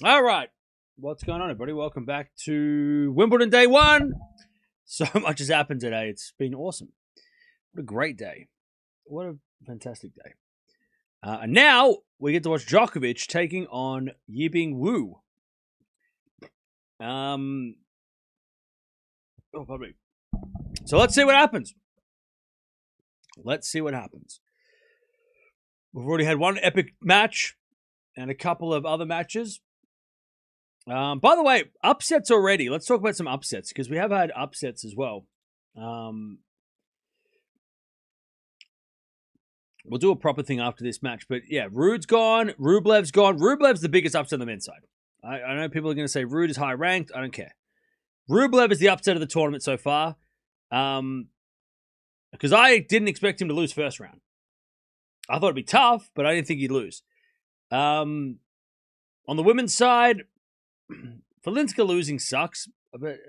All right. What's going on, everybody? Welcome back to Wimbledon Day 1. So much has happened today. It's been awesome. What a great day. What a fantastic day. And now we get to watch Djokovic taking on Yibing Wu. Pardon me. So let's see what happens. We've already had one epic match and a couple of other matches. By the way, upsets already. Let's talk about some upsets because we have had upsets as well. We'll do a proper thing after this match. But yeah, Ruud's gone. Rublev's gone. Rublev's the biggest upset on the men's side. I know people are going to say Ruud is high ranked. I don't care. Rublev is the upset of the tournament so far. Because I didn't expect him to lose first round. I thought it'd be tough, but I didn't think he'd lose. On the women's side, Falinska losing sucks. But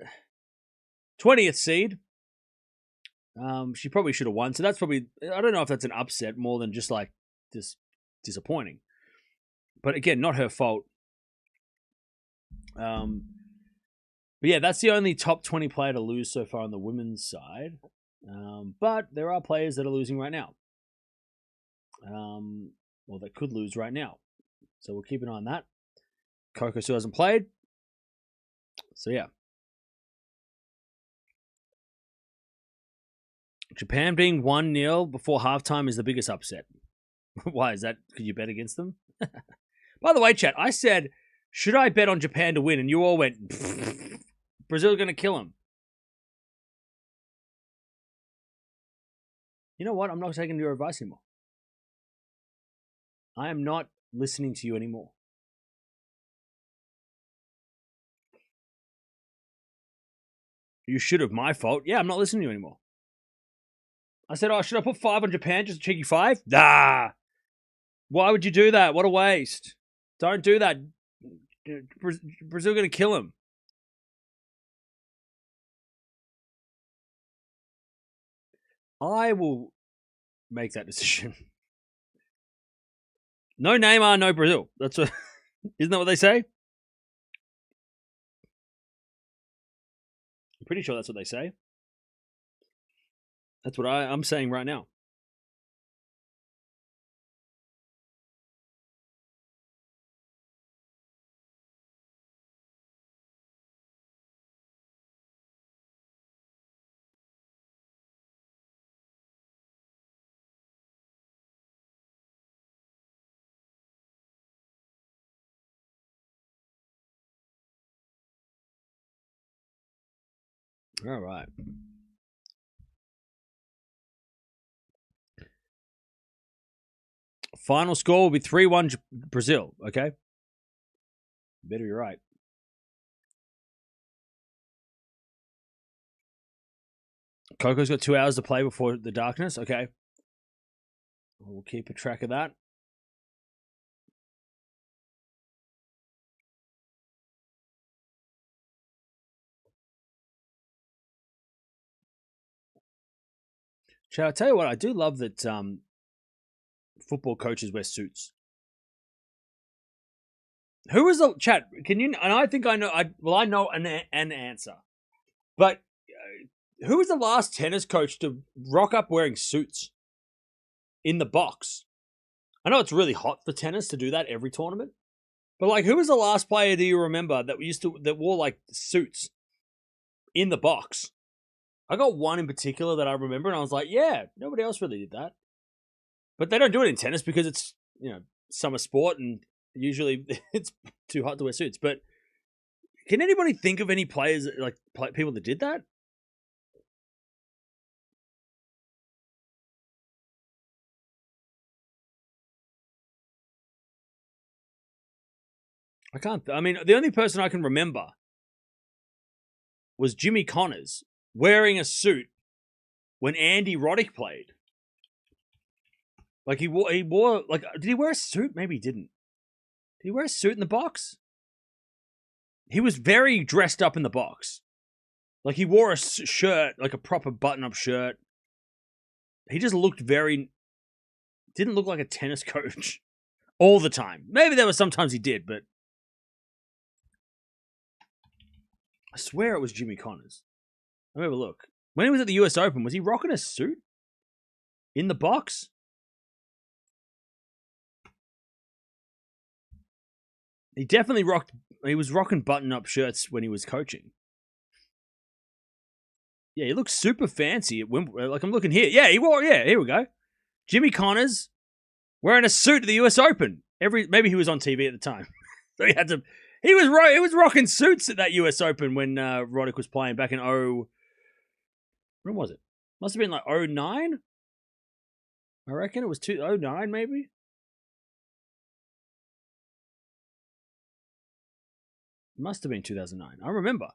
20th seed. She probably should have won. So that's probably, I don't know if that's an upset more than just like disappointing. But again, not her fault. But yeah, that's the only top 20 player to lose so far on the women's side. But there are players that are losing right now. Or that could lose right now. So we'll keep an eye on that. Coco still hasn't played. So yeah. Japan being 1-0 before halftime is the biggest upset. Why is that? Could you bet against them? By the way, chat, I said, should I bet on Japan to win? And you all went, Brazil's going to kill them. You know what? I'm not taking your advice anymore. I am not listening to you anymore. You should have. My fault. Yeah, I'm not listening to you anymore. I said, should I put 5 on Japan? Just a cheeky 5? Nah. Why would you do that? What a waste. Don't do that. Brazil going to kill him. I will make that decision. No Neymar, no Brazil. That's what. Isn't that what they say? I'm pretty sure that's what they say. That's what I'm saying right now. All right. Final score will be 3-1 Brazil, okay? Better be right. Coco's got 2 hours to play before the darkness, okay? We'll keep a track of that. Shall I tell you what? I do love that football coaches wear suits. Who was the chat? Can you? And I think I know. I know an answer, but who was the last tennis coach to rock up wearing suits in the box? I know it's really hot for tennis to do that every tournament, but like, who was the last player do you remember that wore like suits in the box? I got one in particular that I remember, and I was like, yeah, nobody else really did that. But they don't do it in tennis because it's, summer sport, and usually it's too hot to wear suits. But can anybody think of any players, like people that did that? I can't. I mean, the only person I can remember was Jimmy Connors wearing a suit when Andy Roddick played. Like he wore like, did he wear a suit? Maybe he didn't. Did he wear a suit in the box? He was very dressed up in the box. Like he wore a shirt, like a proper button-up shirt. He just looked didn't look like a tennis coach all the time. Maybe there were sometimes he did, but I swear it was Jimmy Connors. Let me have a look. When he was at the US Open, was he rocking a suit in the box? He definitely rocked. He was rocking button-up shirts when he was coaching. Yeah, he looks super fancy at Wimbledon. Like, I'm looking here. Yeah, he wore. Yeah, here we go. Jimmy Connors wearing a suit at the US Open. Maybe he was on TV at the time, so he had to. He was rocking suits at that US Open when Roddick was playing back in when was it? Must have been like 09. I reckon it was 2009 maybe. It must have been 2009. I remember.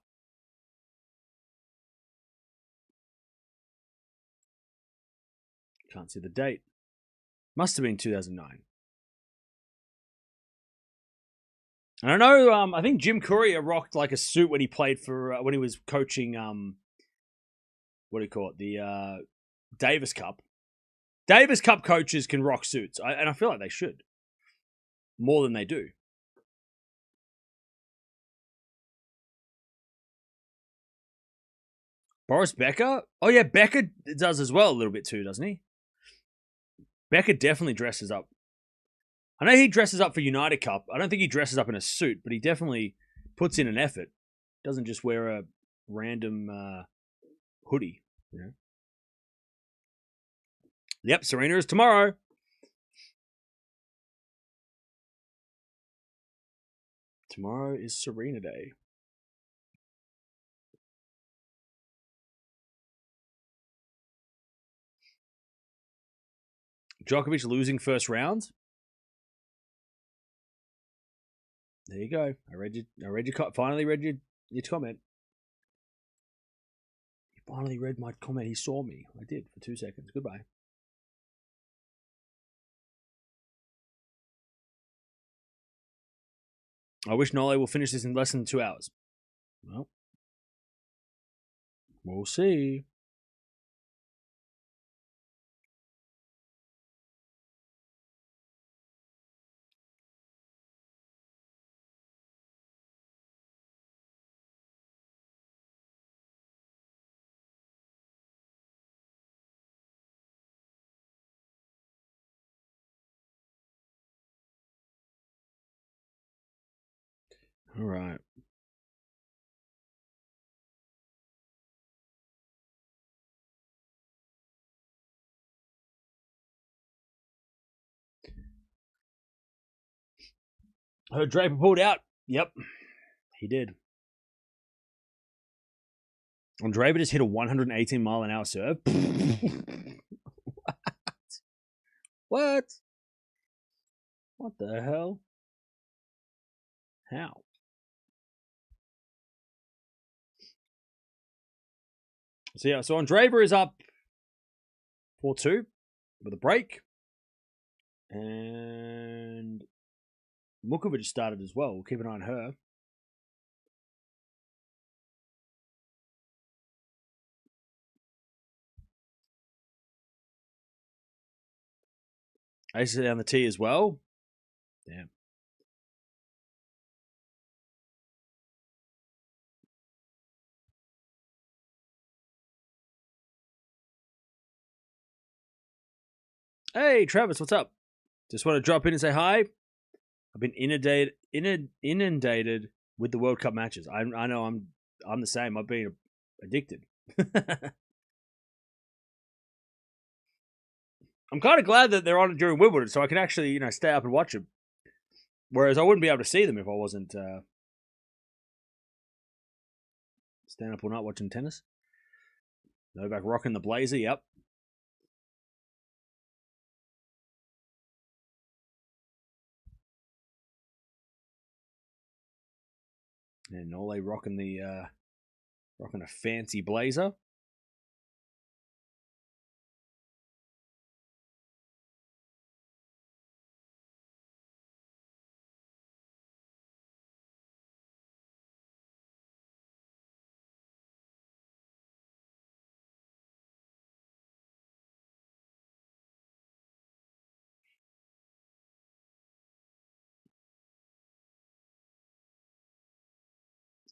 Can't see the date. Must have been 2009. And I know, I think Jim Courier rocked like a suit when he played for, when he was coaching, what do you call it? The Davis Cup. Davis Cup coaches can rock suits, and I feel like they should. More than they do. Boris Becker? Oh yeah, Becker does as well a little bit too, doesn't he? Becker definitely dresses up. I know he dresses up for United Cup. I don't think he dresses up in a suit, but he definitely puts in an effort. Doesn't just wear a random hoodie. You know? Yep, Serena is tomorrow. Tomorrow is Serena Day. Djokovic losing first round. There you go. Finally read your comment. You finally read my comment. He saw me. I did for 2 seconds. Goodbye. I wish Nole will finish this in less than 2 hours. Well, we'll see. All right. I heard Draper pulled out. Yep, he did. And Draper just hit a 118-mile-an-hour serve. What? What the hell? How? So yeah, so Andreeva is up 4-2 with a break. And Mukovic started as well. We'll keep an eye on her. Aces down the tee as well. Damn. Hey, Travis, what's up? Just want to drop in and say hi. I've been inundated with the World Cup matches. I know I'm the same. I've been addicted. I'm kind of glad that they're on during Wimbledon, so I can actually stay up and watch them. Whereas I wouldn't be able to see them if I wasn't staying up all night watching tennis. Novak rocking the blazer. Yep. And Nole rocking a fancy blazer.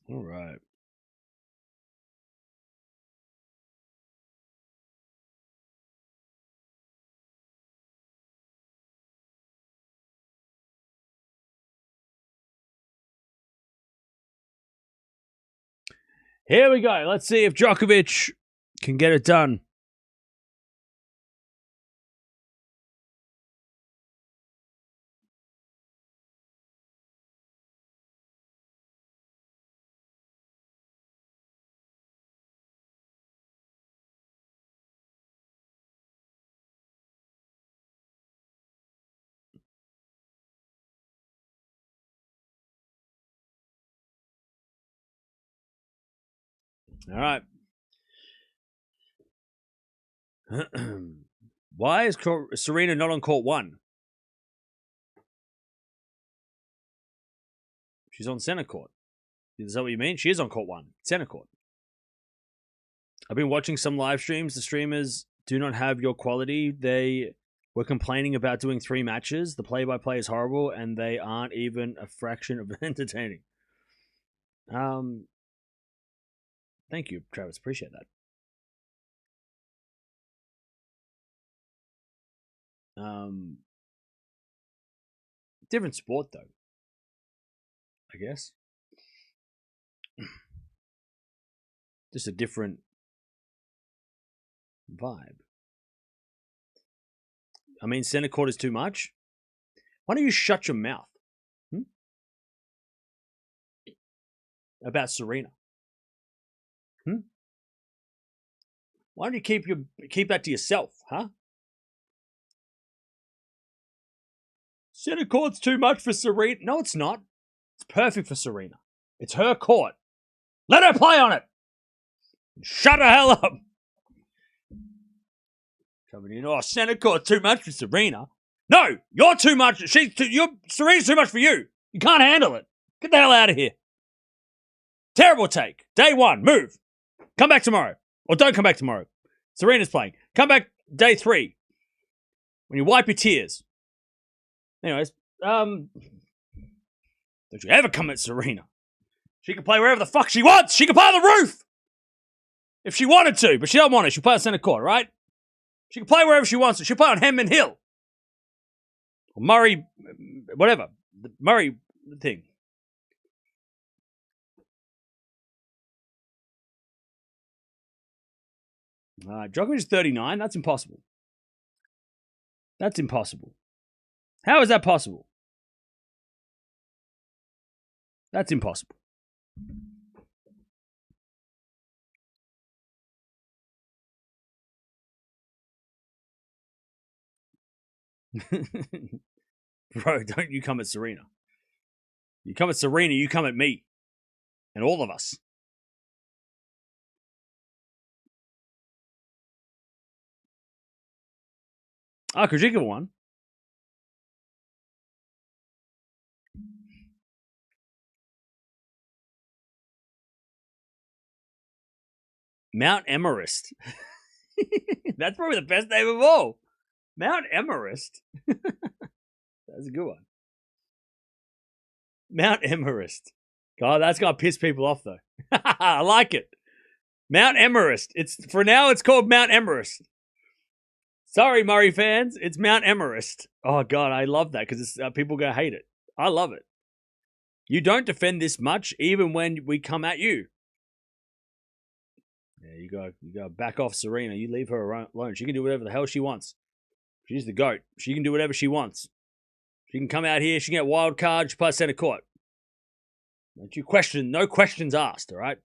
All right. Here we go. Let's see if Djokovic can get it done. All right. Why is Serena not on court 1? She's on center court. Is that what you mean? She is on court 1, center court. I've been watching some live streams. The streamers do not have your quality. They were complaining about doing 3 matches. The play-by-play is horrible, and they aren't even a fraction of entertaining. Thank you, Travis. Appreciate that. Different sport, though. I guess. Just a different vibe. I mean, center court is too much. Why don't you shut your mouth? About Serena? Why don't you keep that to yourself, huh? Center court's too much for Serena. No, it's not. It's perfect for Serena. It's her court. Let her play on it. Shut the hell up. Coming in, center court too much for Serena. No, you're too much. Serena's too much for you. You can't handle it. Get the hell out of here. Terrible take. Day 1, move. Come back tomorrow. Or don't come back tomorrow. Serena's playing. Come back day 3. When you wipe your tears. Anyways, don't you ever come at Serena. She can play wherever the fuck she wants. She can play on the roof. If she wanted to, but she don't want to. She'll play on center court, right? She can play wherever she wants to. She'll play on Henman Hill. Or Murray, whatever. The Murray thing. Djokovic is 39. That's impossible. That's impossible. How is that possible? That's impossible. Bro, don't you come at Serena. You come at Serena, you come at me. And all of us. Krajikova won. Mount Everest. That's probably the best name of all. Mount Everest. That's a good one. Mount Everest. God, that's going to piss people off, though. I like it. Mount Everest. For now, it's called Mount Everest. Sorry, Murray fans. It's Mount Everest. Oh, God, I love that because people are going to hate it. I love it. You don't defend this much even when we come at you. Yeah, you go back off Serena. You leave her alone. She can do whatever the hell she wants. She's the GOAT. She can do whatever she wants. She can come out here. She can get wild card. She plays center court. Don't you question. No questions asked, all right?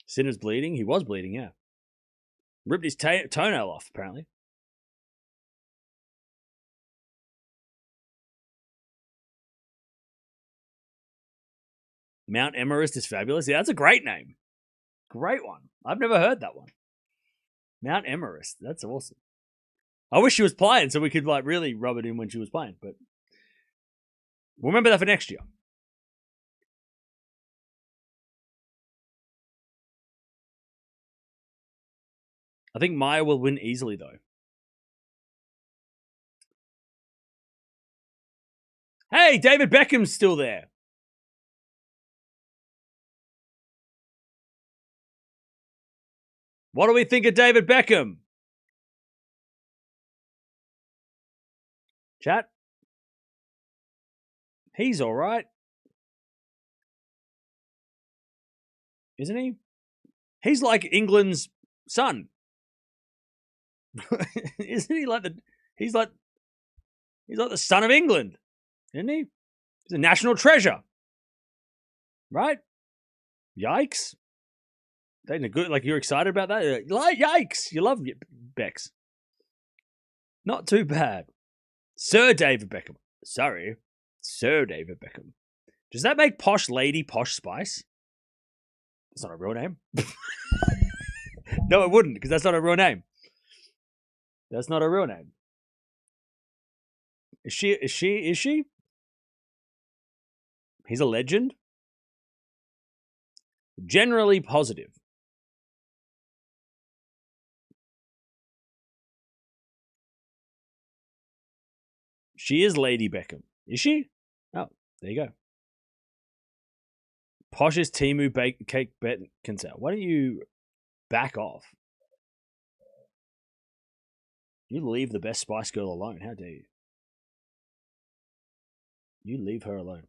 Sinner's bleeding. He was bleeding, yeah. Ripped his toenail off, apparently. Mount Everest is fabulous. Yeah, that's a great name. Great one. I've never heard that one. Mount Everest. That's awesome. I wish she was playing so we could really rub it in when she was playing, but we'll remember that for next year. I think Maya will win easily, though. Hey, David Beckham's still there. What do we think of David Beckham? Chat? He's all right. Isn't he? He's like England's son. Isn't he like he's like the son of England, isn't he? He's a national treasure. Right? Yikes. Ain't good, like you're excited about that? Like, yikes. You love Becks. Not too bad. Sir David Beckham. Sorry. Sir David Beckham. Does that make Posh Lady Posh Spice? That's not a real name. No, it wouldn't, because that's not a real name. That's not a real name. Is she? He's a legend. Generally positive. She is Lady Beckham. Is she? Oh, there you go. Posh's Timu Cake Beckinsale. Why don't you back off? You leave the best Spice Girl alone. How dare you? You leave her alone.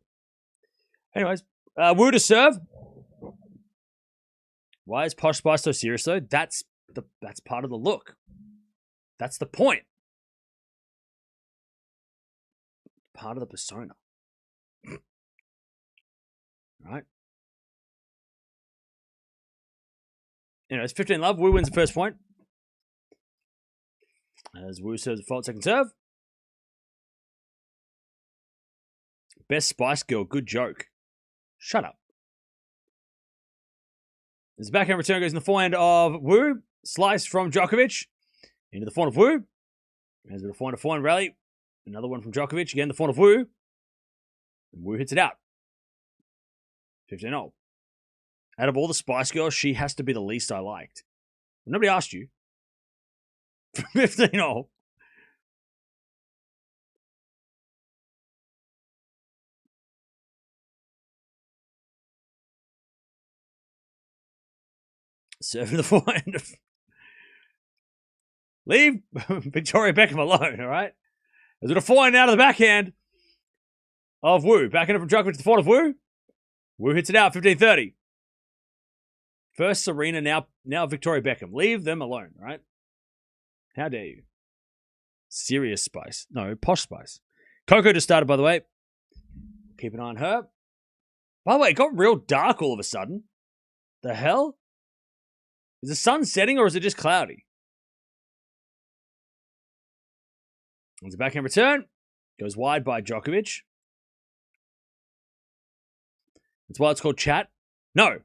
Anyways, Wu to serve. Why is Posh Spice so serious though? That's part of the look. That's the point. Part of the persona. Right? Anyways, 15 love. Wu wins the first point. As Wu serves the fault second serve. Best Spice Girl. Good joke. Shut up. As the backhand return goes in the forehand of Wu. Slice from Djokovic. Into the forehand of Wu. As a forehand rally. Another one from Djokovic. Again, the forehand of Wu. And Wu hits it out. 15-0. Out of all the Spice Girls, she has to be the least I liked. Nobody asked you. 15-0. Serving the forehand. Leave Victoria Beckham alone, all right? There's a forehand out of the backhand of Wu. Backhand from Djokovic to the forehand of Wu. Wu hits it out, 15-30. First Serena, now Victoria Beckham. Leave them alone, right? How dare you? Serious Spice. No, Posh Spice. Coco just started, by the way. Keep an eye on her. By the way, it got real dark all of a sudden. The hell? Is the sun setting or is it just cloudy? It's a backhand return. Goes wide by Djokovic. That's why it's called chat. No.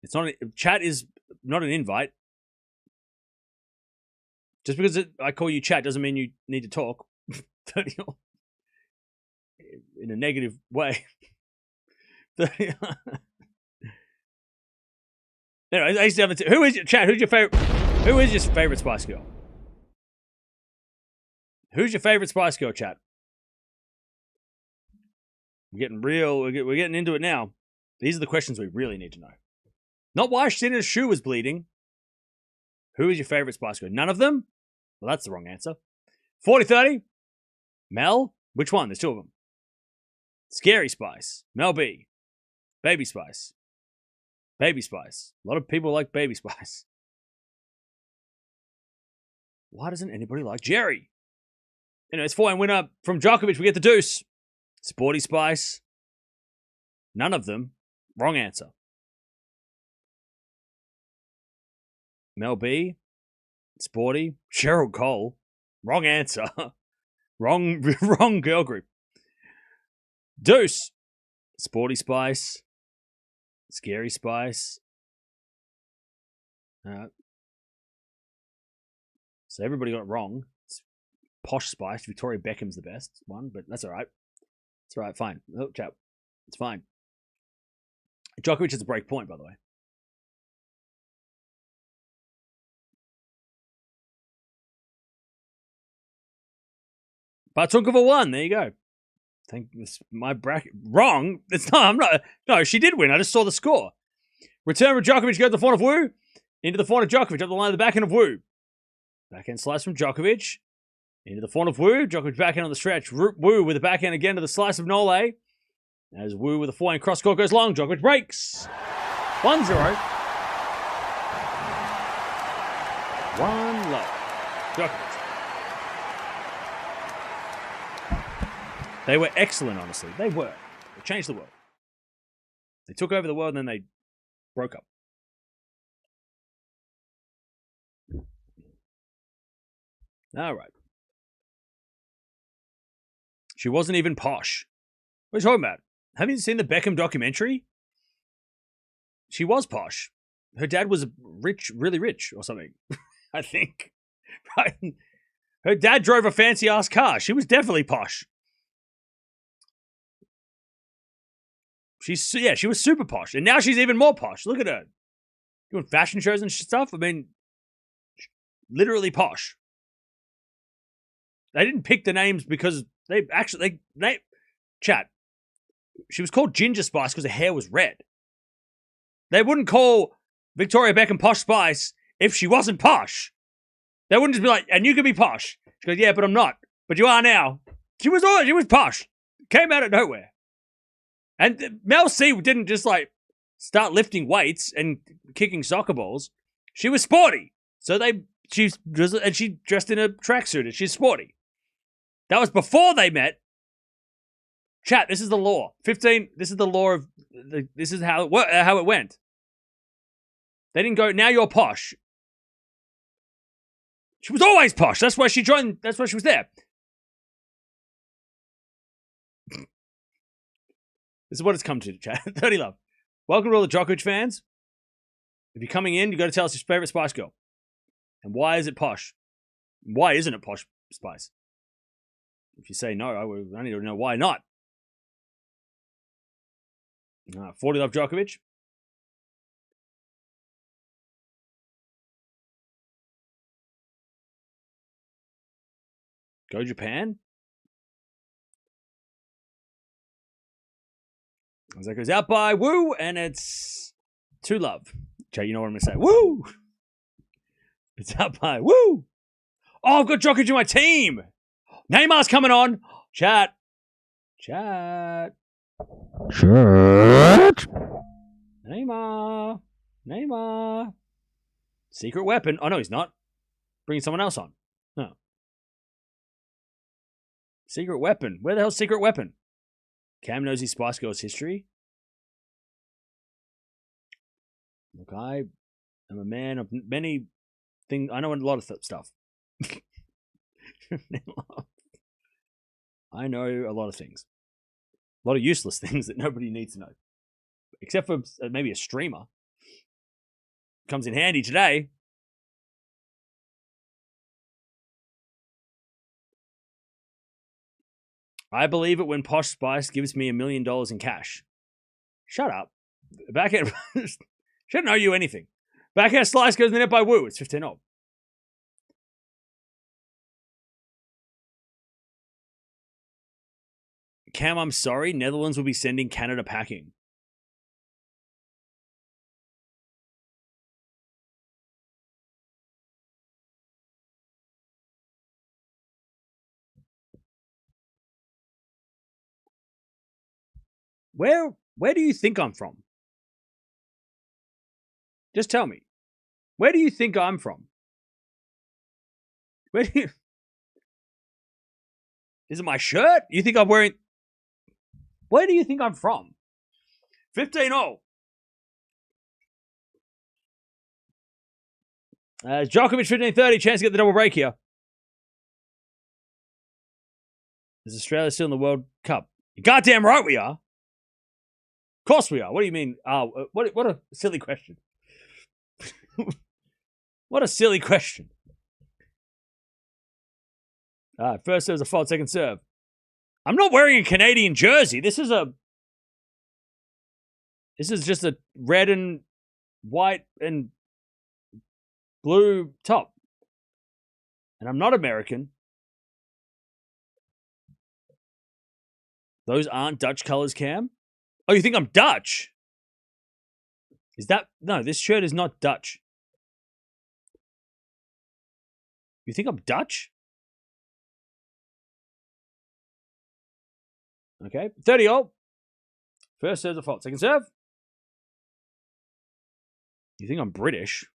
It's not. Chat is not an invite. Just because I call you chat doesn't mean you need to talk. In a negative way. Anyway, I used to have who is your chat? Who's your favorite? Who is your favorite Spice Girl? Who's your favorite Spice Girl, chat? We're getting real. We're getting into it now. These are the questions we really need to know. Not why Sinner's shoe was bleeding. Who is your favorite Spice Girl? None of them? Well, that's the wrong answer. 40-30. Mel? Which one? There's two of them. Scary Spice. Mel B. Baby Spice. Baby Spice. A lot of people like Baby Spice. Why doesn't anybody like Jerry? Anyway, it's 4-1 winner from Djokovic. We get the deuce. Sporty Spice. None of them. Wrong answer. Mel B. Sporty. Cheryl Cole. Wrong answer. wrong girl group. Deuce. Sporty Spice. Scary Spice. So everybody got it wrong. It's Posh Spice. Victoria Beckham's the best one, but that's all right. It's all right. Fine. Oh, chap. It's fine. Djokovic has a break point, by the way. Bartunkova won. There you go. Think this my bracket wrong. It's not. I'm not. No, she did win. I just saw the score. Return from Djokovic. Go to the forehand of Wu. Into the forehand of Djokovic. Up the line of the backhand of Wu. Backhand slice from Djokovic. Into the forehand of Wu. Djokovic backhand on the stretch. Wu with the backhand again to the slice of Nole. As Wu with the forehand cross court goes long. Djokovic breaks. 1-0. One love. Djokovic. They were excellent, honestly. They were. They changed the world. They took over the world and then they broke up. All right. She wasn't even posh. What are you talking about? Haven't you seen the Beckham documentary? She was posh. Her dad was rich, really rich or something, I think. Right? Her dad drove a fancy-ass car. She was definitely posh. She was super posh. And now she's even more posh. Look at her. Doing fashion shows and stuff. I mean, literally posh. They didn't pick the names because they chat. She was called Ginger Spice because her hair was red. They wouldn't call Victoria Beckham Posh Spice if she wasn't posh. They wouldn't just be like, and you can be posh. She goes, yeah, but I'm not. But you are now. She was posh. Came out of nowhere. And Mel C didn't just like start lifting weights and kicking soccer balls. She was sporty. So she dressed in a tracksuit and she's sporty. That was before they met. Chat, this is the law. 15, this is the law of, this is how it went. They didn't go, now you're posh. She was always posh. That's why she joined, that's why she was there. This is what it's come to, chat. 30 love. Welcome to all the Djokovic fans. If you're coming in, you got to tell us your favorite Spice Girl. And why is it posh? Why isn't it posh Spice? If you say no, I need to know why not. 40 love Djokovic. Go Japan. That goes out by Wu, and it's 2 love. Jay, you know what I'm going to say. Woo! It's out by Wu. Oh, I've got Djokovic in my team. Neymar's coming on. Chat. Neymar. Secret weapon. Oh, no, he's not. Bringing someone else on. No. Secret weapon. Where the hell's secret weapon? Cam knows his Spice Girls history. Look, I am a man of many things. I know a lot of stuff. I know a lot of things. A lot of useless things that nobody needs to know. Except for maybe a streamer. Comes in handy today. I believe it when Posh Spice gives me $1 million in cash. Shut up. Backhand shouldn't owe you anything. Backhand slice goes in the net by Wu. It's 15-0. Cam, I'm sorry. Netherlands will be sending Canada packing. Where do you think I'm from? Just tell me. Where do you think I'm from? Is it my shirt? You think I'm wearing... Where do you think I'm from? 15-0. Djokovic 15-30. Chance to get the double break here. Is Australia still in the World Cup? You're goddamn right we are. Of course we are. What do you mean? What a silly question. What a silly question. First serve's a fault, second serve. I'm not wearing a Canadian jersey. This is just a red and white and blue top. And I'm not American. Those aren't Dutch colors, Cam. Oh, you think I'm Dutch? Is that... No, this shirt is not Dutch. You think I'm Dutch? Okay. 30-0. First serve's a fault. Second serve. You think I'm British?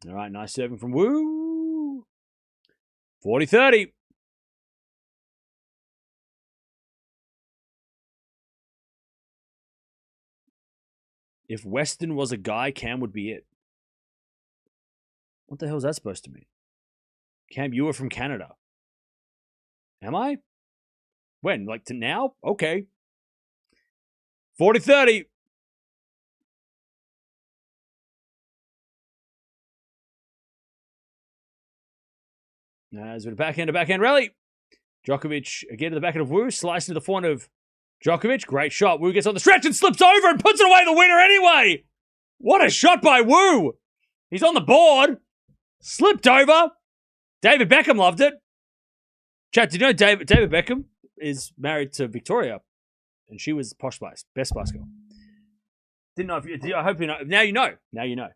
All right, nice serving from Wu. 40-30. If Weston was a guy, Cam would be it. What the hell is that supposed to mean? Cam, you are from Canada. Am I? When? Like to now? Okay. 40-30. As with a backhand rally. Djokovic again to the backhand of Wu, slicing to the forehand of Djokovic. Great shot. Wu gets on the stretch and slips over and puts it away, the winner anyway. What a shot by Wu. He's on the board. Slipped over. David Beckham loved it. Chat, did you know David Beckham is married to Victoria? And she was Posh Spice, best Spice Girl. Didn't know if you, I hope you know. Now you know. Now you know.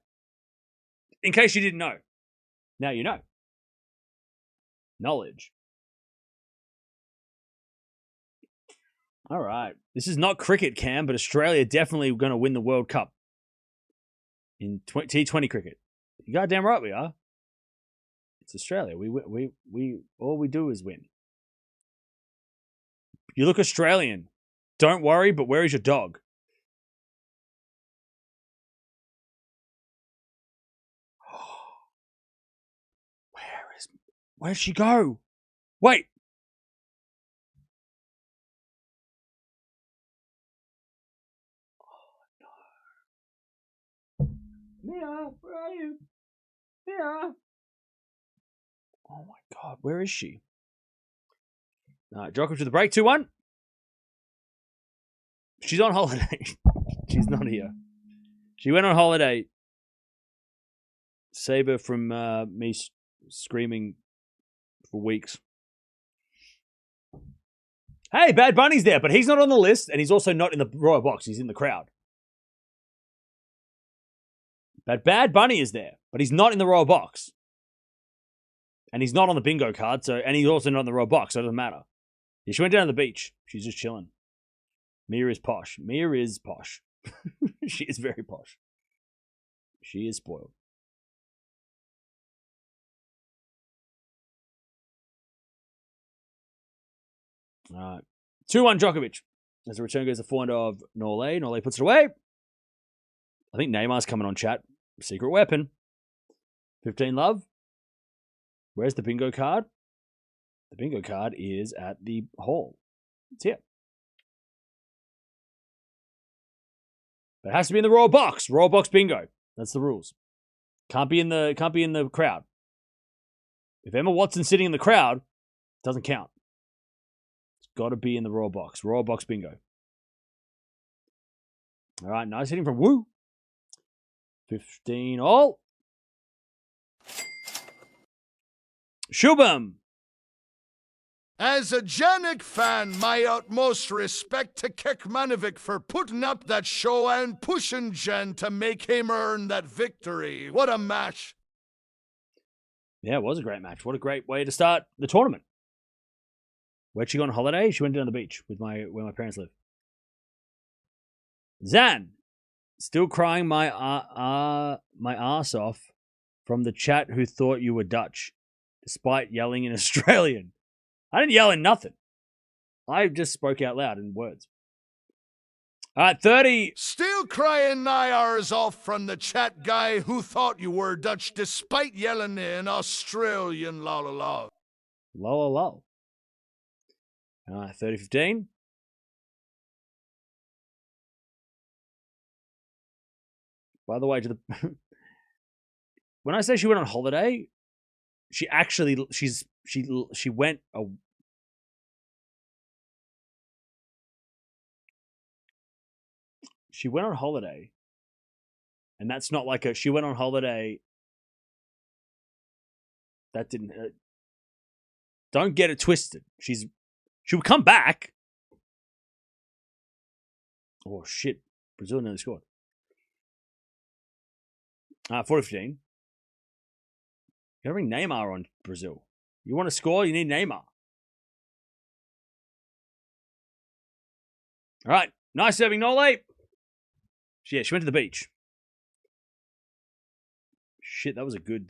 In case you didn't know. Now you know. Knowledge. All right. This is not cricket, Cam, but Australia definitely going to win the World Cup in T20 cricket. You goddamn right we are. It's Australia. We all we do is win. You look Australian. Don't worry, but where is your dog? Where'd she go? Wait. Oh, no. Mirra, where are you? Mirra. Oh, my God. Where is she? Djokovic to the break. 2-1. She's on holiday. She's not here. She went on holiday. Save her from me screaming for weeks. Hey, Bad Bunny's there, but he's not on the list, and he's also not in the royal box. He's in the crowd. But Bad Bunny is there, but he's not in the royal box. And he's not on the bingo card, and he's also not in the royal box, so it doesn't matter. Yeah, she went down to the beach. She's just chilling. Mia is posh. Mia is posh. She is very posh. She is spoiled. All right. 2-1 Djokovic. As the return goes the forehand of Norley. Norley puts it away. I think Neymar's coming on, chat. Secret weapon. 15 love. Where's the bingo card? The bingo card is at the hall. It's here. But it has to be in the royal box. Royal box bingo. That's the rules. Can't be in the crowd. If Emma Watson's sitting in the crowd, it doesn't count. It's got to be in the royal box. Royal box bingo. All right, nice hitting from Wu. 15 all. Shubham. As a Jannik fan, my utmost respect to Kekmanovic for putting up that show and pushing Jen to make him earn that victory. What a match. Yeah, it was a great match. What a great way to start the tournament. Where'd she go on holiday? She went down to the beach with where my parents live. Zan. Still crying my ass off from the chat who thought you were Dutch, despite yelling in Australian. I didn't yell in nothing. I just spoke out loud in words. All right, 30. Still crying my hours off from the chat guy who thought you were Dutch despite yelling in Australian la la la. La la la. All right, 30-15. By the way, when I say she went on holiday, she actually she went she went on holiday, and that's not like she went on holiday. That didn't. Don't get it twisted. She would come back. Oh shit! Brazil nearly scored. 40-15. You gotta bring Neymar on Brazil. You want to score, you need Neymar. All right. Nice serving, Nole. She went to the beach. Shit, that was a good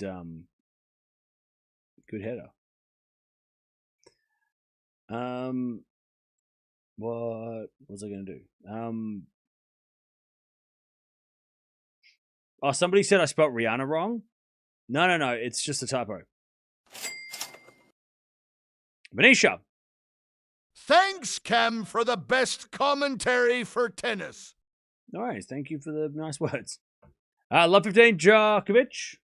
good header. What was I going to do? Oh, somebody said I spelt Rihanna wrong. No. It's just a typo. Benicia. Thanks, Cam, for the best commentary for tennis. All right, thank you for the nice words. Love 15, Djokovic.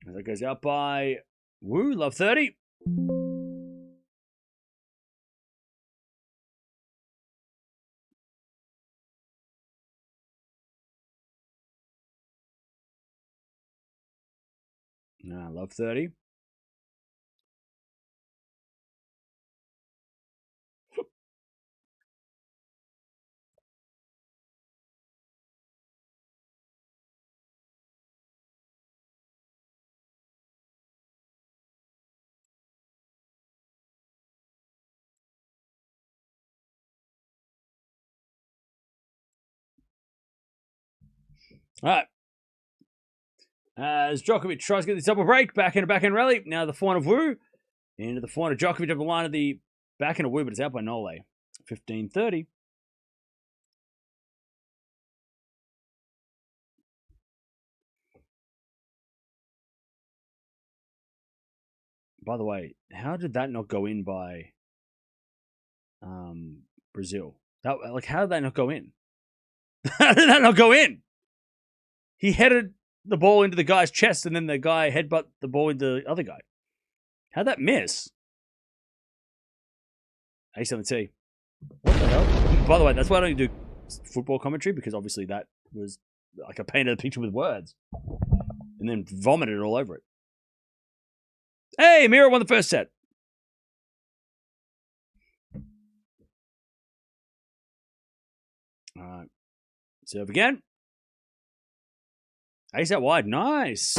That goes out by Wu, love 30. Love 30. All right. As Djokovic tries to get this double break, backhand rally. Now the forehand of Wu. Into the forehand of Djokovic up the line of the backhand of Wu, but it's out by Nole. 15-30. By the way, how did that not go in by Brazil? How did that not go in? How did that not go in? He headed the ball into the guy's chest, and then the guy headbutt the ball into the other guy. How'd that miss? Ace on the tee. What the hell? By the way, that's why I don't do football commentary, because obviously that was like I painted a picture with words and then vomited all over it. Hey, Mirra won the first set. All right. Serve again. Ace out wide. Nice.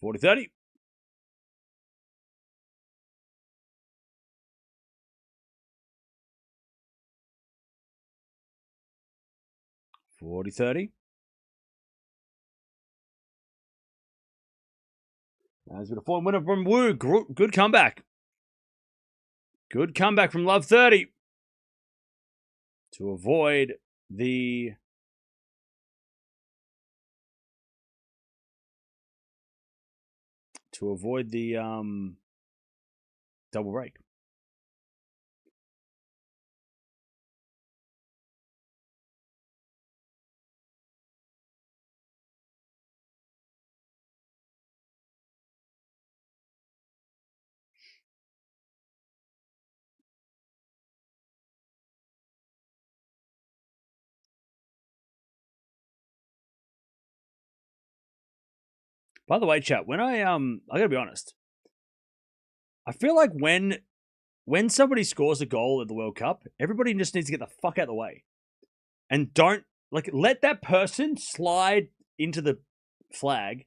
40-30. As with a 4 winner from Wu. Good comeback. Good comeback from Love 30. To avoid the double break. By the way, chat, when I gotta be honest, I feel like when somebody scores a goal at the World Cup, everybody just needs to get the fuck out of the way. And don't let that person slide into the flag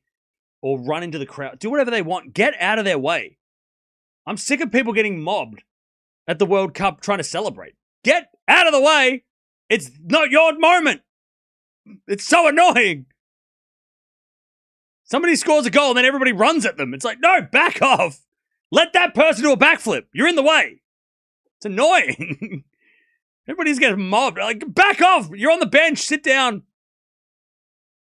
or run into the crowd. Do whatever they want. Get out of their way. I'm sick of people getting mobbed at the World Cup trying to celebrate. Get out of the way. It's not your moment. It's so annoying. Somebody scores a goal and then everybody runs at them. It's like, no, back off. Let that person do a backflip. You're in the way. It's annoying. Everybody's getting mobbed. Like, back off. You're on the bench. Sit down.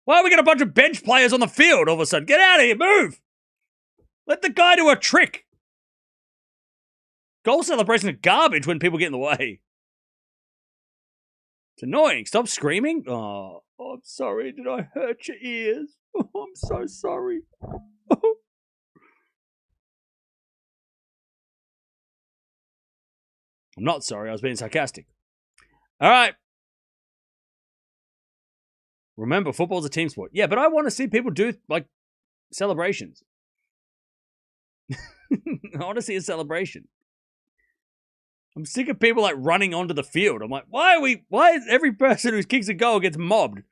Why are we got a bunch of bench players on the field all of a sudden? Get out of here. Move. Let the guy do a trick. Goal celebrations are garbage when people get in the way. It's annoying. Stop screaming. Oh, I'm sorry. Did I hurt your ears? Oh, I'm so sorry. I'm not sorry. I was being sarcastic. All right. Remember, football's a team sport. Yeah, but I want to see people do, like, celebrations. I want to see a celebration. I'm sick of people like running onto the field. I'm like, why is every person who kicks a goal gets mobbed?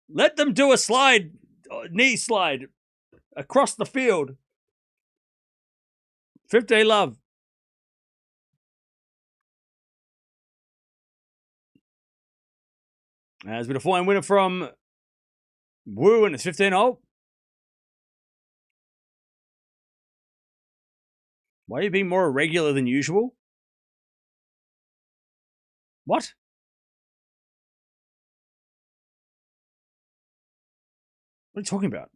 Let them do a slide, knee slide across the field. 50 love. There's been a fine winner from Wu, and it's 15-0. Why are you being more irregular than usual? What? What are you talking about?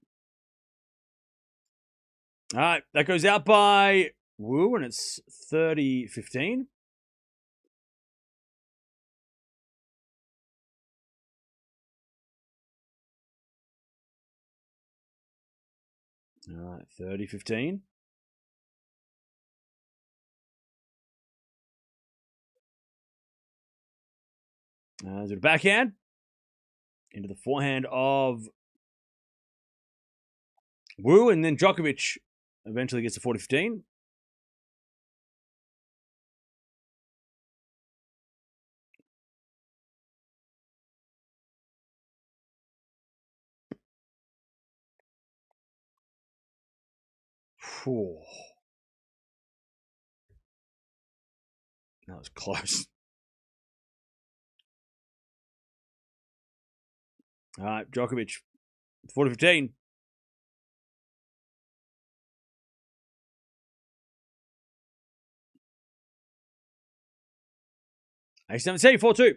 All right, that goes out by Wu, and it's 30-15. All right, 30-15. There's a backhand into the forehand of Wu, and then Djokovic eventually gets to 40-15. Whew. That was close. All right, Djokovic, 40-15. Ace-17, 4-2.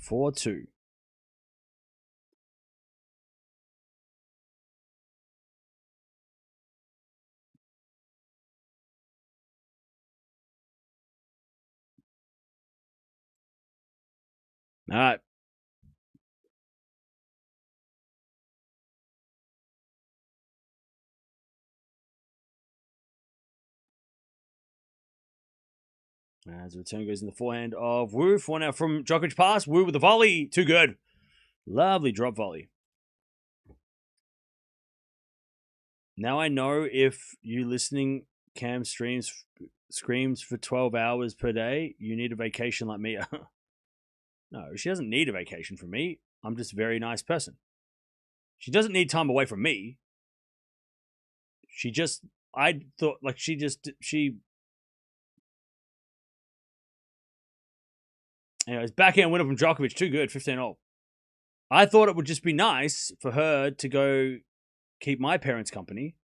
4-2. All right. As the return goes in the forehand of Wu. 4 now from Djokovic pass. Wu with the volley. Too good. Lovely drop volley. Now I know if you listening Cam screams for 12 hours per day, you need a vacation like me. No, she doesn't need a vacation from me. I'm just a very nice person. She doesn't need time away from me. Anyways, backhand winner from Djokovic. Too good, 15-0. I thought it would just be nice for her to go keep my parents company.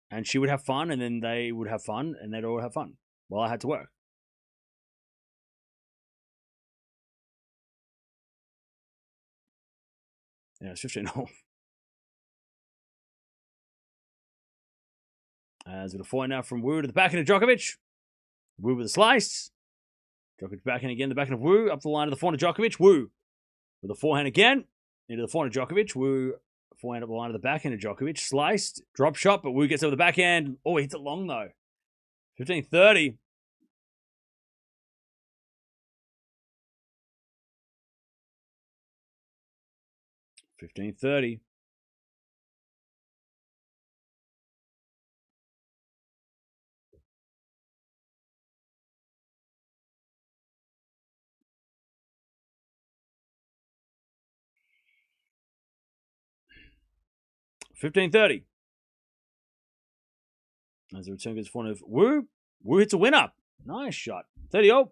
And she would have fun, and then they would have fun, and they'd all have fun. While I had to work. Yeah, it's 15-0. As with a forehand now from Wu to the backhand of Djokovic. Wu with a slice. Djokovic backhand again, the backhand of Wu. Up the line of the forehand of Djokovic. Wu with a forehand again. Into the forehand of Djokovic. Wu forehand up the line of the backhand of Djokovic. Sliced. Drop shot, but Wu gets over the backhand. Oh, he hits it long though. 15-30. $15-30. $15-30. As the return goes in front of Wu. Wu hits a winner. Nice shot. 30-0.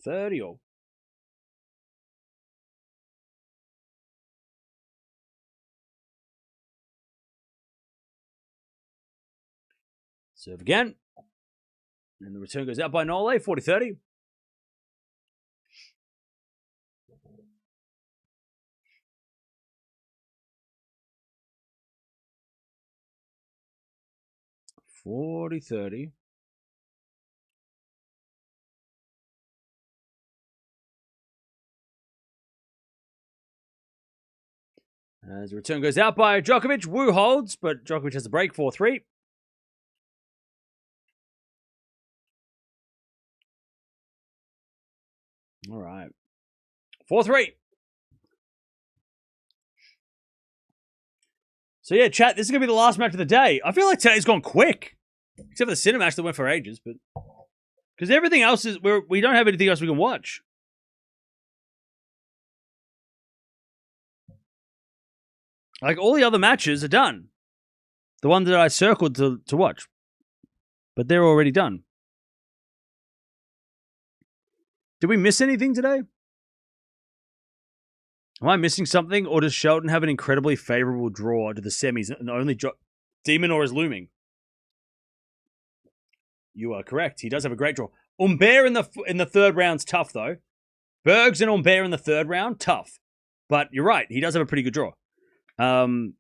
$30-0. Serve again. And the return goes out by Nole. 40-30. $40-30. As the return goes out by Djokovic. Wu holds, but Djokovic has a break. 4-3. All right. 4-3. So, yeah, chat, this is going to be the last match of the day. I feel like today's gone quick. Except for the cinema match that went for ages. But because everything else is... We don't have anything else we can watch. Like, all the other matches are done. The ones that I circled to watch. But they're already done. Did we miss anything today? Am I missing something? Or does Sheldon have an incredibly favorable draw to the semis and only De Minaur is looming? You are correct. He does have a great draw. Humbert in the third round's tough, though. Bergs and Humbert in the third round, tough. But you're right. He does have a pretty good draw.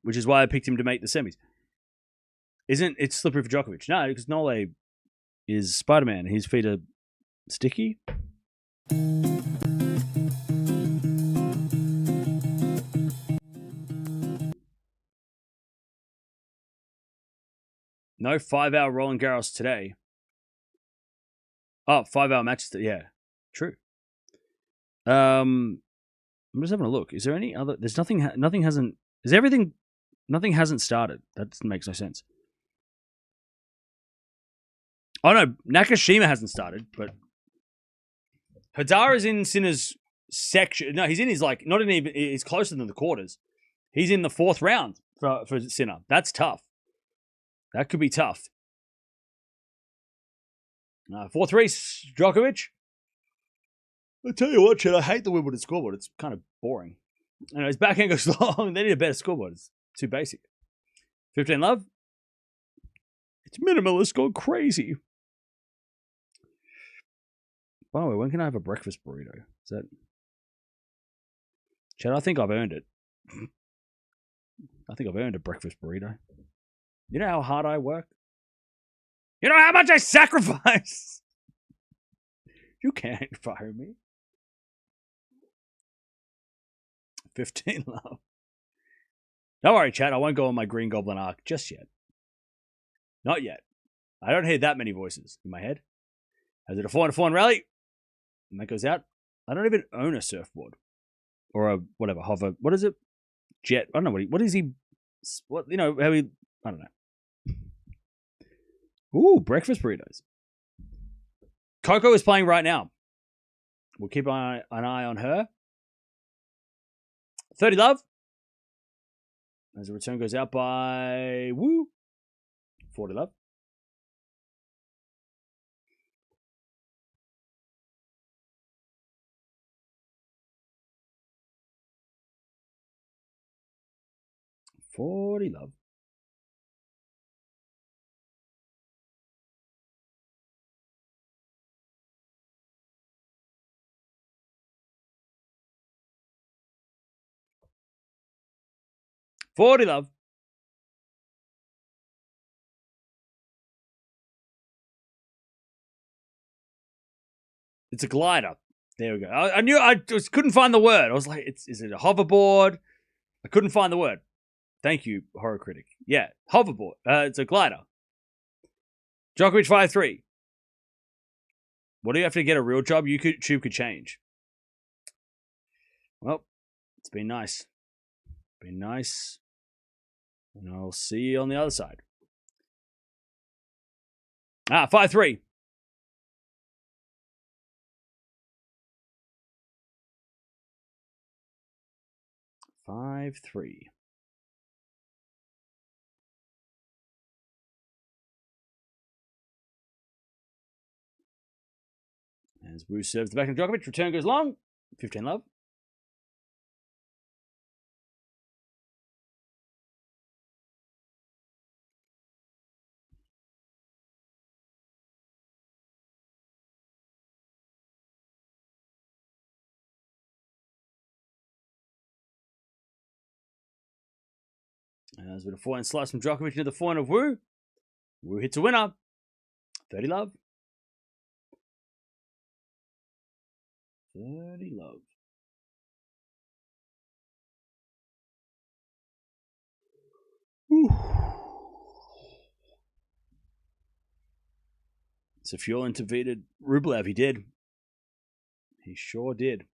Which is why I picked him to make the semis. Isn't it slippery for Djokovic? No, because Nole is Spider-Man. His feet are sticky. No 5-hour Roland Garros today. Oh, 5-hour matches. Yeah, true. I'm just having a look. Is there any other? There's nothing. Nothing hasn't. Is everything? Nothing hasn't started. That makes no sense. Oh no, Nakashima hasn't started, but Hadar is in Sinner's section. No, he's in his not even. He's closer than the quarters. He's in the fourth round for Sinner. That's tough. That could be tough. 4-3 Djokovic. I tell you what, Chad, I hate the Wimbledon scoreboard. It's kind of boring. And his backhand goes long. They need a better scoreboard. It's too basic. 15 love. It's minimalist gone crazy. By the way, when can I have a breakfast burrito? Is that... Chad, I think I've earned it. I think I've earned a breakfast burrito. You know how hard I work? You know how much I sacrifice? You can't fire me. 15 love. Don't worry, chat. I won't go on my Green Goblin arc just yet. Not yet. I don't hear that many voices in my head. Is it a 4-4 rally? And that goes out. I don't even own a surfboard. Or a, whatever, hover. What is it? Jet. I don't know. What is he? What, you know, how he... I don't know. Ooh, breakfast burritos. Coco is playing right now. We'll keep an eye on her. 30 love. As the return goes out by Wu. 40 love. $40 love. $40 love. It's a glider. There we go. I knew I just couldn't find the word. I was like, is it a hoverboard? I couldn't find the word. Thank you, horror critic. Yeah, hoverboard. It's a glider. Djokovic 5-3. What do you have to get a real job? YouTube could change. Well, it's been nice. Been nice. And I'll see you on the other side. 5-3. As Wu serves the back of Djokovic, return goes long. 15 love. As with a forehand slice from Djokovic into the forehand of Wu. Wu hits a winner. 30 love. 30 love. Safiulin defeated Rublev. He did. He sure did.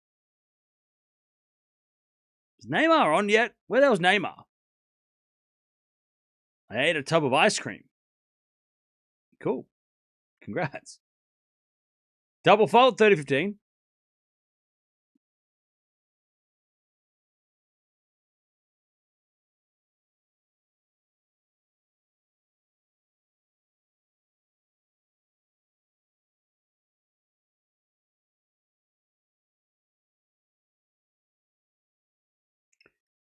Is Neymar on yet? Where the hell's Neymar? I ate a tub of ice cream. Cool. Congrats. Double fault, 30-15.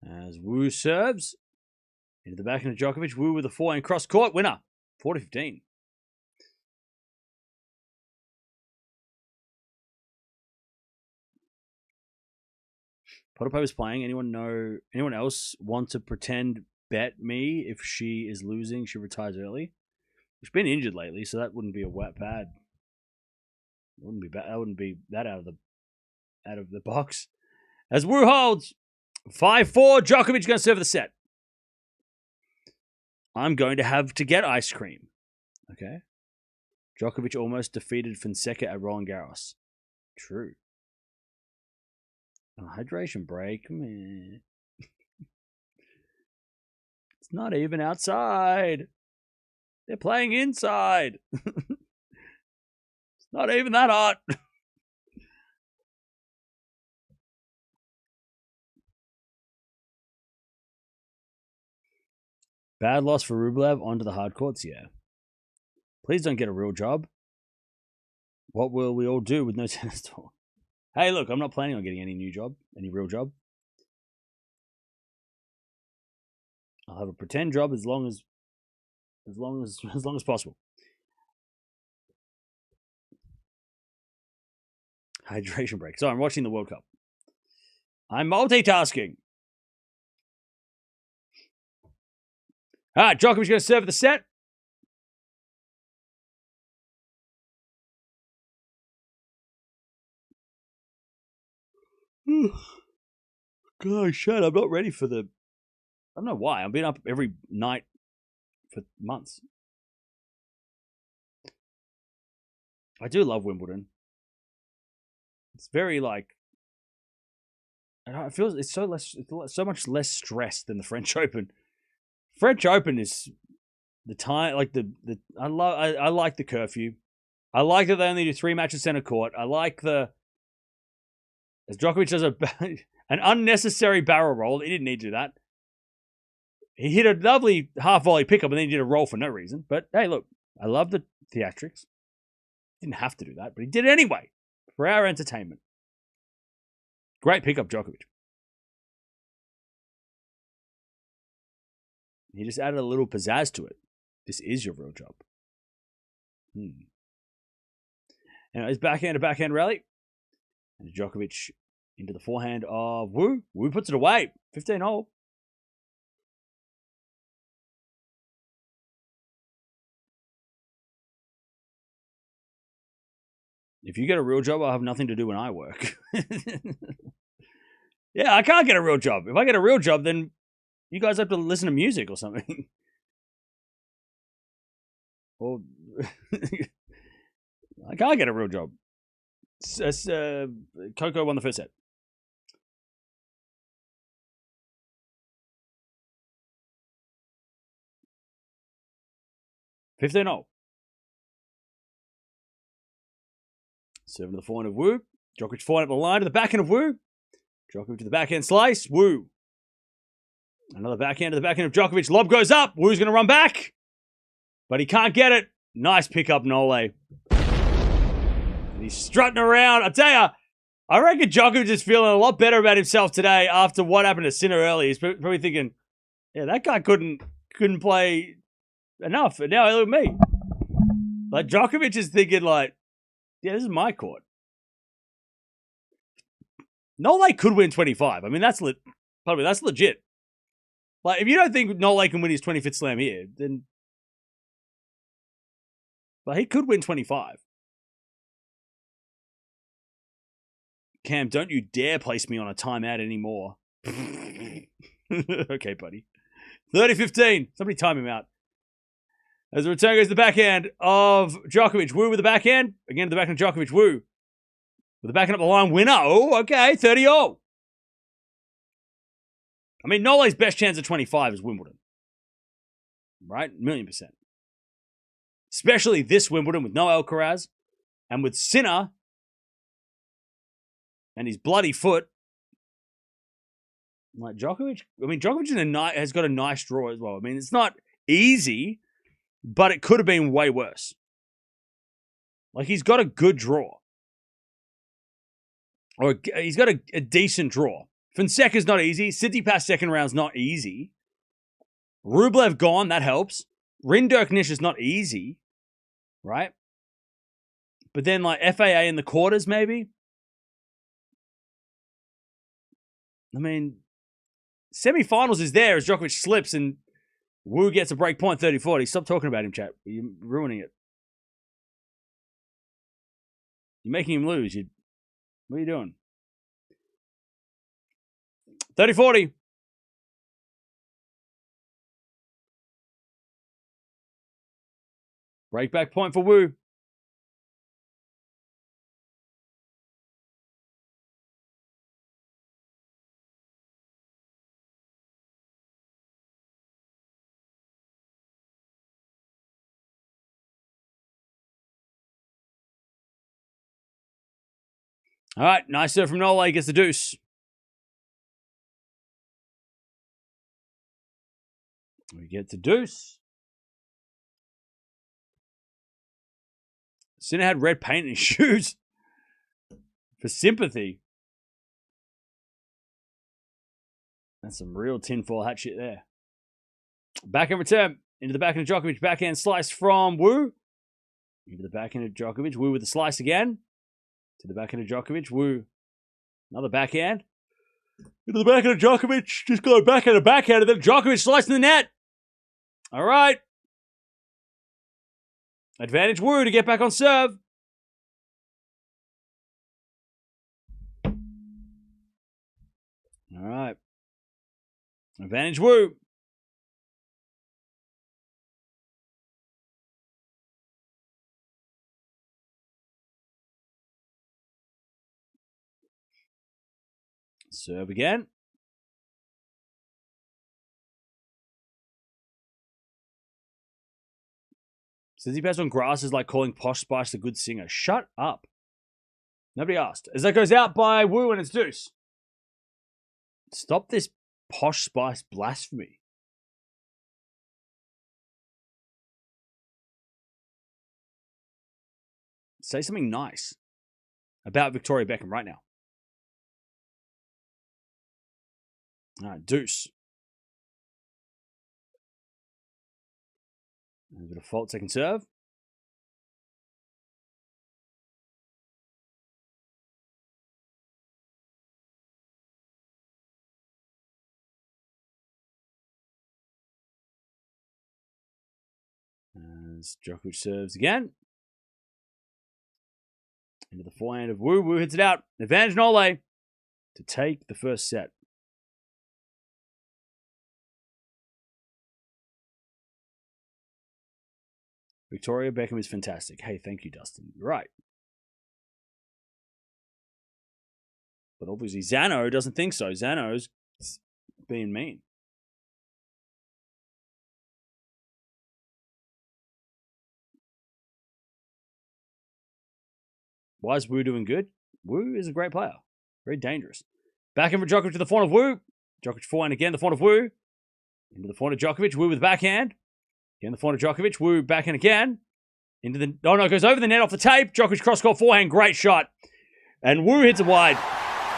As Wu serves. Into the backhand of Djokovic. Wu with a forehand cross court. Winner. 40-15. Potapo's playing. Anyone else want to pretend bet me if she is losing, she retires early? She's been injured lately, so that wouldn't be a bad. Wouldn't be bad. That wouldn't be that out of the box. As Wu holds 5-4, Djokovic going to serve the set. I'm going to have to get ice cream. Okay. Djokovic almost defeated Fonseca at Roland Garros. True. A hydration break. Man. It's not even outside. They're playing inside. It's not even that hot. Bad loss for Rublev onto the hard courts, yeah. Please don't get a real job. What will we all do with no tennis tour? Hey, look, I'm not planning on getting any new job, any real job. I'll have a pretend job as long as possible. Hydration break. So I'm watching the World Cup. I'm multitasking. All right, Djokovic's going to serve the set. God, shit, I'm not ready for the... I don't know why. I've been up every night for months. I do love Wimbledon. It's very like... It feels it's so much less stress than the French Open. French Open is the time, like I like the curfew. I like that they only do 3 matches center court. I like as Djokovic does an unnecessary barrel roll. He didn't need to do that. He hit a lovely half volley pickup and then he did a roll for no reason. But hey, look, I love the theatrics. Didn't have to do that, but he did it anyway for our entertainment. Great pickup, Djokovic. He just added a little pizzazz to it. This is your real job. Anyways, backhand to backhand rally. And Djokovic into the forehand of Wu. Wu puts it away. 15-all. If you get a real job, I'll have nothing to do when I work. Yeah, I can't get a real job. If I get a real job, then you guys have to listen to music or something. Or I can't get a real job. Coco won the first set. $15-all. Serving to the forehand of Wu. Djokovic forehand up the line to the backhand of Wu. Djokovic to the backhand slice. Wu. Another backhand to the backhand of Djokovic. Lob goes up. Wu's going to run back. But he can't get it. Nice pickup, Nole. And he's strutting around. I tell you, I reckon Djokovic is feeling a lot better about himself today after what happened to Sinner early. He's probably thinking, yeah, that guy couldn't play enough. And now look at me. Like, Djokovic is thinking, like, yeah, this is my court. Nole could win 25. I mean, that's legit. Like, if you don't think Nole can win his 25th slam here, then... But he could win 25. Cam, don't you dare place me on a timeout anymore. Okay, buddy. 30-15. Somebody time him out. As the return goes to the backhand of Djokovic. Wu with the backhand. Again to the backhand of Djokovic. Wu. With a backing up the line winner. Oh, okay, 30-0. I mean, Nole's best chance at 25 is Wimbledon. Right? 1,000,000%. Especially this Wimbledon with no Alcaraz and with Sinner and his bloody foot. Like Djokovic. I mean, Djokovic has got a nice draw as well. I mean, it's not easy, but it could have been way worse. Like, he's got a good draw. Or he's got a decent draw. Fonseca's not easy. Tsitsipas second round's not easy. Rublev gone, that helps. Rinderknecht is not easy, right? But then, like, FAA in the quarters, maybe? I mean, semi-finals is there as Djokovic slips and Wu gets a break point 30-40. Stop talking about him, chat. You're ruining it. You're making him lose. What are you doing? 30-40. Break back point for Wu. All right, nice serve from Nole. Gets the deuce. We get the deuce. Sinner had red paint in his shoes for sympathy. That's some real tinfoil hat shit there. Backhand return. Into the backhand of Djokovic. Backhand slice from Wu. Into the backhand of Djokovic. Wu with the slice again. To the backhand of Djokovic. Wu. Another backhand. Into the backhand of Djokovic. Just go backhand to backhand. And then Djokovic slicing the net. All right. Advantage Wu to get back on serve. All right. Advantage Wu. Serve again. Tsitsipas on grass is like calling Posh Spice a good singer. Shut up. Nobody asked. As that goes out by Wu and it's deuce. Stop this Posh Spice blasphemy. Say something nice about Victoria Beckham right now. All right, deuce. A bit of fault second serve. As Djokovic serves again. Into the forehand of Wu. Wu hits it out. Advantage Nole to take the first set. Victoria Beckham is fantastic. Hey, thank you, Dustin. You're right. But obviously Zano doesn't think so. Zano's being mean. Why is Wu doing good? Wu is a great player. Very dangerous. Backhand for Djokovic to the forehand of Wu. Djokovic forehand again, the forehand of Wu. Into the forehand of Djokovic. Wu with the backhand. Again, the forehand of Djokovic. Wu backhand again. Into the... Oh, no, it goes over the net off the tape. Djokovic cross-court forehand. Great shot. And Wu hits it wide.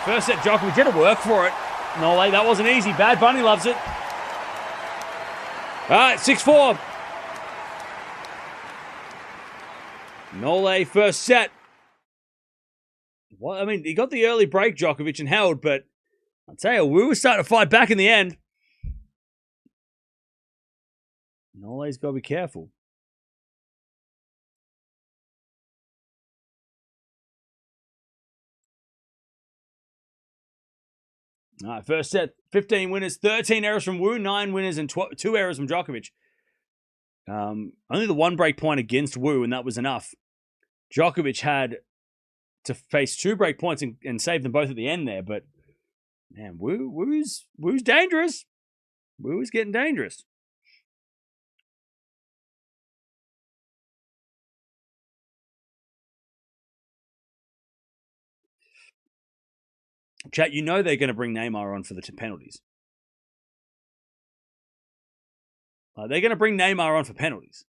First set, Djokovic did a work for it. Nole, that wasn't easy. Bad Bunny loves it. All right, 6-4. Nole, first set. Well, I mean, he got the early break, Djokovic, and held, but I'll tell you, Wu was starting to fight back in the end. Nole's got to be careful. All right, first set, 15 winners, 13 errors from Wu, 9 winners, and 2 errors from Djokovic. Only the one break point against Wu, and that was enough. Djokovic had to face 2 break points and save them both at the end there. But man, Wu's dangerous. Wu's getting dangerous. Chat, you know they're going to bring Neymar on for the penalties. They're going to bring Neymar on for penalties.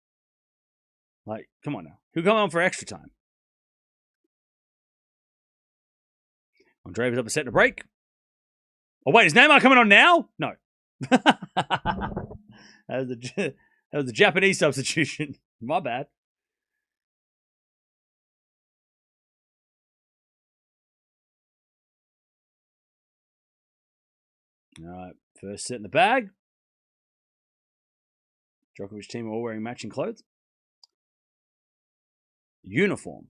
Like, come on now. Who come on for extra time? Andreeva's up a set to break. Oh, wait, is Neymar coming on now? No. that was the Japanese substitution. My bad. All right, first set in the bag. Djokovic team are all wearing matching clothes. Uniform.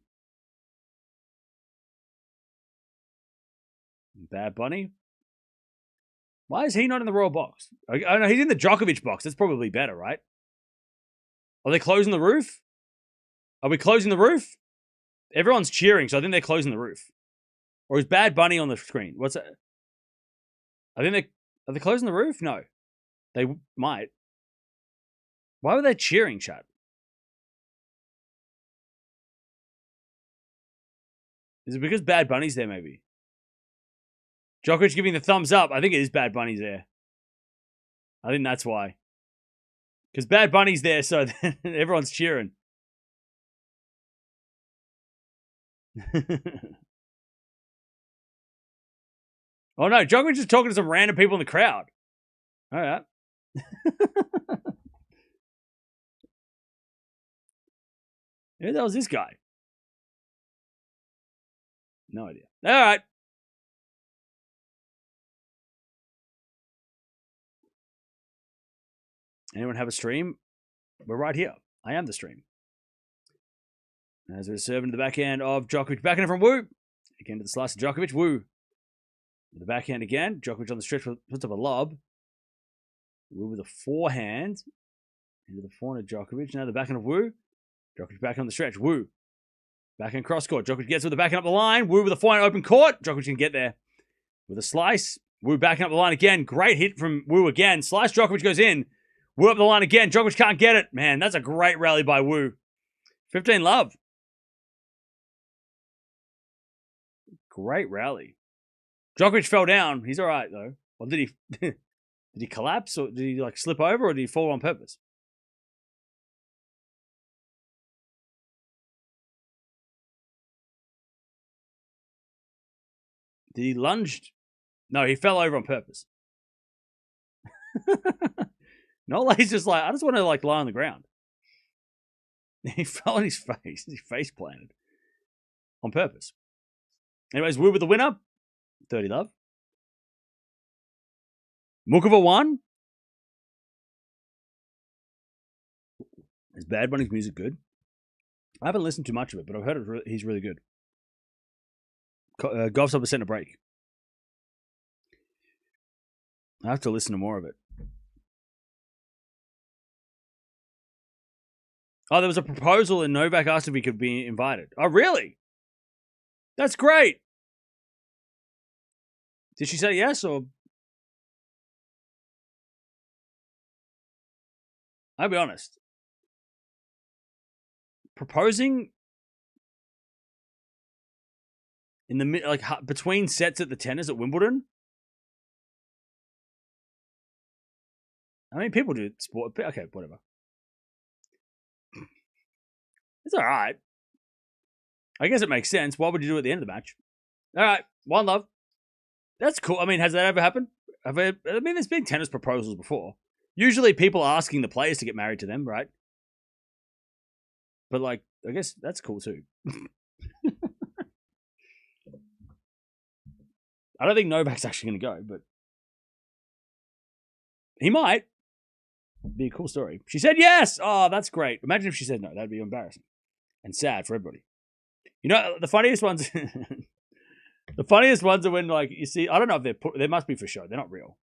Bad Bunny. Why is he not in the Royal box? Oh no, he's in the Djokovic box. That's probably better, right? Are they closing the roof? Are we closing the roof? Everyone's cheering, so I think they're closing the roof. Or is Bad Bunny on the screen? What's that? I think are they closing the roof? No. They might. Why were they cheering, chat? Is it because Bad Bunny's there, maybe? Djokovic giving the thumbs up. I think it is Bad Bunny's there. I think that's why. Because Bad Bunny's there, so everyone's cheering. Oh no, Djokovic is talking to some random people in the crowd. All right. Who the hell is this guy? No idea. All right. Anyone have a stream? We're right here. I am the stream. As we're serving to the backhand of Djokovic. Backhand from Wu. Again to the slice of Djokovic. Wu. The backhand again. Djokovic on the stretch puts up a lob. Wu with a forehand. Into the forehand of Djokovic. Now the backhand of Wu. Djokovic back on the stretch. Wu. Backhand cross court. Djokovic gets with the backhand up the line. Wu with a forehand open court. Djokovic can get there with a slice. Wu backing up the line again. Great hit from Wu again. Slice. Djokovic goes in. Wu up the line again. Djokovic can't get it. Man, that's a great rally by Wu. 15 love. Great rally. Djokovic fell down. He's all right, though. Or did he did he collapse? Or did he like slip over? Or did he fall on purpose? Did he lunge? No, he fell over on purpose. Not like he's just like, I just want to like lie on the ground. He fell on his face. His face planted. On purpose. Anyways, Wu with the winner. 30 love. Mukova won. Is Bad Bunny's music good? I haven't listened to much of it, but I've heard he's really good. Gauff's up a center break. I have to listen to more of it. Oh, there was a proposal and Novak asked if he could be invited. Oh, really? That's great. Did she say yes or? I'll be honest. Proposing in the like between sets at the tennis at Wimbledon. I mean, people do sport. Okay, whatever. It's all right. I guess it makes sense. Why would you do it at the end of the match? All right, one love. That's cool. I mean, has that ever happened? I mean, there's been tennis proposals before. Usually people asking the players to get married to them, right? But, like, I guess that's cool too. I don't think Novak's actually going to go, but he might. Be a cool story. She said yes. Oh, that's great. Imagine if she said no. That'd be embarrassing and sad for everybody. You know, the funniest ones. The funniest ones are when, like, you see. I don't know if they must be for show. They're not real.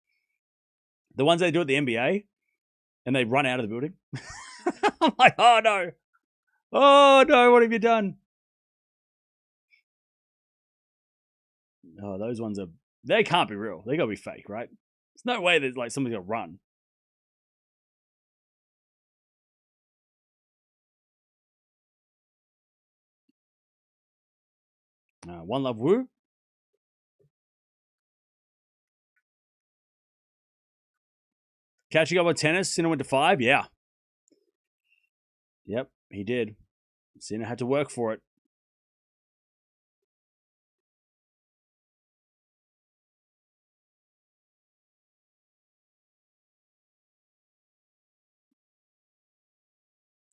The ones they do at the NBA, and they run out of the building. I'm like, oh no, what have you done? Oh, those ones are... They can't be real. They gotta be fake, right? There's no way that like somebody's gonna run. One Love Wu. Catching up on tennis. Sinner went to 5. Yeah. Yep, he did. Sinner had to work for it.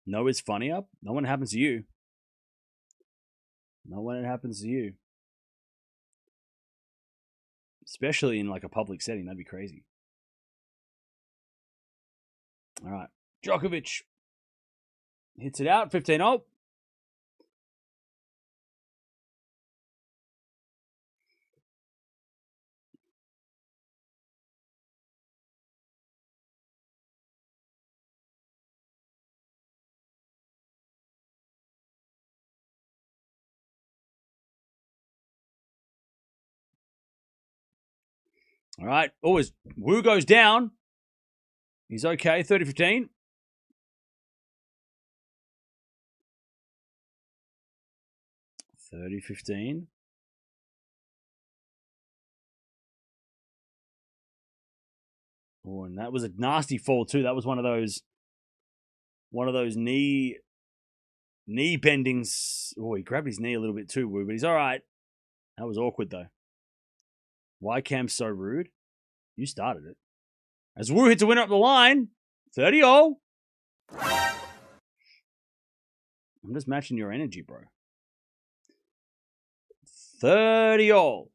No, it's funny up. No one happens to you. Not when it happens to you. Especially in like a public setting. That'd be crazy. All right. Djokovic hits it out. 15-0. All right. Oh, as Wu goes down. He's okay. 30-15. Oh, and that was a nasty fall too. That was one of those knee bendings. Oh, he grabbed his knee a little bit too, Wu, but he's all right. That was awkward though. Why Cam's so rude? You started it. As Wu hits a winner up the line, 30-0. I'm just matching your energy, bro. 30-0.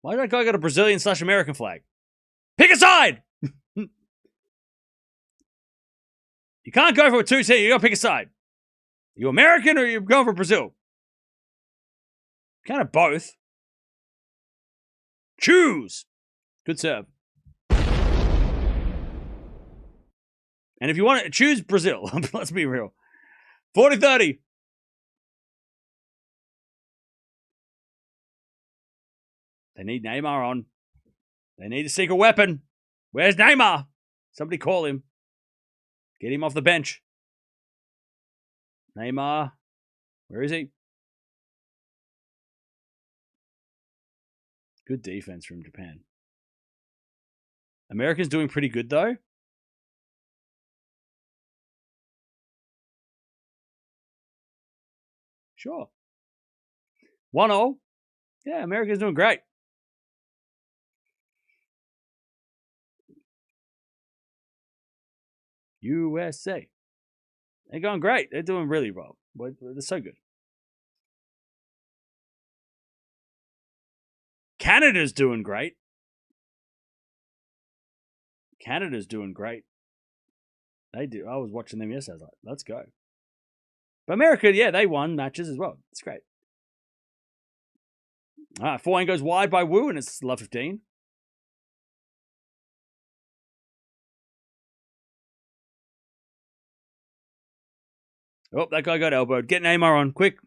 Why did that guy got a Brazilian/American flag? Pick a side! You can't go for a 2-team. You got to pick a side. You American or you going for Brazil? Kind of both. Choose. Good serve. And if you want to choose Brazil, let's be real. 40-30. They need Neymar on. They need a secret weapon. Where's Neymar? Somebody call him. Get him off the bench. Neymar. Where is he? Good defense from Japan. America's doing pretty good, though. Sure. 1-0. Yeah, America's doing great. USA. They're going great. They're doing really well. They're so good. Canada's doing great. Canada's doing great. They do. I was watching them yesterday. I was like, let's go. But America, yeah, they won matches as well. It's great. All right, forehand goes wide by Wu, and it's love 15. Oh, that guy got elbowed. Get Neymar on, quick.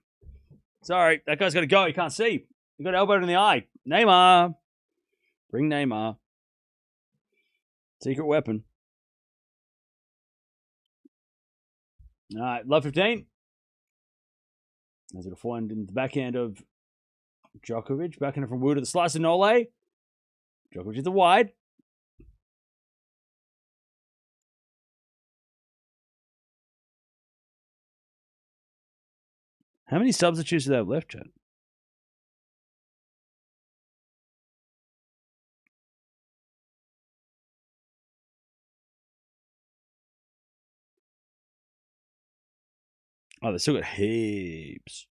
Sorry, that guy's got to go. He can't see. He got elbowed in the eye. Neymar. Bring Neymar. Secret weapon. All right, love 15. There's a forehand in the backhand of Djokovic. Backhand from Wu to the slice of Nole. Djokovic is the wide. How many substitutes do they have left, Chad? Oh, they've still got heaps.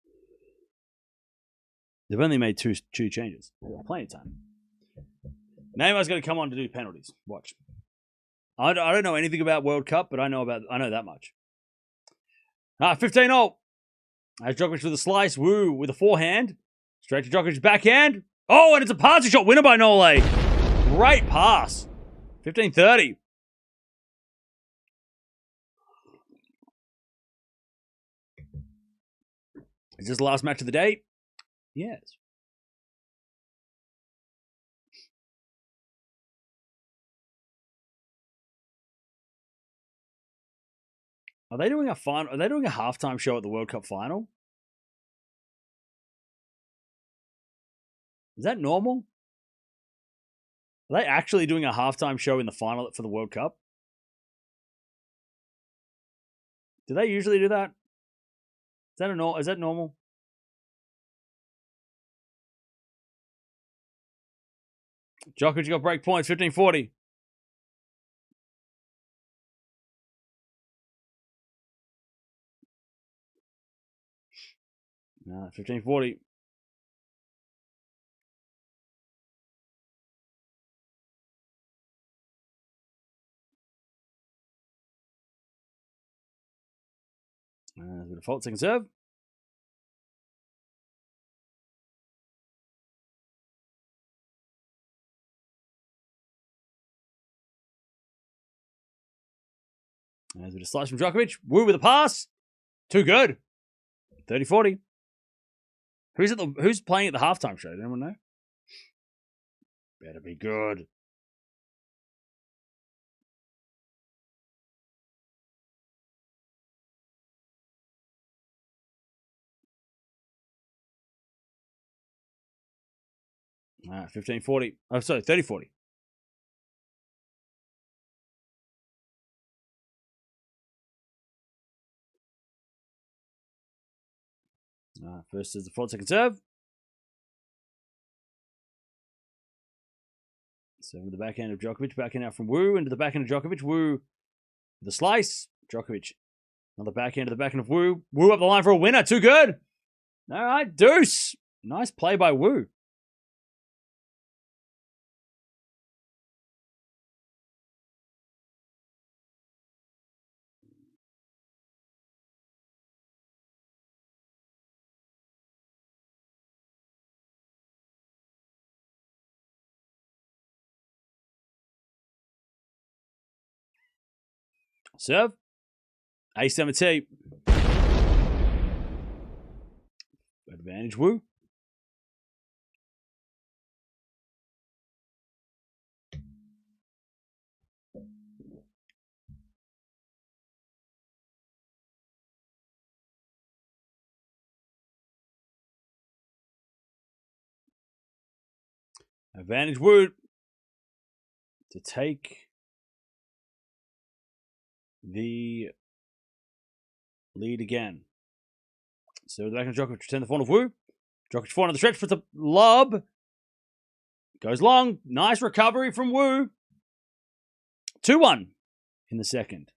They've only made two changes. They've got plenty of time. Neymar's going to come on to do penalties. Watch. I don't know anything about World Cup, but I know that much. 15-0. As Djokovic with a slice. Wu with a forehand. Straight to Djokovic's backhand. Oh, and it's a passing shot. Winner by Nole. Great pass. 15-30. Is this the last match of the day? Yes. Are they doing a final? Are they doing a halftime show at the World Cup final? Is that normal? Are they actually doing a halftime show in the final for the World Cup? Do they usually do that? Is that normal? Djokovic got break points, 15-40. Nah, 15-40. The default second serve. There's a slice from Djokovic. Wu with a pass. Too good. 30-40. Who's playing at the halftime show? Does anyone know? Better be good. All right, 15-40. Oh, sorry, 30-40. First is the default second serve. So with the backhand of Djokovic, backhand out from Wu, into the backhand of Djokovic. Wu, the slice. Djokovic, another backhand to the backhand of Wu. Wu up the line for a winner. Too good. All right, deuce. Nice play by Wu. Serve. Ace-7-T. Advantage Wu. Advantage Wu to take the lead again. So the back of Djokovic return the forehand of Wu. Djokovic forehand on the stretch for the lob. Goes long. Nice recovery from Wu. 2-1 in the second.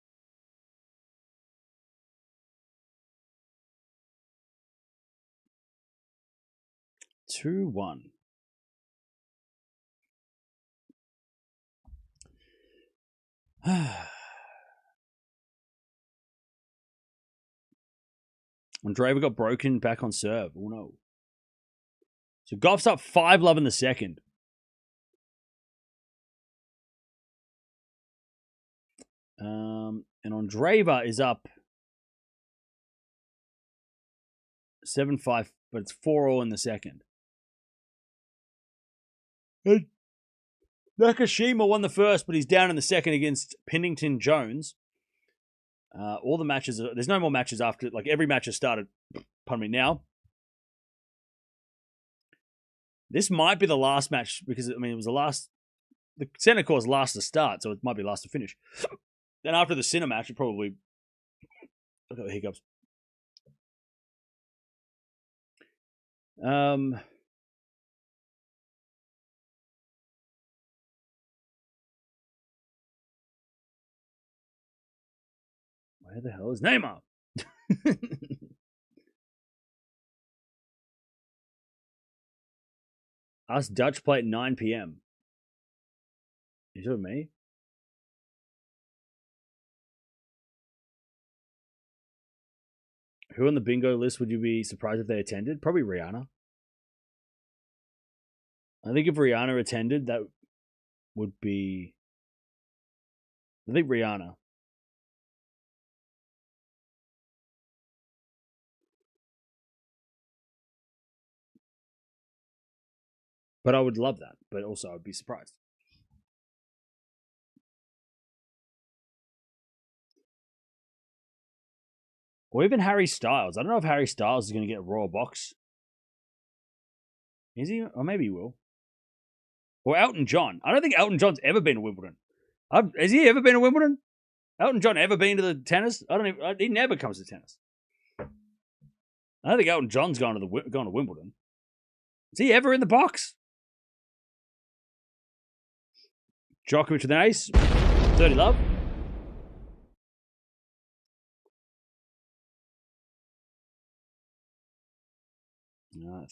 Andreeva got broken back on serve. Oh no. So Gauff's up 5-love in the second. And Andreeva is up 7-5, but it's 4-all in the second. And Nakashima won the first, but he's down in the second against Pennington Jones. All the matches, there's no more matches after, like every match has started, pardon me, now. This might be the last match because, I mean, it was the center court's last to start, so it might be last to finish. Then after the Sinner match, it probably, look at the hiccups. Where the hell is Neymar? Us Dutch play at 9 p.m. You talking me? Who on the bingo list would you be surprised if they attended? Probably Rihanna. I think if Rihanna attended, that would be... I think Rihanna. But I would love that. But also, I'd be surprised. Or even Harry Styles. I don't know if Harry Styles is going to get a Royal box. Is he? Or maybe he will. Or Elton John. I don't think Elton John's ever been to Wimbledon. Has he ever been to Wimbledon? Elton John ever been to the tennis? He never comes to tennis. I don't think Elton John's gone to Wimbledon. Is he ever in the box? Djokovic with an ace. 30 love.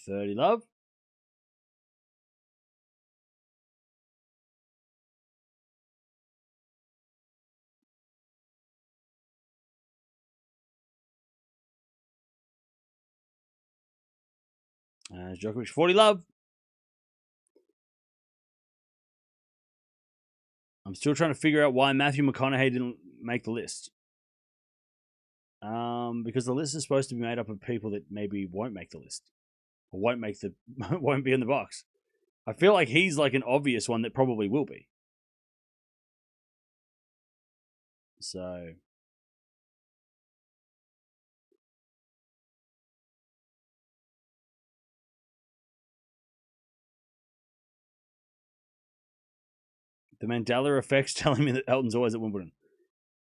30 love. Djokovic 40 love. I'm still trying to figure out why Matthew McConaughey didn't make the list. Because the list is supposed to be made up of people that maybe won't make the list. Or won't be in the box. I feel like he's like an obvious one that probably will be. So the Mandela effect's telling me that Elton's always at Wimbledon.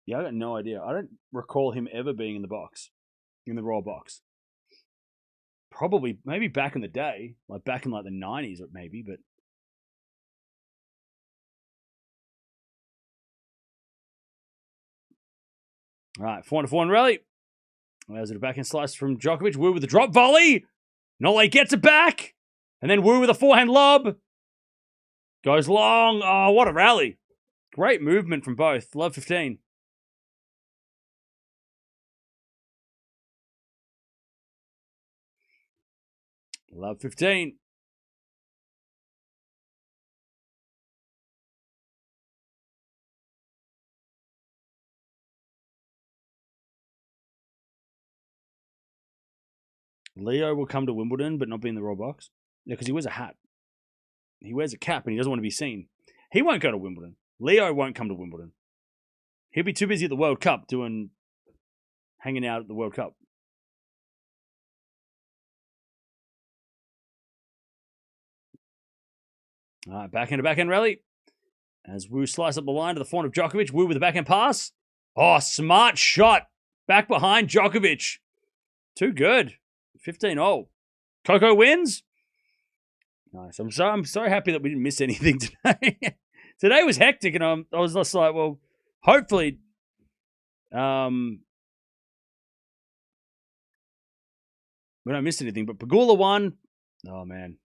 Yeah, I got no idea. I don't recall him ever being in the box. In the Royal box. Probably, maybe back in the day. Like back in like the 90s or maybe, but... Alright, 4-4 rally. There's a backhand slice from Djokovic. Wu with the drop volley. Nole gets it back. And then Wu with a forehand lob. Goes long. Oh, what a rally. Great movement from both. Love 15. Love 15. Leo will come to Wimbledon, but not be in the Royal box. Yeah, because he wears a hat. He wears a cap and he doesn't want to be seen. He won't go to Wimbledon. Leo won't come to Wimbledon. He'll be too busy at the World Cup hanging out at the World Cup. All right, backhand rally. As Wu slices up the line to the front of Djokovic. Wu with a backhand pass. Oh, smart shot. Back behind Djokovic. Too good. 15-0. Coco wins. Nice. I'm so happy that we didn't miss anything today. Today was hectic, and I was just like, well, hopefully, we don't miss anything. But Pegula won. Oh man.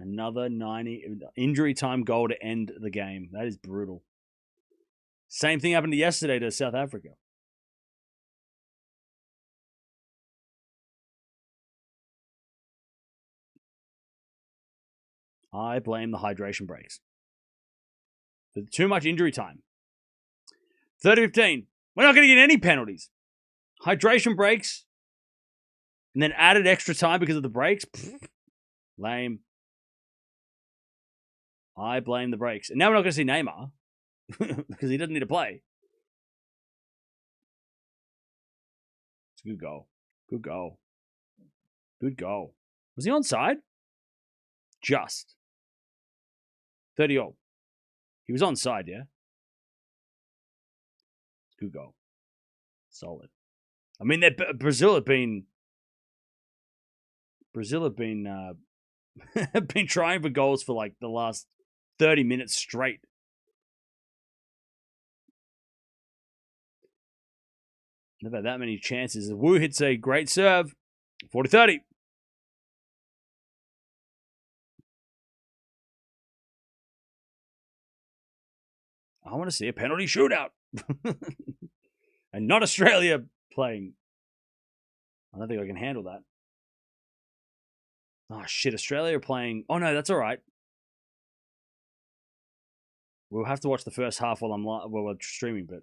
Another 90 injury time goal to end the game. That is brutal. Same thing happened yesterday to South Africa. I blame the hydration breaks. Too much injury time. 30-15. We're not going to get any penalties. Hydration breaks. And then added extra time because of the breaks. Pfft, lame. I blame the breaks. And now we're not going to see Neymar. Because he doesn't need to play. It's a good goal. Good goal. Good goal. Was he onside? Just. 30-0. He was onside, yeah? Good goal. Solid. I mean, Brazil have been been trying for goals for like the last 30 minutes straight. Never had that many chances. Wu hits a great serve. 40-30. I want to see a penalty shootout. And not Australia playing. I don't think I can handle that. Oh, shit. Australia are playing. Oh, no, that's all right. We'll have to watch the first half while we're streaming, but.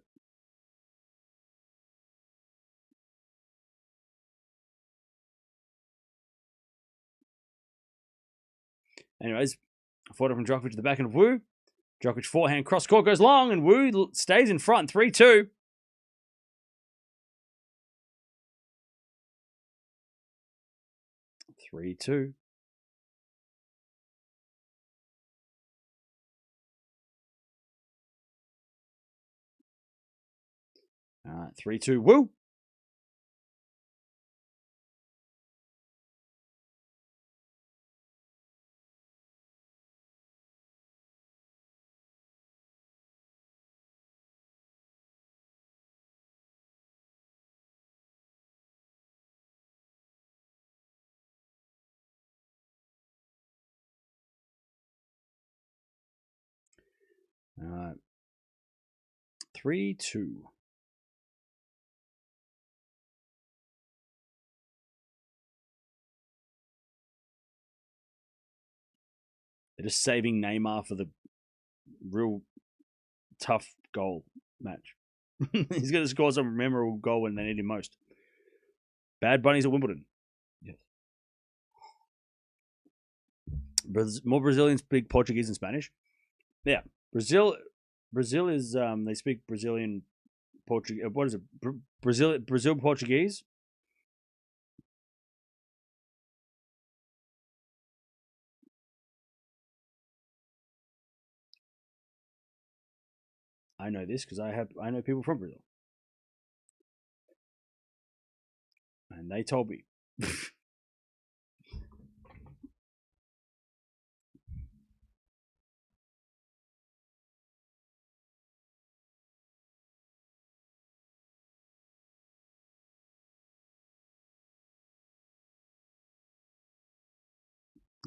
Anyways, forehand from Djokovic to the backhand of Wu. Djokovic forehand cross court goes long, and Wu stays in front 3-2. All right, 3-2 Wu. All right, 3-2. They're just saving Neymar for the real tough goal match. He's going to score some memorable goal when they need him most. Bad bunnies at Wimbledon. Yes. More Brazilians speak Portuguese and Spanish. Yeah, Brazil is they speak Brazilian Portuguese. What is it? Brazil Portuguese. I know this because I know people from Brazil, and they told me.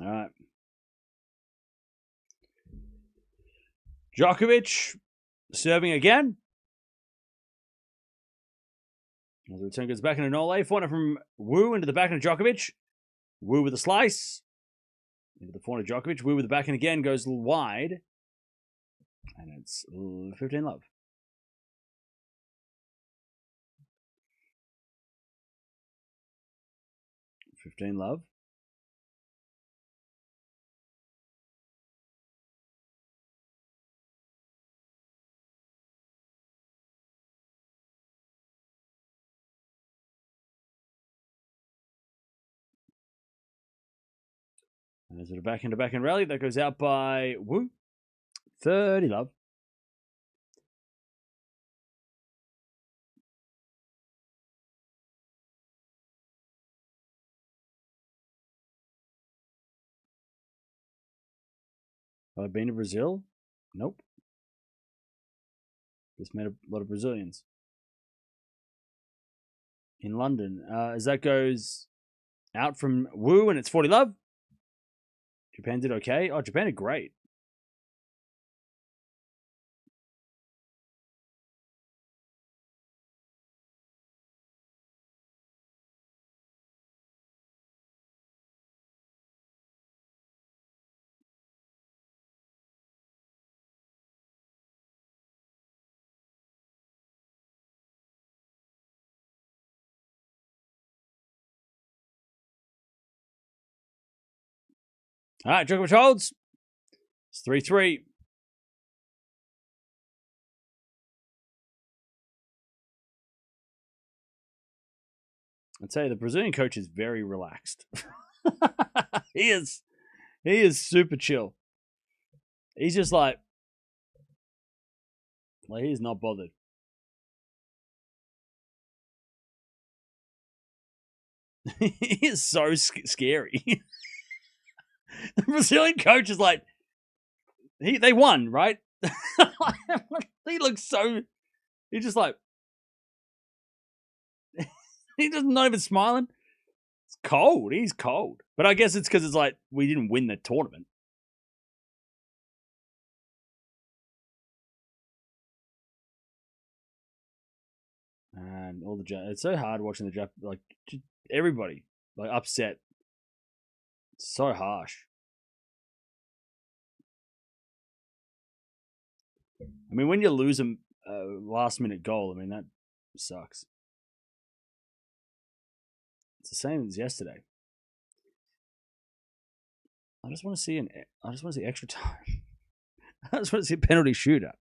All right. Djokovic serving again. As the return goes back into Nole. Forehand from Wu into the backhand of Djokovic. Wu with a slice. Into the forehand of Djokovic. Wu with the backhand again goes a little wide. And it's 15 love. 15 love. And there's a backhand to backhand rally that goes out by Wu. 30 love. Have I been to Brazil? Nope. Just met a lot of Brazilians. In London. As that goes out from Wu and it's 40 love. Japan did okay. Oh, Japan did great. All right, Djokovic holds. It's 3-3. I'd say the Brazilian coach is very relaxed. He is super chill. He's just like he's not bothered. He is so scary. The Brazilian coach is like, they won, right? He looks so. He's just like, he doesn't not even smiling. It's cold. He's cold. But I guess it's because it's like we didn't win the tournament. And all the it's so hard watching the like everybody like upset. It's so harsh. I mean, when you lose a last minute goal, I mean that sucks. It's the same as yesterday. I just want to see extra time. I just want to see a penalty shootout.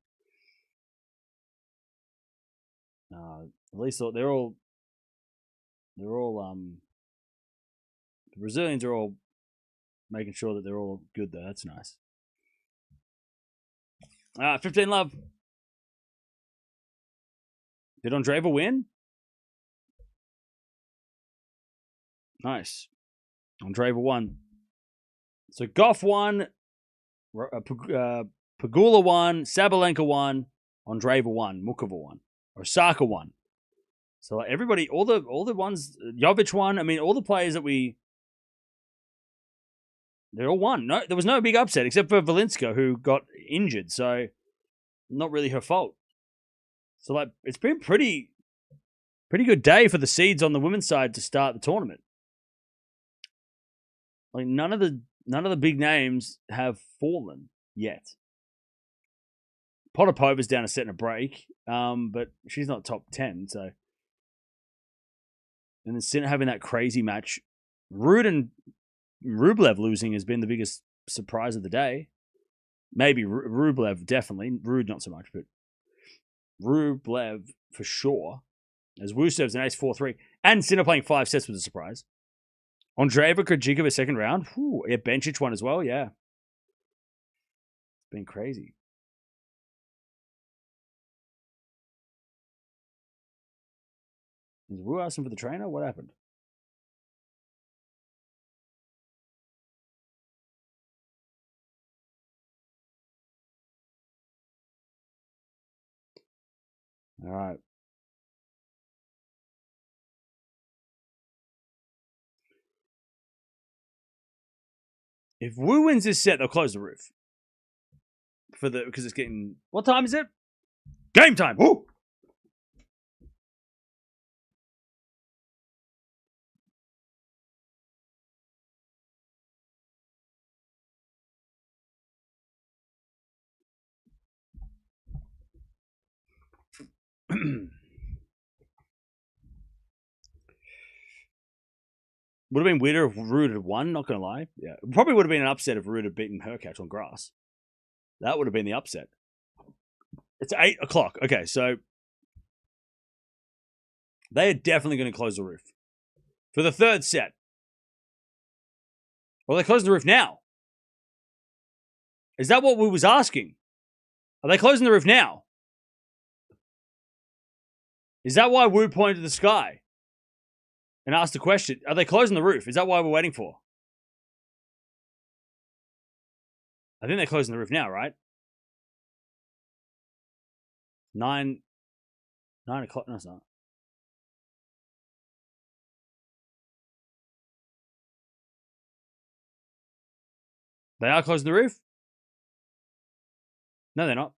At least they're all the Brazilians are all making sure that they're all good though. That's nice. 15 love. Did Andreeva win? Nice. Andreeva won. So Gauff won, Pegula won, Sabalenka won, Andreeva won, Mukova won, Osaka won. So like everybody, all the ones, Jovic won. I mean, all the players that they all won. No, there was no big upset except for Valinska, who got injured. So not really her fault. So like it's been pretty good day for the seeds on the women's side to start the tournament. Like none of the big names have fallen yet. Potapova's down a set and a break, but she's not top 10. So, and then Sinner having that crazy match. Ruud and Rublev losing has been the biggest surprise of the day. Maybe Rublev, definitely. Ruud not so much, but Rublev for sure. As Wu serves an ace 4-3. And Sinner playing 5 sets was a surprise. Andreeva Krejcikova second round. Whew, yeah, Bencic won as well, yeah. It's been crazy. Is Wu asking for the trainer? What happened? All right. If Wu wins this set, they'll close the roof. Because it's getting... What time is it? Game time! Woo! Would have been weirder if Ruud had won, not going to lie. Yeah. It probably would have been an upset if Ruud had beaten Hurkacz on grass. That would have been the upset. It's 8 o'clock. Okay, so they are definitely going to close the roof for the third set. Well, they closing the roof now. Is that what we was asking? Are they closing the roof now? Is that why Wu pointed to the sky and asked the question? Are they closing the roof? Is that why we're waiting for? I think they're closing the roof now, right? 9 o'clock. No, it's not. They are closing the roof? No, they're not.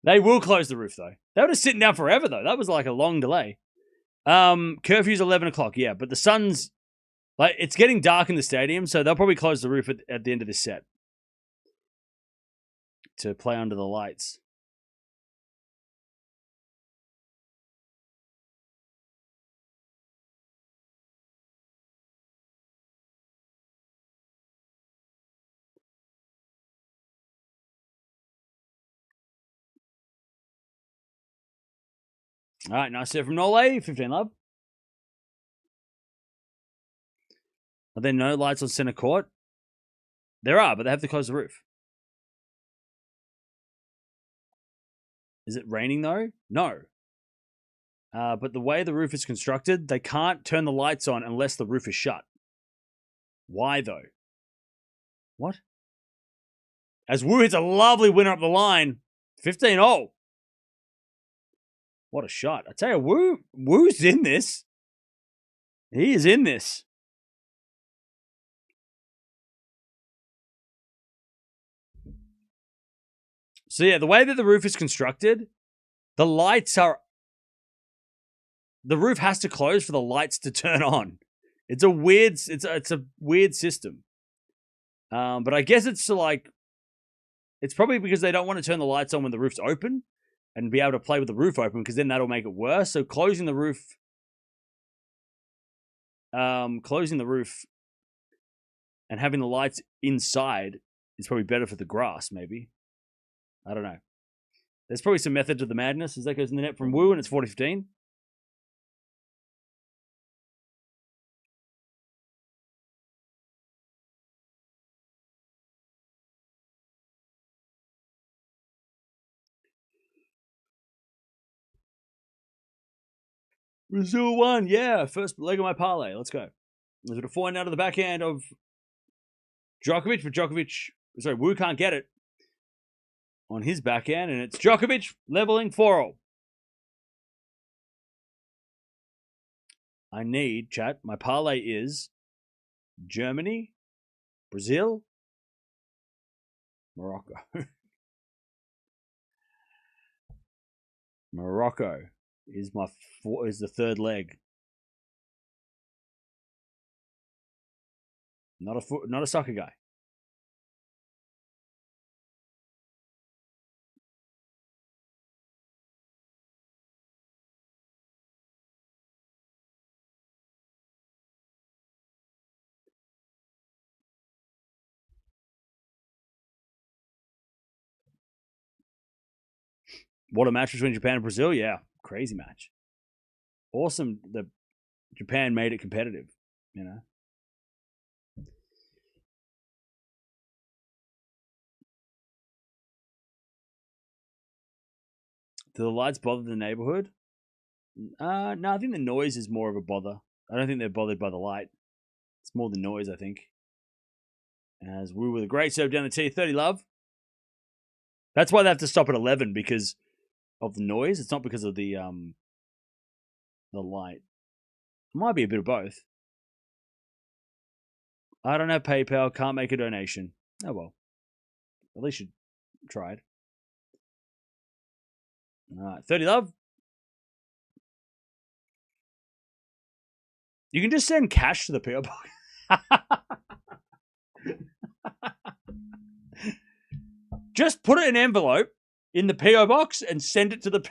They will close the roof, though. They were just sitting down forever, though. That was like a long delay. Curfew's 11 o'clock, yeah. But the sun's... Like, it's getting dark in the stadium, so they'll probably close the roof at the end of this set. To play under the lights. All right, nice set from Nole. 15 love. Are there no lights on center court? There are, but they have to close the roof. Is it raining, though? No. But the way the roof is constructed, they can't turn the lights on unless the roof is shut. Why, though? What? As Wu hits a lovely winner up the line. 15-0. What a shot. I tell you, Wu's in this. He is in this. So yeah, the way that the roof is constructed, the roof has to close for the lights to turn on. It's a weird system. But I guess it's probably because they don't want to turn the lights on when the roof's open and be able to play with the roof open, because then that'll make it worse. So closing the roof And having the lights inside is probably better for the grass, maybe. I don't know. There's probably some method to the madness as that goes in the net from Wu, and it's 40-15. Brazil won. Yeah, first leg of my parlay. Let's go. There's a point out of the backhand of Djokovic, but Wu can't get it on his backhand, and it's Djokovic leveling 4-0. I need, chat, my parlay is Germany, Brazil, Morocco. Morocco is the third leg. Not a soccer guy. What a match between Japan and Brazil. Yeah, crazy match. Awesome that Japan made it competitive, you know. Do the lights bother the neighborhood? No, I think the noise is more of a bother. I don't think they're bothered by the light. It's more the noise, I think. As Wu with a great serve down the tee, 30 love. That's why they have to stop at 11, because of the noise. It's not because of the light. It might be a bit of both. I don't have PayPal, can't make a donation. Oh well. At least you tried. Alright, 30 love. You can just send cash to the PO box. Just put it in an envelope in the PO box and send it to the.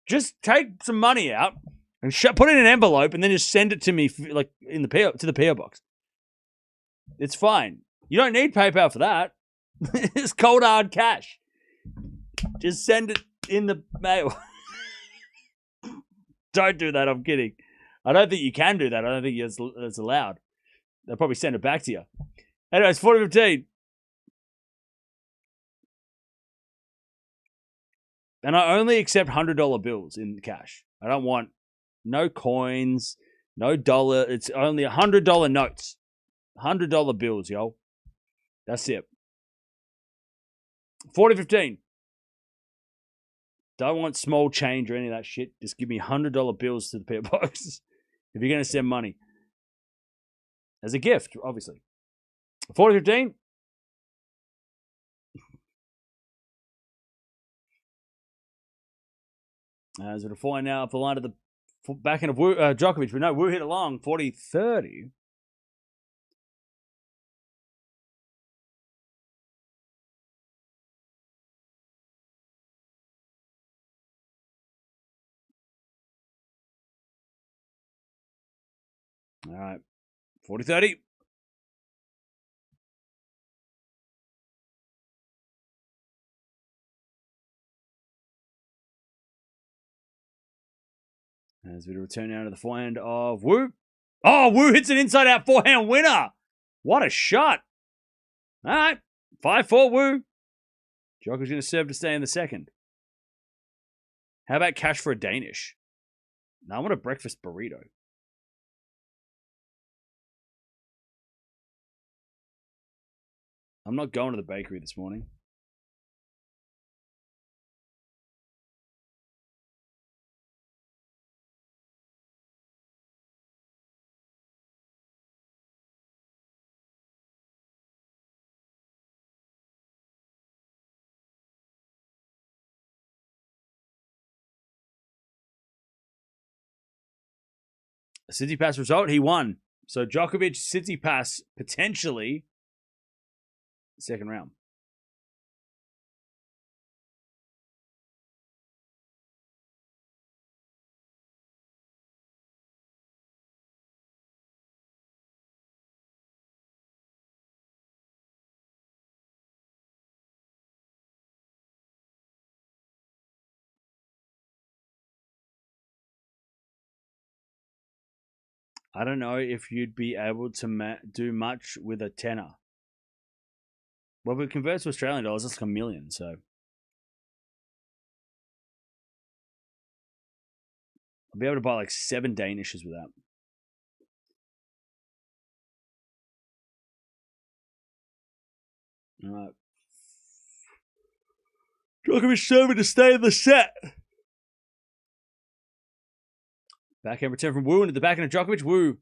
Just take some money out and put it in an envelope and then just send it to me, like in the to the PO box. It's fine. You don't need PayPal for that. It's cold hard cash. Just send it in the mail. Don't do that. I'm kidding. I don't think you can do that. I don't think it's allowed. They'll probably send it back to you. Anyway, it's 40-15. And I only accept $100 bills in cash. I don't want no coins, no dollar. It's only $100 notes. $100 bills, yo. That's it. 40-15. Don't want small change or any of that shit. Just give me $100 bills to the PO box if you're going to send money. As a gift, obviously. 40-15. As we're flying now up the line of the backhand of Djokovic. We know Wu hit it long. 40-30. All right. 40-30. As we return now to the forehand of Wu. Oh, Wu hits an inside-out forehand winner. What a shot. All right. 5-4 Wu. Djokovic's going to serve to stay in the second. How about cash for a Danish? No, I want a breakfast burrito. I'm not going to the bakery this morning. A Tsitsipas result, he won. So Djokovic, Tsitsipas, potentially second round. I don't know if you'd be able to do much with a tenner. Well, if it converts to Australian dollars, that's like $1 million, so. I'll be able to buy like 7 Danishes with that. All right. Djokovic serving to stay in the set. Backhand return from Wu into the backhand of Djokovic. Wu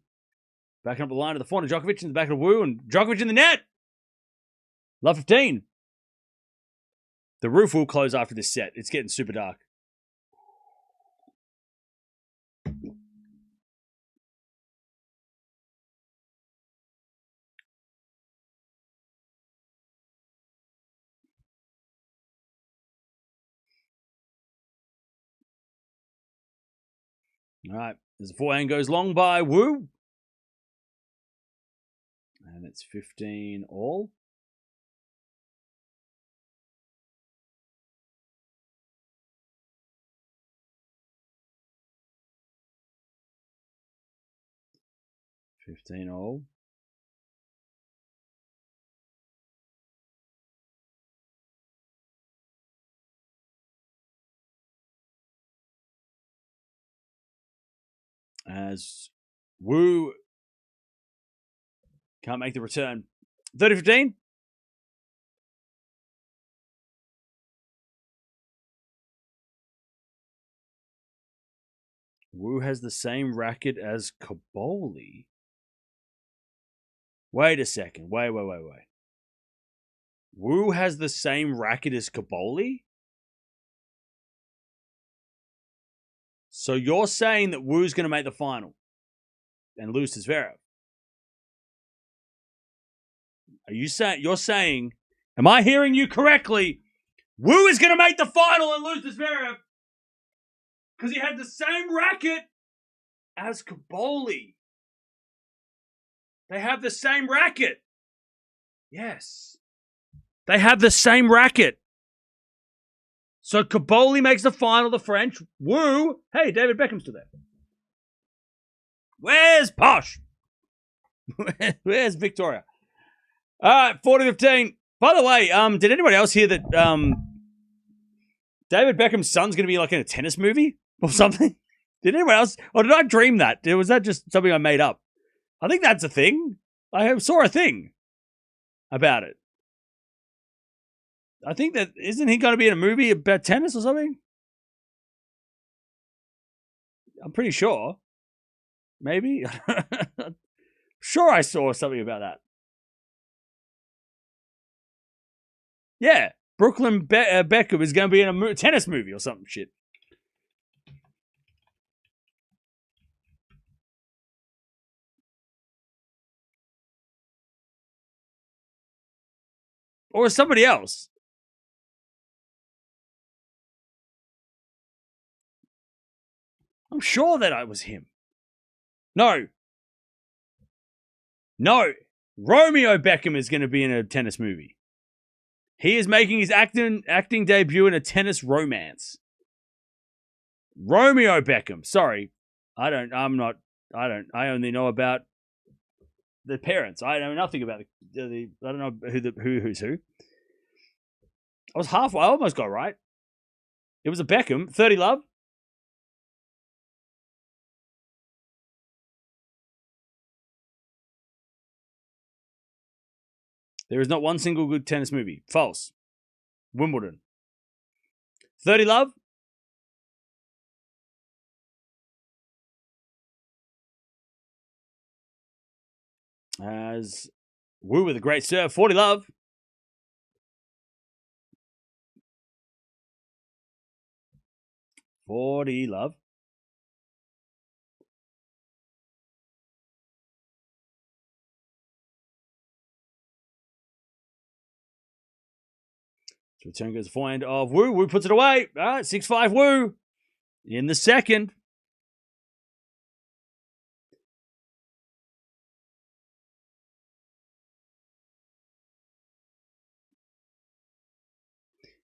backing up the line to the forehand of Djokovic into the back of Wu, and Djokovic in the net. Love 15. The roof will close after this set. It's getting super dark. All right. As the forehand goes long by Wu. And it's 15 all. As Wu can't make the return. 30-15. Wu has the same racket as Kaboli. Wait a second. Wait. Wu has the same racket as Kaboli? So you're saying that Wu's going to make the final and lose to Zverev? You're saying, am I hearing you correctly? Wu is going to make the final and lose to Zverev because he had the same racket as Kaboli. They have the same racket. Yes. They have the same racket. So Kaboli makes the final, the French. Wu. Hey, David Beckham's still there. Where's Posh? Where's Victoria? All right, 40-15. By the way, did anybody else hear that David Beckham's son's going to be like in a tennis movie or something? Did anyone else? Or did I dream that? Was that just something I made up? I think that's a thing. I saw a thing about it. I think that, isn't he going to be in a movie about tennis or something? I'm pretty sure. Maybe. Sure I saw something about that. Yeah. Brooklyn Beckham is going to be in a tennis movie or something shit. Or somebody else. I'm sure that I was him. No. Romeo Beckham is going to be in a tennis movie. He is making his acting debut in a tennis romance. Romeo Beckham. Sorry. I only know about the parents. I know nothing about I don't know who's who. I almost got it right. It was a Beckham. 30 love. There is not one single good tennis movie. False. Wimbledon. 30 love. As Wu with a great serve. 40 love. So return goes the forehand of Wu. Wu puts it away. All right, 6-5 Wu in the second.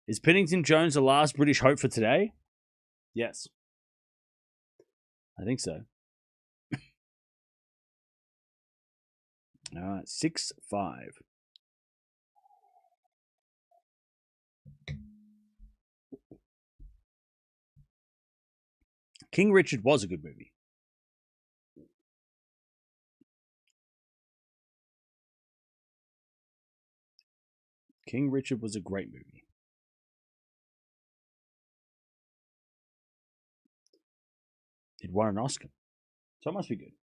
Is Pennington Jones the last British hope for today? Yes. I think so. All right, 6-5. King Richard was a good movie. King Richard was a great movie. It won an Oscar. So it must be good.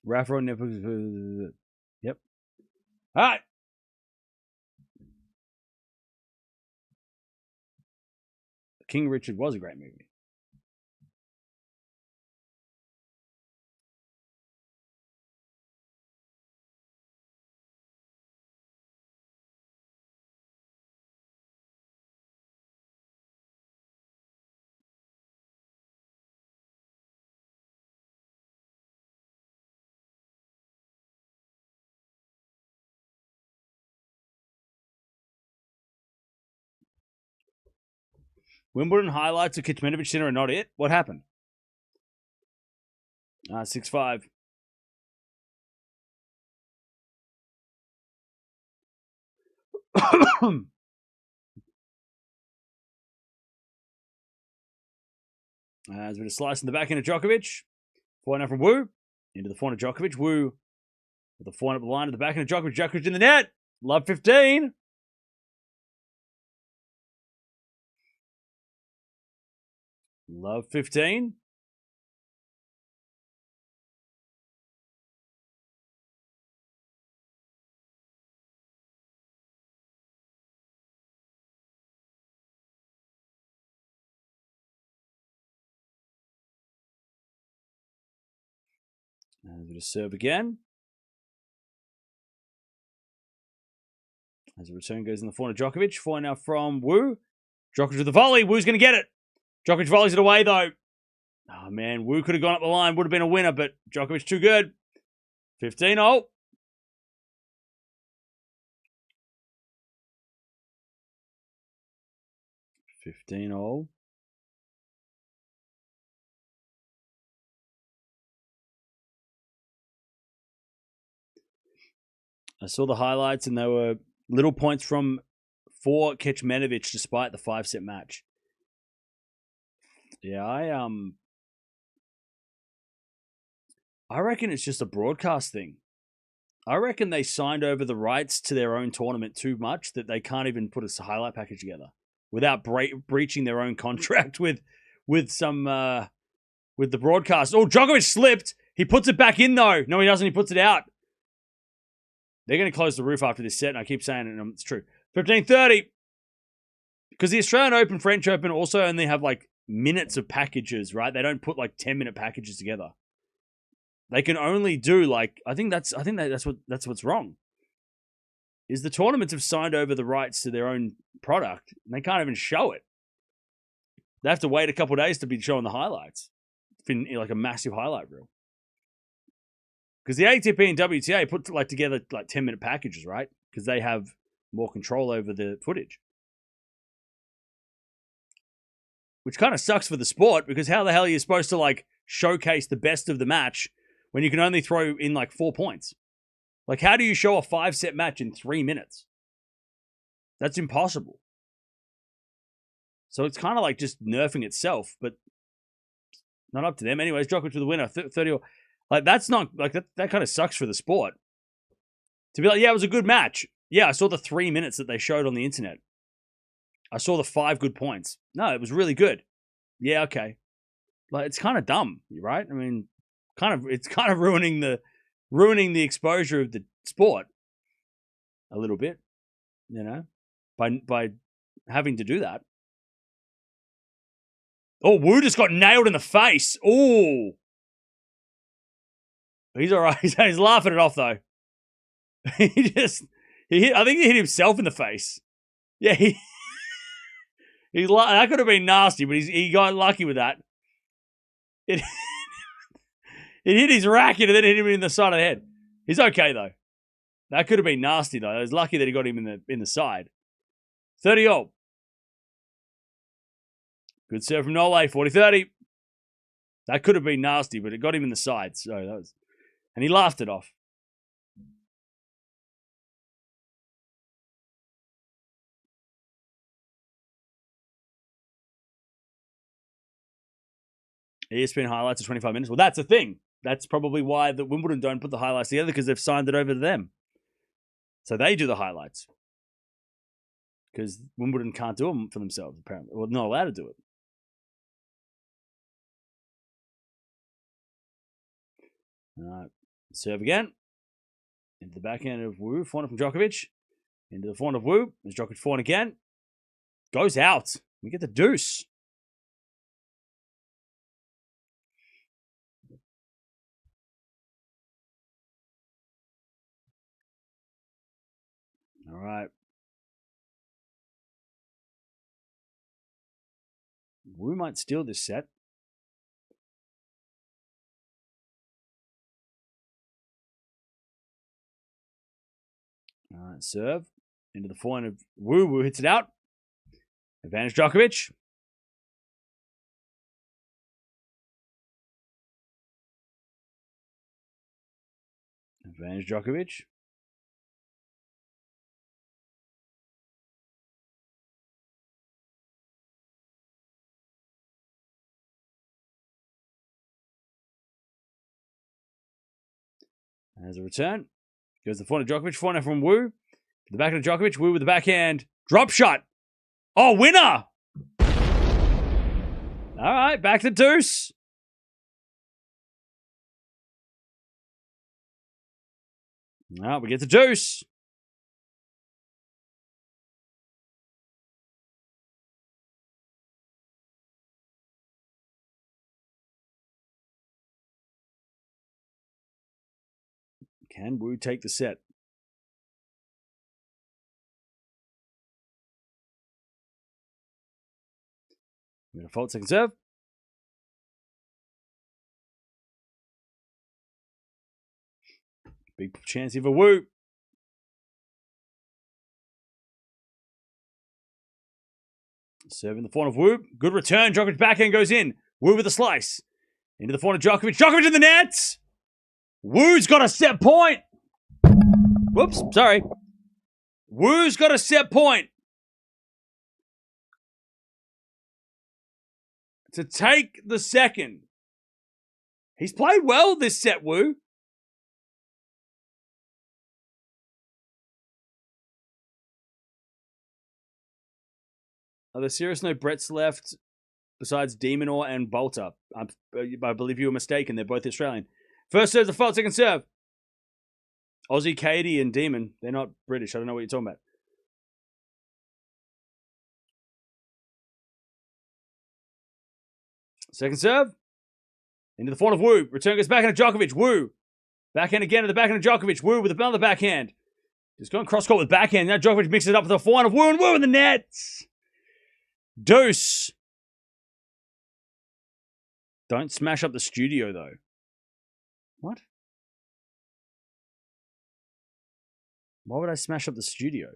Rafael Nadal. Yep. All right. King Richard was a great movie. Wimbledon highlights of Kecmanovic Sinner are not it. What happened? 6-5. There's been a slice in the back end of Djokovic. Forehand from Wu. Into the forehand of Djokovic. Wu with the forehand up the line to the back end of Djokovic. Djokovic in the net. Love 15. Love 15. And a serve again. As a return goes in the forehand of Djokovic. Forehand now from Wu. Djokovic with the volley. Wu's going to get it. Djokovic volleys it away, though. Oh, man. Wu could have gone up the line. Would have been a winner, but Djokovic too good. 15-0. I saw the highlights, and there were little points for Kecmanovic despite the 5-set match. Yeah, I reckon it's just a broadcast thing. I reckon they signed over the rights to their own tournament too much that they can't even put a highlight package together without breaching their own contract with the broadcast. Oh, Djokovic slipped. He puts it back in though. No, he doesn't. He puts it out. They're going to close the roof after this set, and I keep saying it, and it's true. 15-30. Because the Australian Open, French Open also only have like minutes of packages, right? They don't put like 10-minute packages together. They can only do like I think that's what's wrong. Is the tournaments have signed over the rights to their own product, and they can't even show it. They have to wait a couple of days to be showing the highlights in like a massive highlight reel. Because the ATP and WTA put like together like 10-minute packages, right? Because they have more control over the footage. Which kind of sucks for the sport, because how the hell are you supposed to like showcase the best of the match when you can only throw in like 4 points? Like, how do you show a 5-set match in 3 minutes? That's impossible. So it's kind of like just nerfing itself, but not up to them. Anyways, Djokovic with the winner, 30. Like, that's not, like, that kind of sucks for the sport. To be like, yeah, it was a good match. Yeah, I saw the 3 minutes that they showed on the internet. I saw the 5 good points. No, it was really good. Yeah, okay. Like, it's kind of dumb, right? I mean, it's kind of ruining the exposure of the sport a little bit, you know, by having to do that. Oh, Wu just got nailed in the face. Oh, he's all right. He's laughing it off though. I think he hit himself in the face. Yeah, that could have been nasty, but he got lucky with that. It hit his racket and then hit him in the side of the head. He's okay, though. That could have been nasty, though. It was lucky that he got him in the side. 30-all. Good serve from Norway, 40-30. That could have been nasty, but it got him in the side. So that was, and he laughed it off. ESPN highlights are 25 minutes. Well, that's a thing. That's probably why the Wimbledon don't put the highlights together, because they've signed it over to them. So they do the highlights. Because Wimbledon can't do them for themselves, apparently. Well, not allowed to do it. All right. Serve again. Into the backhand of Wu. Forehand from Djokovic. Into the forehand of Wu. There's Djokovic forehand again. Goes out. We get the deuce. All right. Wu might steal this set. All right, serve. Into the forehand of Wu. Wu hits it out. Advantage Djokovic. Advantage Djokovic. As a return, goes the forehand of Djokovic. Forehand from Wu. The back of Djokovic. Wu with the backhand. Drop shot. Oh, winner! All right, back to deuce. Now we get the deuce. Can Wu take the set? We're going to fault second serve. Big chance here for Wu. Serving the forehand of Wu. Good return. Djokovic backhand goes in. Wu with a slice. Into the forehand of Djokovic. Djokovic in the net. Wu's got a set point. Whoops, sorry. Wu's got a set point. To take the second. He's played well this set, Wu. Are there serious no Bretts left besides Demonor and Bolter? I believe you were mistaken. They're both Australian. First serve's a fault, second serve. Aussie, Katie, and Demon. They're not British. I don't know what you're talking about. Second serve. Into the forehand of Wu. Return goes backhand of Djokovic. Wu. Backhand again to the backhand of Djokovic. Wu with another backhand. Just going cross-court with backhand. Now Djokovic mixes it up with the forehand of Wu, and Wu in the net. Deuce. Don't smash up the studio, though. What? Why would I smash up the studio?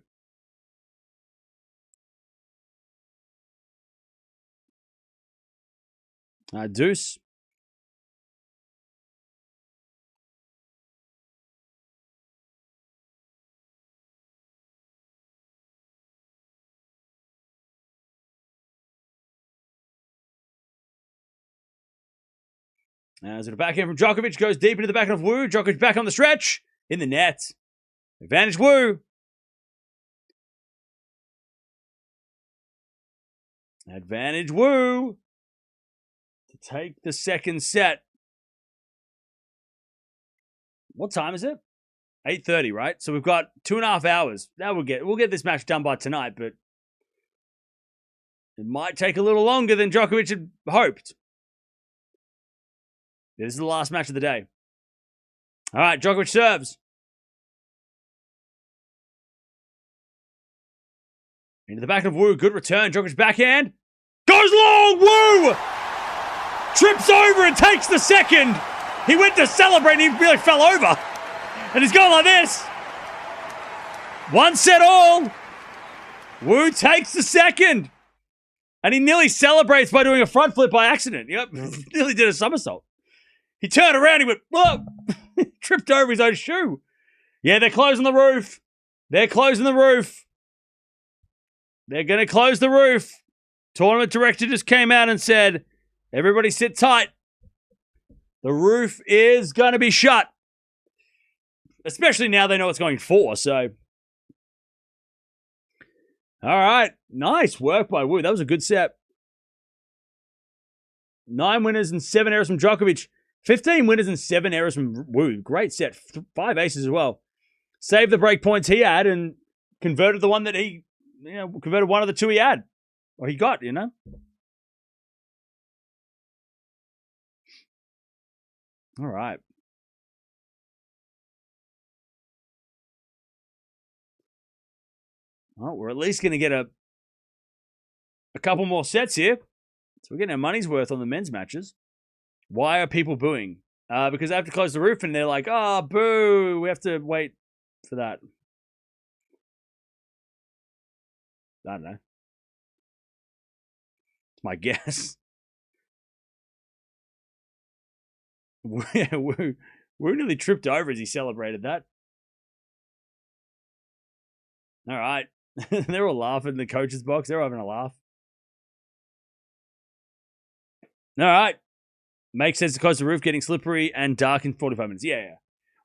Deuce. As the backhand from Djokovic goes deep into the backhand of Wu. Djokovic back on the stretch. In the net. Advantage Wu. Advantage Wu. To take the second set. What time is it? 8:30, right? So we've got 2.5 hours. Now we'll get this match done by tonight, but it might take a little longer than Djokovic had hoped. This is the last match of the day. All right, Djokovic serves. Into the back of Wu. Good return. Djokovic backhand. Goes long. Wu trips over and takes the second. He went to celebrate and he really fell over. And he's going like this. One set all. Wu takes the second. And he nearly celebrates by doing a front flip by accident. Yep, nearly did a somersault. He turned around, he went, whoa! Tripped over his own shoe. Yeah, they're closing the roof. They're closing the roof. They're going to close the roof. Tournament director just came out and said, everybody sit tight. The roof is going to be shut. Especially now they know it's going 4, so... All right. Nice work by Wu. That was a good set. 9 winners and 7 errors from Djokovic. 15 winners and 7 errors from Wu. Great set. 5 aces as well. Saved the break points he had and converted the one that he, converted one of the 2 he had. Or he got, All right. Well, we're at least going to get a couple more sets here. So we're getting our money's worth on the men's matches. Why are people booing? Because they have to close the roof and they're like, oh, boo, we have to wait for that. I don't know. It's my guess. Wu nearly tripped over as he celebrated that. All right. They're all laughing in the coach's box. They're having a laugh. All right. Makes sense to close the roof, getting slippery and dark in 45 minutes. Yeah.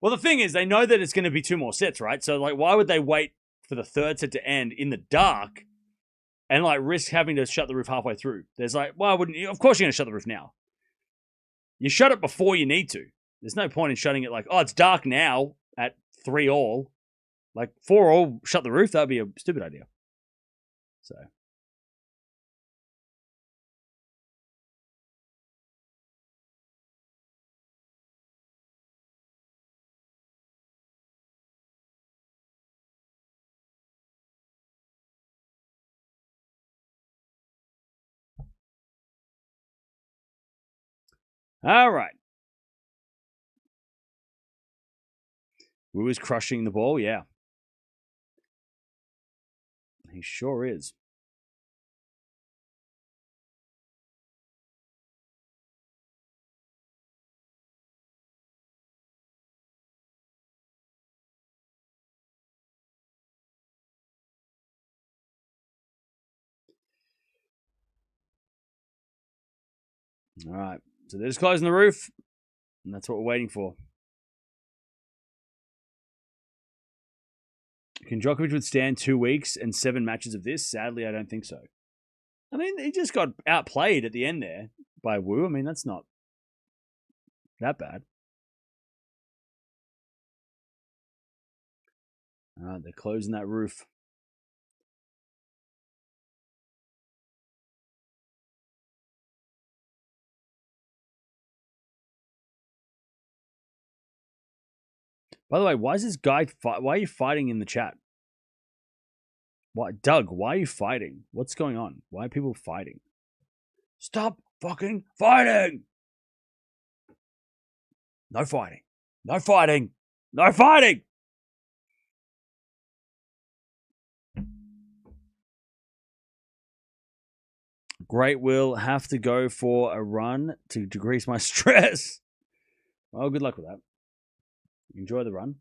Well, the thing is, they know that it's going to be 2 more sets, right? So, why would they wait for the 3rd set to end in the dark and, risk having to shut the roof halfway through? There's why wouldn't you? Of course you're going to shut the roof now. You shut it before you need to. There's no point in shutting it it's dark now at 3 all. 4 all, shut the roof, that would be a stupid idea. So. All right. Wu is crushing the ball, yeah. He sure is. All right. So they're just closing the roof, and that's what we're waiting for. Can Djokovic withstand 2 weeks and 7 matches of this? Sadly, I don't think so. I mean, he just got outplayed at the end there by Wu. I mean, that's not that bad. All right, they're closing that roof. By the way, why is this guy why are you fighting in the chat? What, Doug, why are you fighting? What's going on? Why are people fighting? Stop fucking fighting! No fighting. No fighting. No fighting! Great will have to go for a run to decrease my stress. Well, good luck with that. Enjoy the run.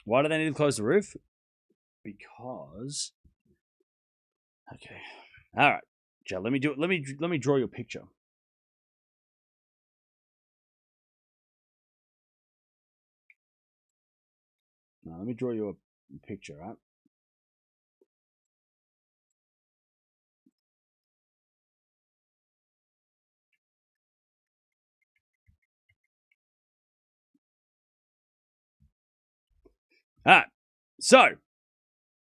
Why do they need to close the roof? Because... Okay. All right. Joe, let me do it. Let me draw you a picture. Now, let me draw you a picture, right? All right. So,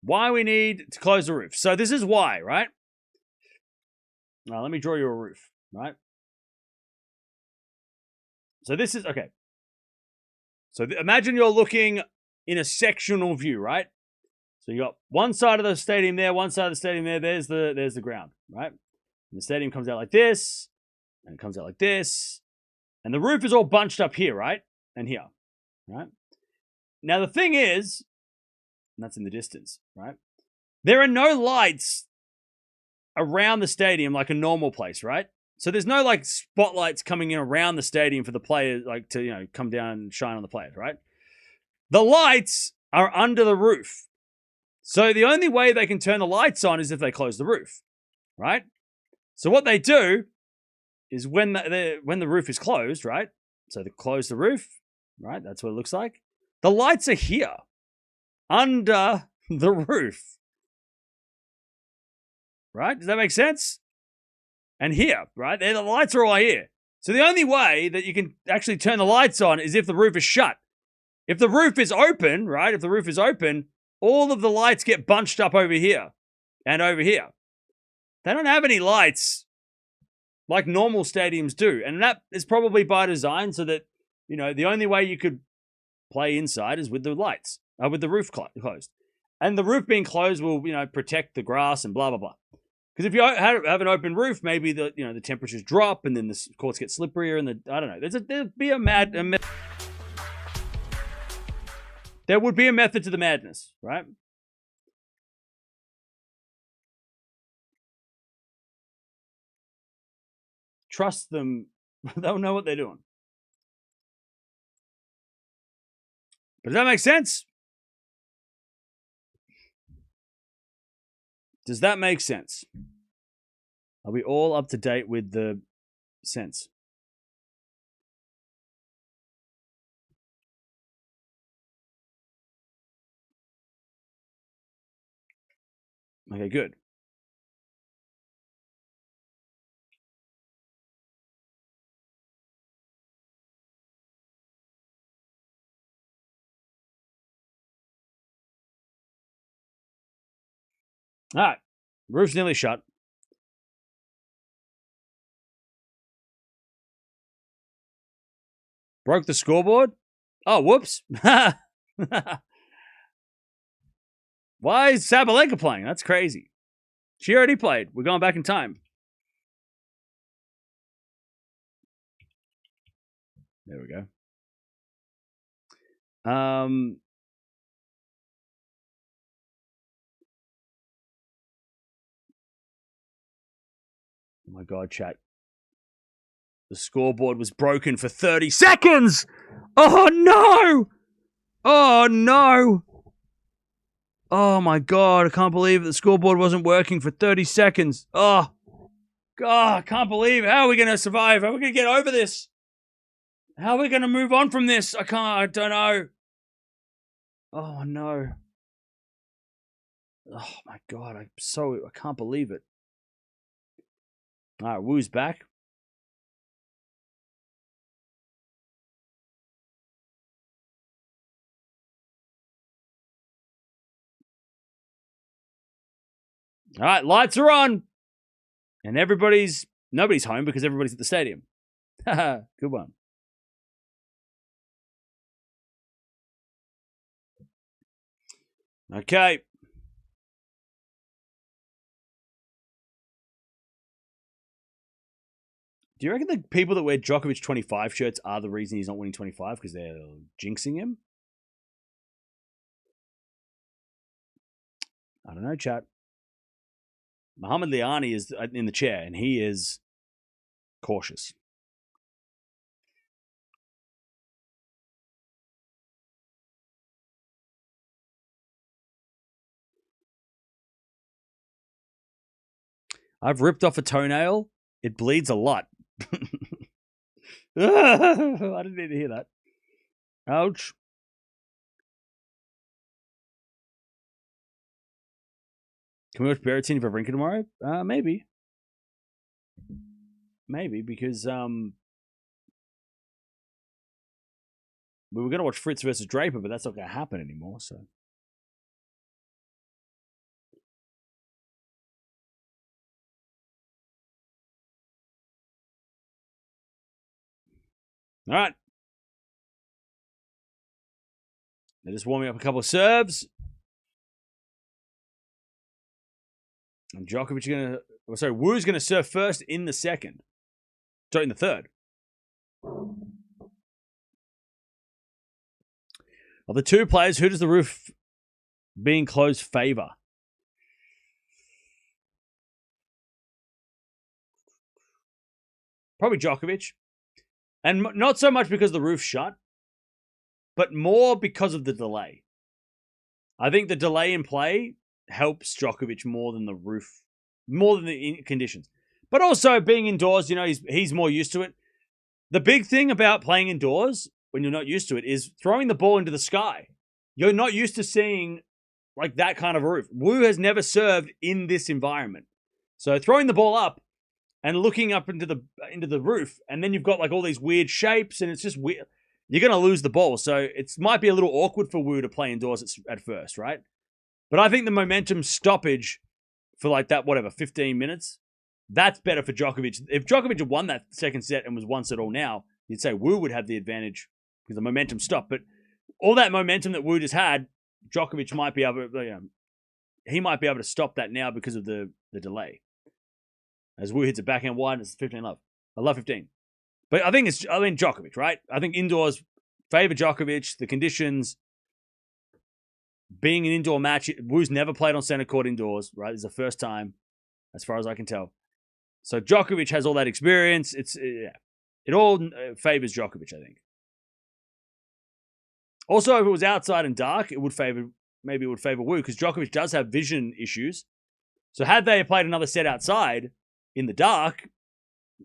why we need to close the roof. So this is why, right? Now, let me draw you a roof, right? So this is, okay. So imagine you're looking in a sectional view, right? So you got one side of the stadium there, one side of the stadium there. There's the ground, right? And the stadium comes out like this, and it comes out like this, and the roof is all bunched up here, right? And here, right? Now the thing is, and that's in the distance, right? There are no lights around the stadium like a normal place, right? So there's no like spotlights coming in around the stadium for the players, like to, you know, come down and shine on the players, right? The lights are under the roof. So the only way they can turn the lights on is if they close the roof, right? So what they do is when the roof is closed, right? So they close the roof, right? That's what it looks like. The lights are here, under the roof, right? Does that make sense? And here, right? The lights are all here. So the only way that you can actually turn the lights on is if the roof is shut. If the roof is open, right? If the roof is open, all of the lights get bunched up over here and over here. They don't have any lights like normal stadiums do. And that is probably by design so that, you know, the only way you could play inside is with the lights, with the roof closed. And the roof being closed will, you know, protect the grass and blah, blah, blah. Because if you have an open roof, maybe the temperatures drop and then the courts get slipperier and I don't know. There would be a method to the madness, right? Trust them. They'll know what they're doing. But does that make sense? Does that make sense? Are we all up to date with the sense? Okay, good. All right. Roof's nearly shut. Broke the scoreboard? Oh, whoops. Why is Sabalenka playing? That's crazy. She already played. We're going back in time. There we go. Oh my God, chat. The scoreboard was broken for 30 seconds. Oh, no. Oh, no. Oh, my God. I can't believe the scoreboard wasn't working for 30 seconds. Oh, God. I can't believe it. How are we going to survive? How are we going to get over this? How are we going to move on from this? I don't know. Oh, no. Oh, my God. I can't believe it. All right, Wu's back. All right, lights are on. And nobody's home because everybody's at the stadium. Haha, good one. Okay. Do you reckon the people that wear Djokovic 25 shirts are the reason he's not winning 25 because they're jinxing him? I don't know, chat. Muhammad Liani is in the chair, and he is cautious. I've ripped off a toenail. It bleeds a lot. I didn't need to hear that. Ouch. Can we watch Berrettini for Rinka tomorrow? Maybe. Maybe, because we were going to watch Fritz versus Draper, but that's not going to happen anymore, so. All right. They're just warming up a couple of serves. And Djokovic is going to... Wu's going to serve first in the second. Sorry, in the third. Of the two players, who does the roof being closed favor? Probably Djokovic. And not so much because the roof's shut, but more because of the delay. I think the delay in play helps Djokovic more than the roof, more than the conditions. But also being indoors, he's more used to it. The big thing about playing indoors, when you're not used to it, is throwing the ball into the sky. You're not used to seeing like that kind of roof. Wu has never served in this environment. So throwing the ball up and looking up into the roof, and then you've got like all these weird shapes, and it's just weird. You're going to lose the ball. So it might be a little awkward for Wu to play indoors at first, right? But I think the momentum stoppage for like that, 15 minutes, that's better for Djokovic. If Djokovic had won that second set and was 1-1 now, you'd say Wu would have the advantage because the momentum stopped. But all that momentum that Wu just had, Djokovic might be able to, he might be able to stop that now because of the delay. As Wu hits a backhand wide, it's 15-love. I love 15. But I think Djokovic, right? I think indoors favor Djokovic. The conditions, being an indoor match, Wu's never played on center court indoors, right? This is the first time, as far as I can tell. So Djokovic has all that experience. It all favors Djokovic, I think. Also, if it was outside and dark, it would favor Wu because Djokovic does have vision issues. So had they played another set outside in the dark,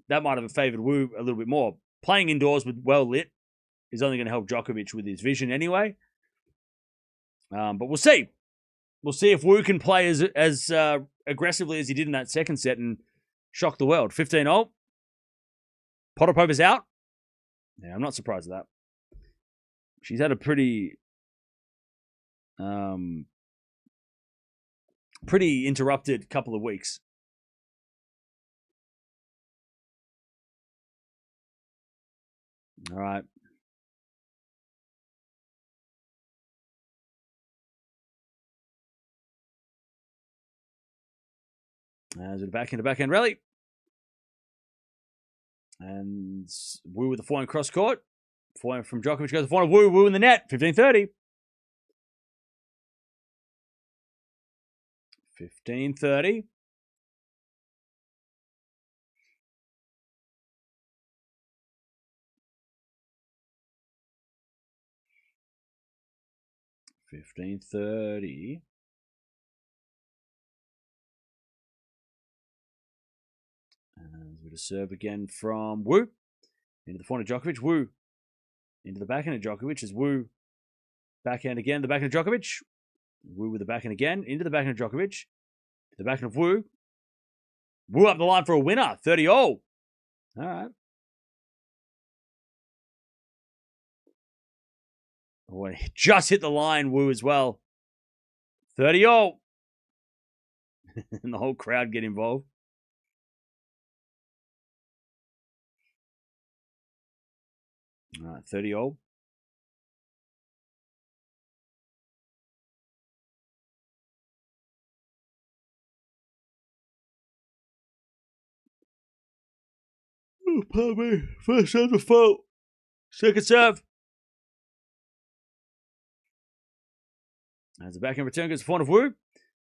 that might have favored Wu a little bit more. Playing indoors with well lit is only going to help Djokovic with his vision anyway. But we'll see. We'll see if Wu can play as aggressively as he did in that second set and shock the world. 15-0. Potapova's out. Yeah, I'm not surprised at that. She's had a pretty interrupted couple of weeks. All right. As a backhand rally. And Wu with the forehand cross court. Forehand from Djokovic goes to the forehand. Wu in the net. 15-30. 15-30. And we're to serve again from Wu. Into the forehand of Djokovic. Wu. Into the backhand of Djokovic as Wu. Backhand again. The backhand of Djokovic. Wu with the backhand again. Into the backhand of Djokovic. To the backhand of Wu. Wu up the line for a winner. 30-0. All right. Oh, he just hit the line, Wu, as well. 30-0. And the whole crowd get involved. All right, 30-0. Oh, pardon me. First serve to fault. Second serve. As the backhand return goes to the forehand of Wu.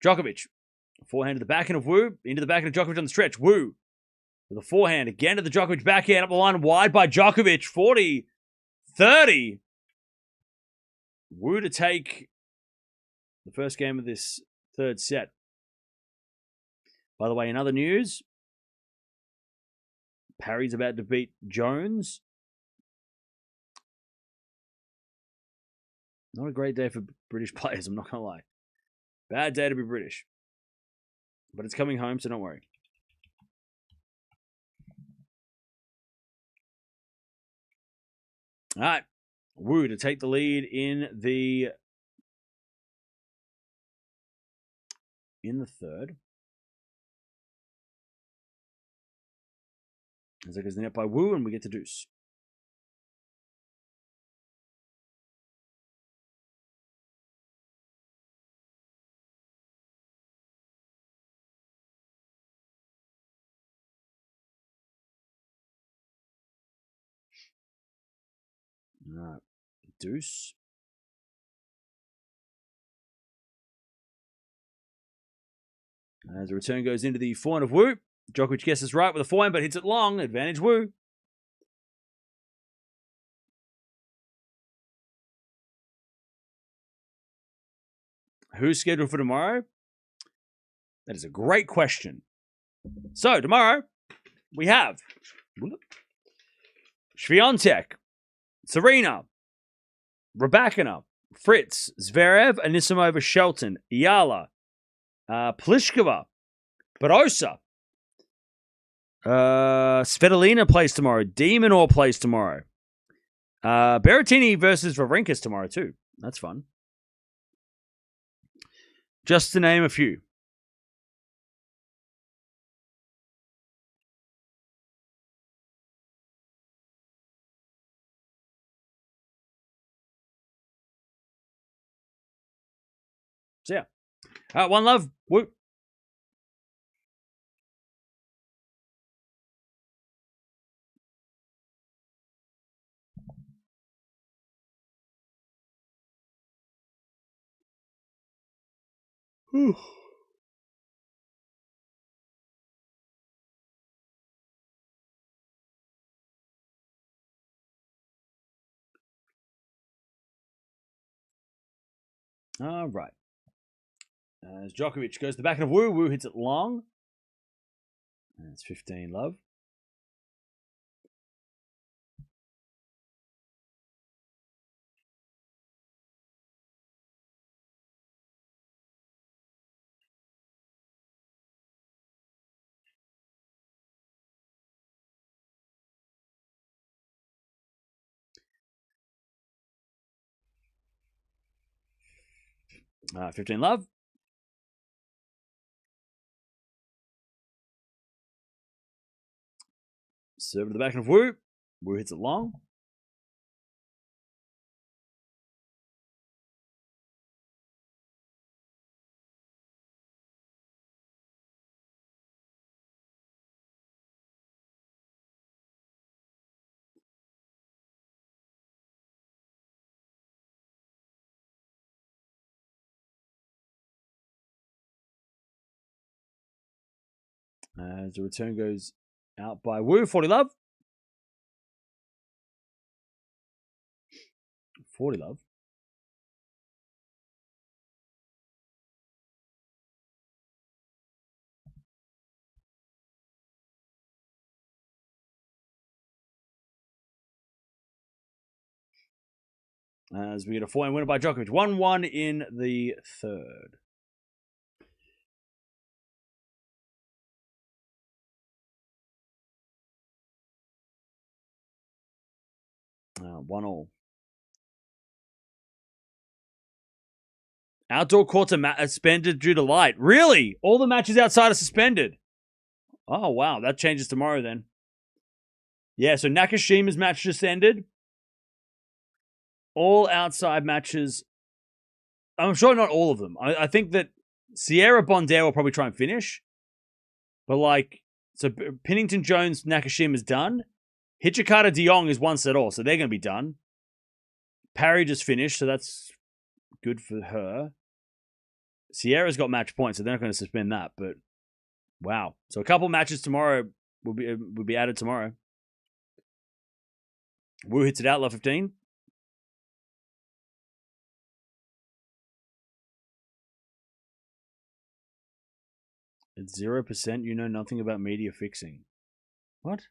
Djokovic. Forehand to the backhand of Wu. Into the backhand of Djokovic on the stretch. Wu. With the forehand. Again to the Djokovic backhand. Up the line wide by Djokovic. 40-30. Wu to take the first game of this third set. By the way, in other news, Parry's about to beat Jones. Not a great day for British players, I'm not going to lie. Bad day to be British. But it's coming home, so don't worry. All right. Wu to take the lead in the third. As it goes the net by Wu, and we get to deuce. All right. Deuce. As the return goes into the forehand of Wu. Djokovic guesses right with a forehand, but hits it long. Advantage Wu. Who's scheduled for tomorrow? That is a great question. So, tomorrow, we have Swiatek, Serena, Raducanu, Fritz, Zverev, Anisimova, Shelton, Eala, Pliskova, Barossa. Svitolina plays tomorrow. Demonor plays tomorrow. Berrettini versus Wawrinka's tomorrow too. That's fun. Just to name a few. So yeah. One love. Woo. Whew. All right. As Djokovic goes to the back of Wu. Wu hits it long. And it's 15 love. All right, 15 love. Serve to the back of Wu. Wu hits it long. As the return goes out by Wu. 40 love. 40 love. As we get a 4-1 winner by Djokovic. 1-1 in the third. One all. Outdoor courts are suspended due to light. Really? All the matches outside are suspended. Oh, wow. That changes tomorrow then. Yeah, so Nakashima's match just ended. All outside matches. I'm sure not all of them. I think that Sierra Bondare will probably try and finish. But so Pennington Jones, Nakashima's done. Hichikata de Jong is one set all, so they're going to be done. Parry just finished, so that's good for her. Sierra's got match points, so they're not going to suspend that. But wow, so a couple matches tomorrow will be added tomorrow. Wu hits it out, love 15. It's 0%. You know nothing about media fixing. What?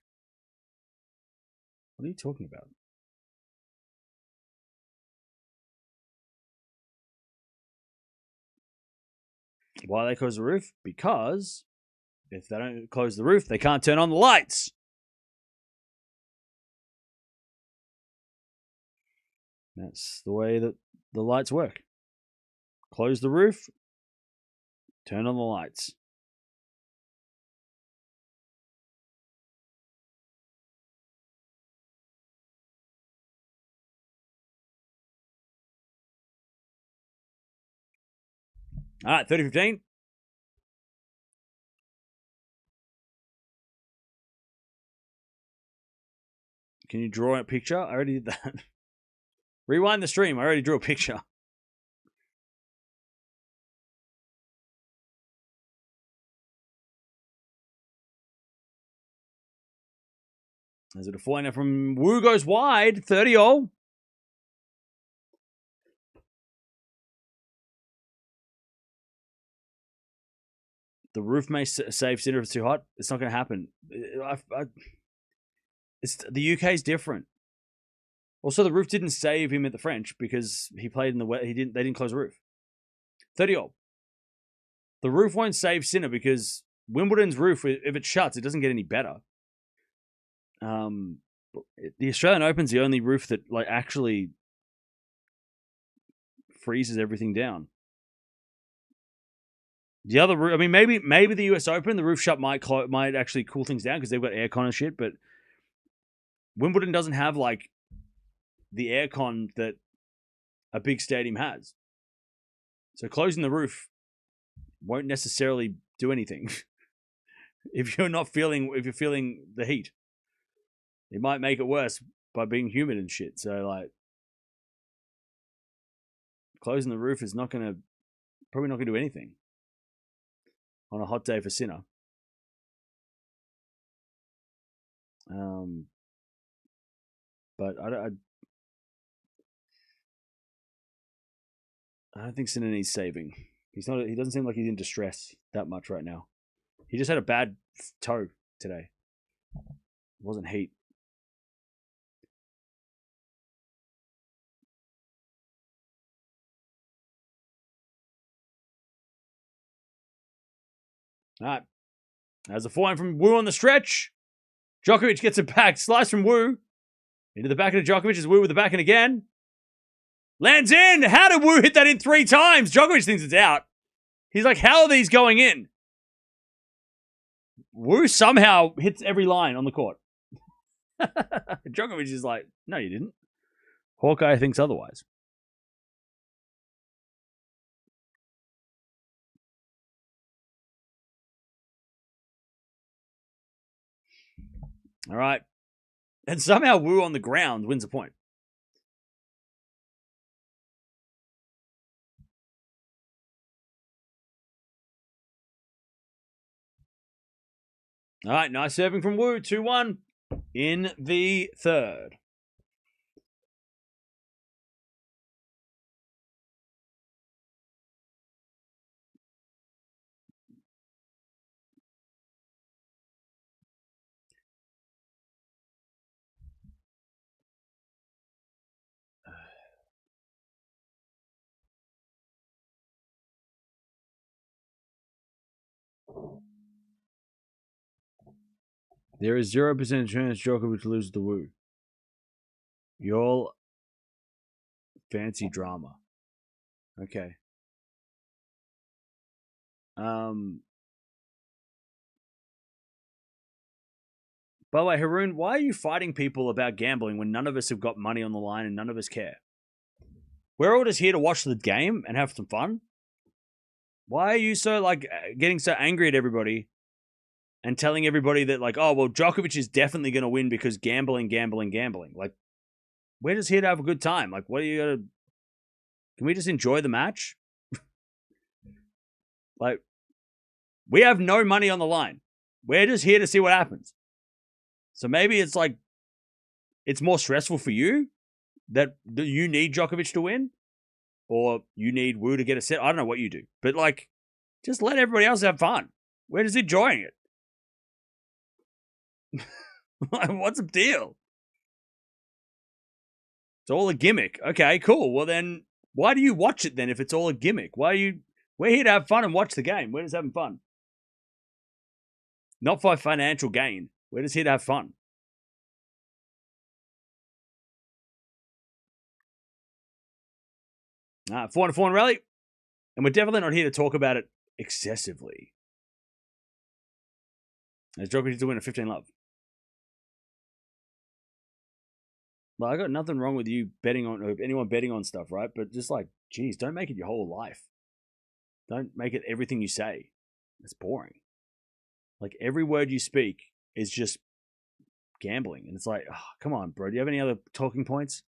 What are you talking about? Why they close the roof? Because if they don't close the roof, they can't turn on the lights. That's the way that the lights work. Close the roof, turn on the lights. All right, 30-15. Can you draw a picture? I already did that. Rewind the stream. I already drew a picture. As it a 4 from Wu goes wide, 30-all. The roof may save Sinner if it's too hot. It's not going to happen. It's the UK's different. Also, the roof didn't save him at the French because he played in the wet. They didn't close the roof. 30-all. The roof won't save Sinner because Wimbledon's roof, if it shuts, it doesn't get any better. The Australian Open's the only roof that like actually freezes everything down. The other roof, I mean, maybe the US Open, the roof shut might actually cool things down because they've got aircon and shit. But Wimbledon doesn't have like the aircon that a big stadium has. So closing the roof won't necessarily do anything if you're feeling the heat. It might make it worse by being humid and shit. So like closing the roof is probably not gonna do anything on a hot day for Sinner. But I don't think Sinner needs saving. He doesn't seem like he's in distress that much right now. He just had a bad toe today. It wasn't heat. All right. There's a 4 from Wu on the stretch. Djokovic gets it back. Slice from Wu. Into the backhand of Djokovic. Is Wu with the backhand again. Lands in. How did Wu hit that in 3 times? Djokovic thinks it's out. He's like, how are these going in? Wu somehow hits every line on the court. Djokovic is like, no, you didn't. Hawkeye thinks otherwise. All right. And somehow Wu on the ground wins a point. All right, nice serving from Wu. 2-1 in the third. There is 0% chance Djokovic loses to Wu. Y'all fancy drama. Okay. By the way, Haroon, why are you fighting people about gambling when none of us have got money on the line and none of us care? We're all just here to watch the game and have some fun. Why are you so getting so angry at everybody and telling everybody that oh, well, Djokovic is definitely going to win because gambling. Like, we're just here to have a good time. Like, what are you going to... Can we just enjoy the match? Like, we have no money on the line. We're just here to see what happens. So maybe it's it's more stressful for you that you need Djokovic to win or you need Wu to get a set. I don't know what you do. But, just let everybody else have fun. We're just enjoying it. What's the deal? It's all a gimmick. Okay, cool. Well, then, why do you watch it then if it's all a gimmick? We're here to have fun and watch the game. We're just having fun. Not for financial gain. We're just here to have fun. All right, 4-4 in rally. And we're definitely not here to talk about it excessively. As Djokovic to win a 15 love. Well, I got nothing wrong with you betting on, or anyone betting on stuff, right? But just geez, don't make it your whole life. Don't make it everything you say. It's boring. Every word you speak is just gambling. And it's oh, come on, bro. Do you have any other talking points?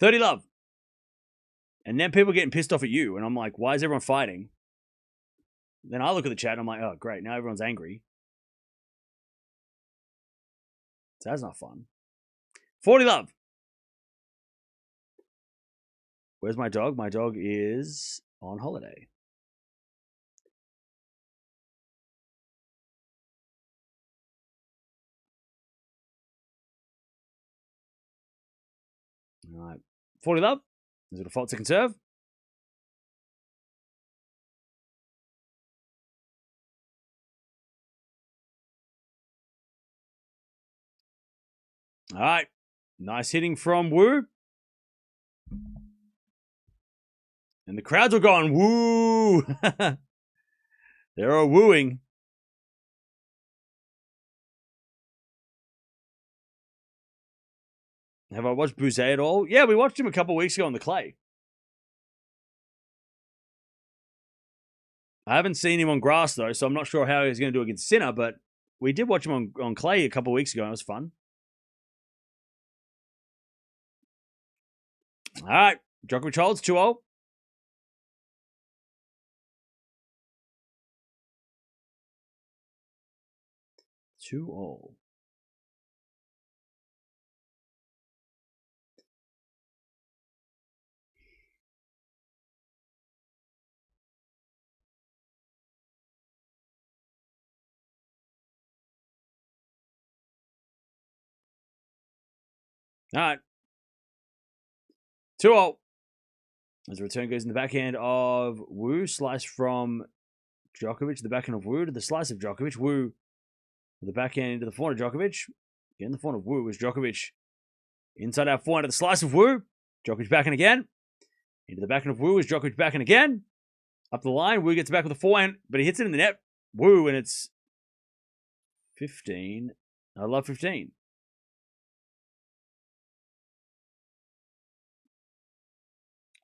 30 love. And then people getting pissed off at you. And I'm like, why is everyone fighting? Then I look at the chat and I'm like, oh, great. Now everyone's angry. So that's not fun. 40 love. Where's my dog? My dog is on holiday. All right. 40 love. Is it a fault second serve? All right. Nice hitting from Wu. And the crowds are going, woo. They're all wooing. Have I watched Bouzet at all? Yeah, we watched him a couple weeks ago on the clay. I haven't seen him on grass, though, so I'm not sure how he's going to do against Sinner, but we did watch him on clay a couple weeks ago, and it was fun. All right. Djokovic holds 2-0. All right. 2-0. As the return goes in the backhand of Wu. Slice from Djokovic. The backhand of Wu to the slice of Djokovic. Wu with the backhand into the forehand of Djokovic. Again, the forehand of Wu is Djokovic. Inside out forehand to the slice of Wu. Djokovic backhand again. Into the backhand of Wu is Djokovic backhand again. Up the line. Wu gets back with the forehand, but he hits it in the net. Wu, and it's 15. I love 15.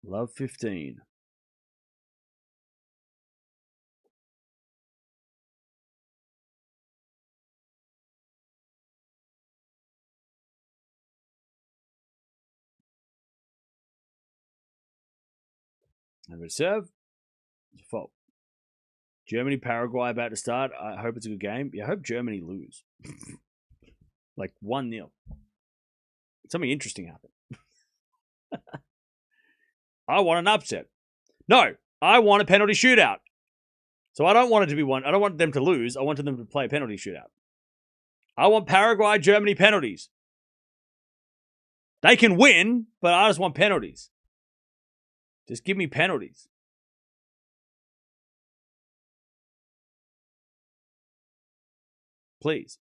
Love 15. And we serve. It's a fault. Germany, Paraguay about to start. I hope it's a good game. Yeah, I hope Germany lose. Like 1-0. Something interesting happened. I want an upset. No, I want a penalty shootout. So I don't want it to be one. I don't want them to lose. I want them to play a penalty shootout. I want Paraguay, Germany penalties. They can win, but I just want penalties. Just give me penalties. Please.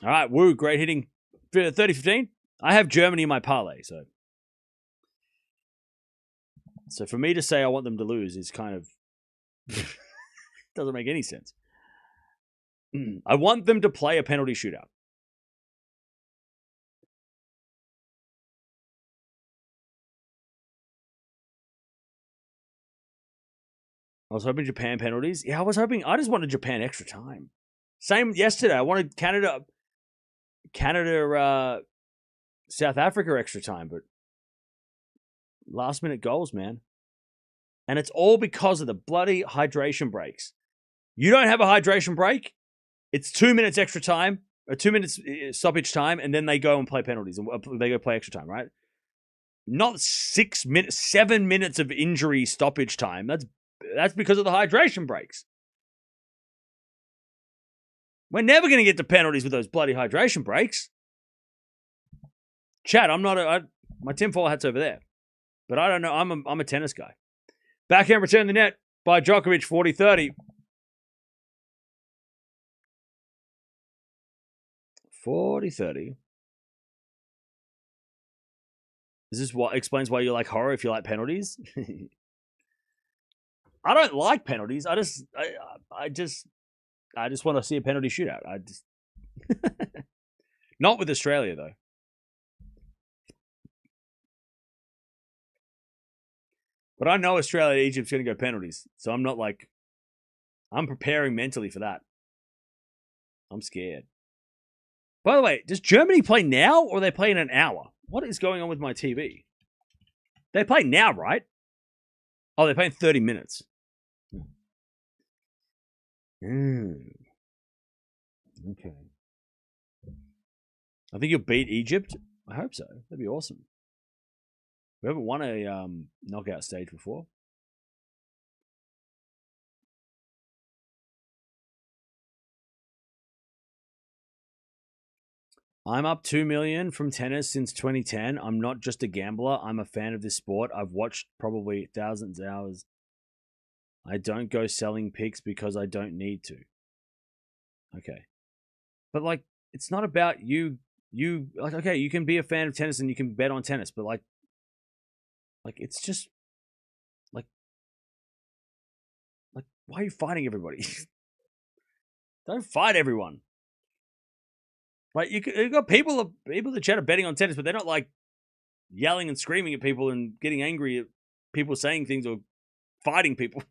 All right, Wu, great hitting. 30-15. I have Germany in my parlay, so for me to say I want them to lose is kind of doesn't make any sense. I want them to play a penalty shootout. I was hoping Japan penalties. Yeah, I just wanted Japan extra time. Same yesterday. I wanted Canada, South Africa extra time, but last minute goals, man. And it's all because of the bloody hydration breaks. You don't have a hydration break. It's 2 minutes extra time, or 2 minutes stoppage time, and then they go and play penalties, and they go play extra time, right? Not 6 minutes, 7 minutes of injury stoppage time. That's because of the hydration breaks. We're never going to get to penalties with those bloody hydration breaks. Chat, my tinfoil hat's over there. But I don't know. I'm a tennis guy. Backhand return the net by Djokovic, 40-30. 40-30. Is this what explains why you like horror if you like penalties? I don't like penalties. I just want to see a penalty shootout. Not with Australia though. But I know Australia, Egypt's going to go penalties, so I'm not like I'm preparing mentally for that. I'm scared. By the way, does Germany play now or they play in an hour? What is going on with my TV? They play now, right? Oh, they're playing 30 minutes. Okay. I think you'll beat Egypt. I hope so. That'd be awesome. We haven't won a knockout stage before. I'm up 2 million from tennis since 2010. I'm not just a gambler. I'm a fan of this sport. I've watched probably thousands of hours. I don't go selling picks because I don't need to. Okay. But like, it's not about you. Like, okay, you can be a fan of tennis and you can bet on tennis, but like it's just like why are you fighting everybody? Don't fight everyone. Like you've got people that chat are betting on tennis, but they're not like yelling and screaming at people and getting angry at people saying things or fighting people.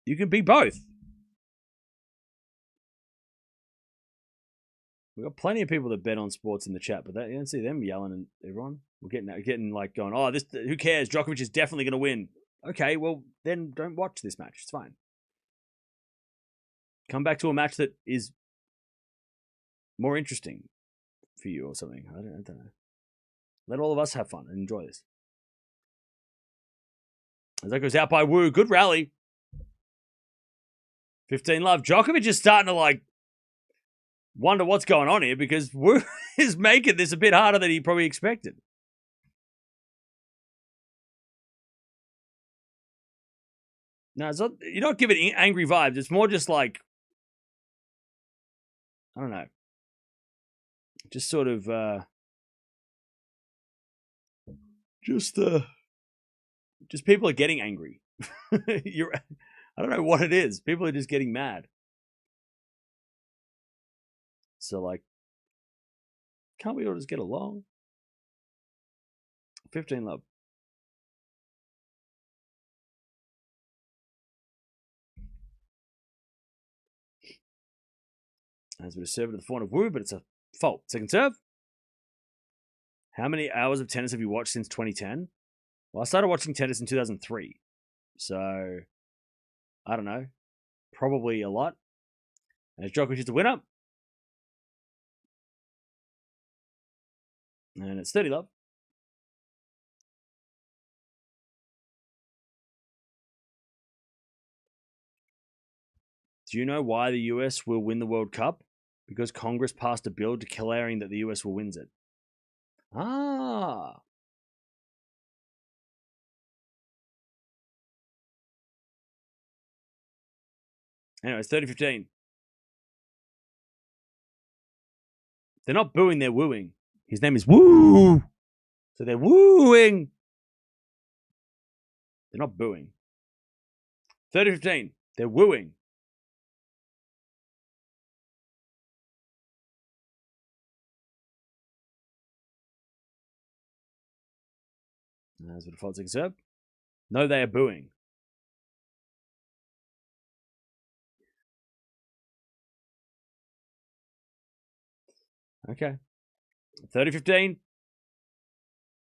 You can be both. We've got plenty of people that bet on sports in the chat, but you don't see them yelling and everyone. We're getting like going, oh, this, who cares? Djokovic is definitely going to win. Okay, well, then don't watch this match. It's fine. Come back to a match that is more interesting for you or something. I don't know. Let all of us have fun and enjoy this. As that goes out by Wu. Good rally. 15 love. Djokovic is starting to like wonder what's going on here because Wu is making this a bit harder than he probably expected. No, it's not, you're not giving angry vibes. It's more just like, I don't know. Just sort of, just people are getting angry. I don't know what it is. People are just getting mad. So like, can't we all just get along? 15 love. As with a serve to the forehand of Wu, but it's a fault. Second serve. How many hours of tennis have you watched since 2010? Well, I started watching tennis in 2003. So, I don't know. Probably a lot. As Djokovic is the winner. And it's 30 love. Do you know why the US will win the World Cup? Because Congress passed a bill declaring that the US will win it. Ah. Anyway, it's 30-15. They're not booing, they're wooing. His name is Woo. So they're wooing. They're not booing. 30-15. They're wooing. As with a fault second serve. No, they are booing. Okay. 30-15.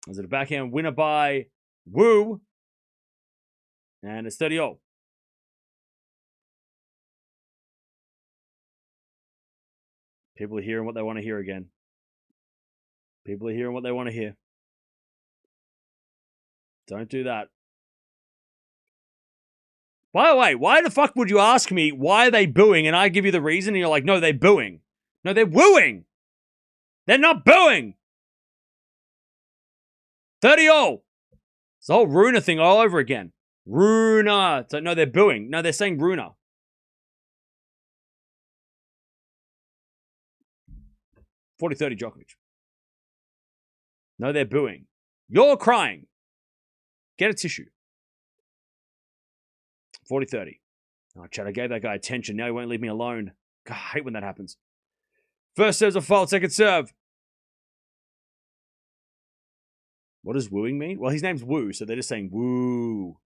As it a backhand winner by Wu. And it's 30-all. People are hearing what they want to hear again. People are hearing what they want to hear. Don't do that. By the way, why the fuck would you ask me why are they booing and I give you the reason and you're like, no, they're booing. No, they're wooing. They're not booing. 30-all. It's the whole Runa thing all over again. Runa. So, no, they're booing. No, they're saying Runa. 40-30 Djokovic. No, they're booing. You're crying. Get a tissue. 40-30. Oh, Chad, I gave that guy attention. Now he won't leave me alone. God, I hate when that happens. First serve's a fault. Second serve. What does wooing mean? Well, his name's Wu, so they're just saying woo.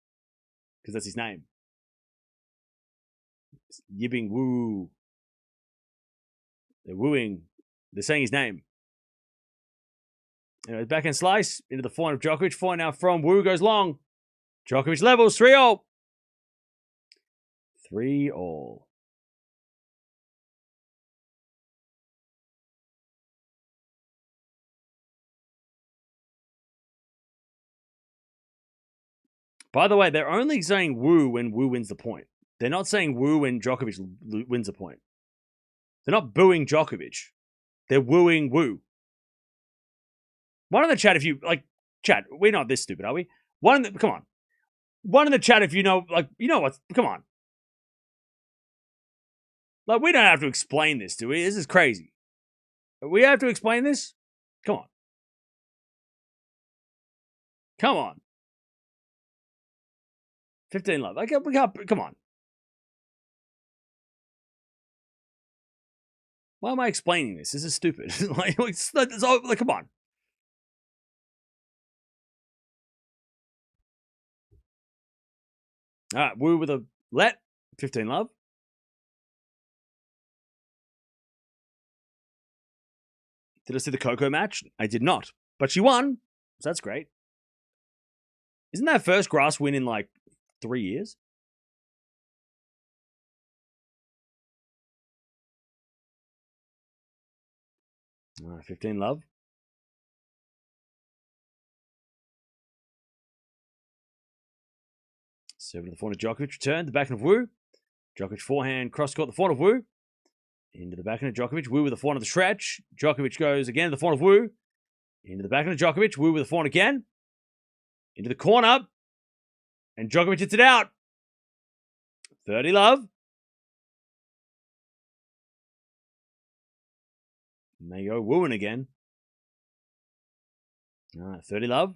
Because that's his name. It's Yibing Wu. They're wooing. They're saying his name. Anyway, backhand slice into the forehand of Djokovic. Forehand now from Wu goes long. Djokovic levels 3-all. 3-all. By the way, they're only saying Wu when Wu wins the point. They're not saying Wu when Djokovic wins a point. They're not booing Djokovic. They're wooing Wu. One in the chat, if you like, chat. We're not this stupid, are we? Come on. One in the chat, if you know, like, you know what? Come on. Like, we don't have to explain this, do we? This is crazy. We have to explain this? Come on. Come on. 15 love. Like, come on. Why am I explaining this? This is stupid. like, come on. All right, Wu with a let. 15 love. Did I see the Coco match? I did not. But she won. So that's great. Isn't that first grass win in like 3 years? All right, 15 love. Serve to the forehand of Djokovic. Return. The backhand of Wu. Djokovic forehand. Cross court. The forehand of Wu. Into the backhand of Djokovic. Wu with the forehand of the stretch. Djokovic goes again to the forehand of Wu. Into the backhand of Djokovic. Wu with the forehand again. Into the corner. And Djokovic hits it out. 30 love. And they go wooing again. All right, 30 love.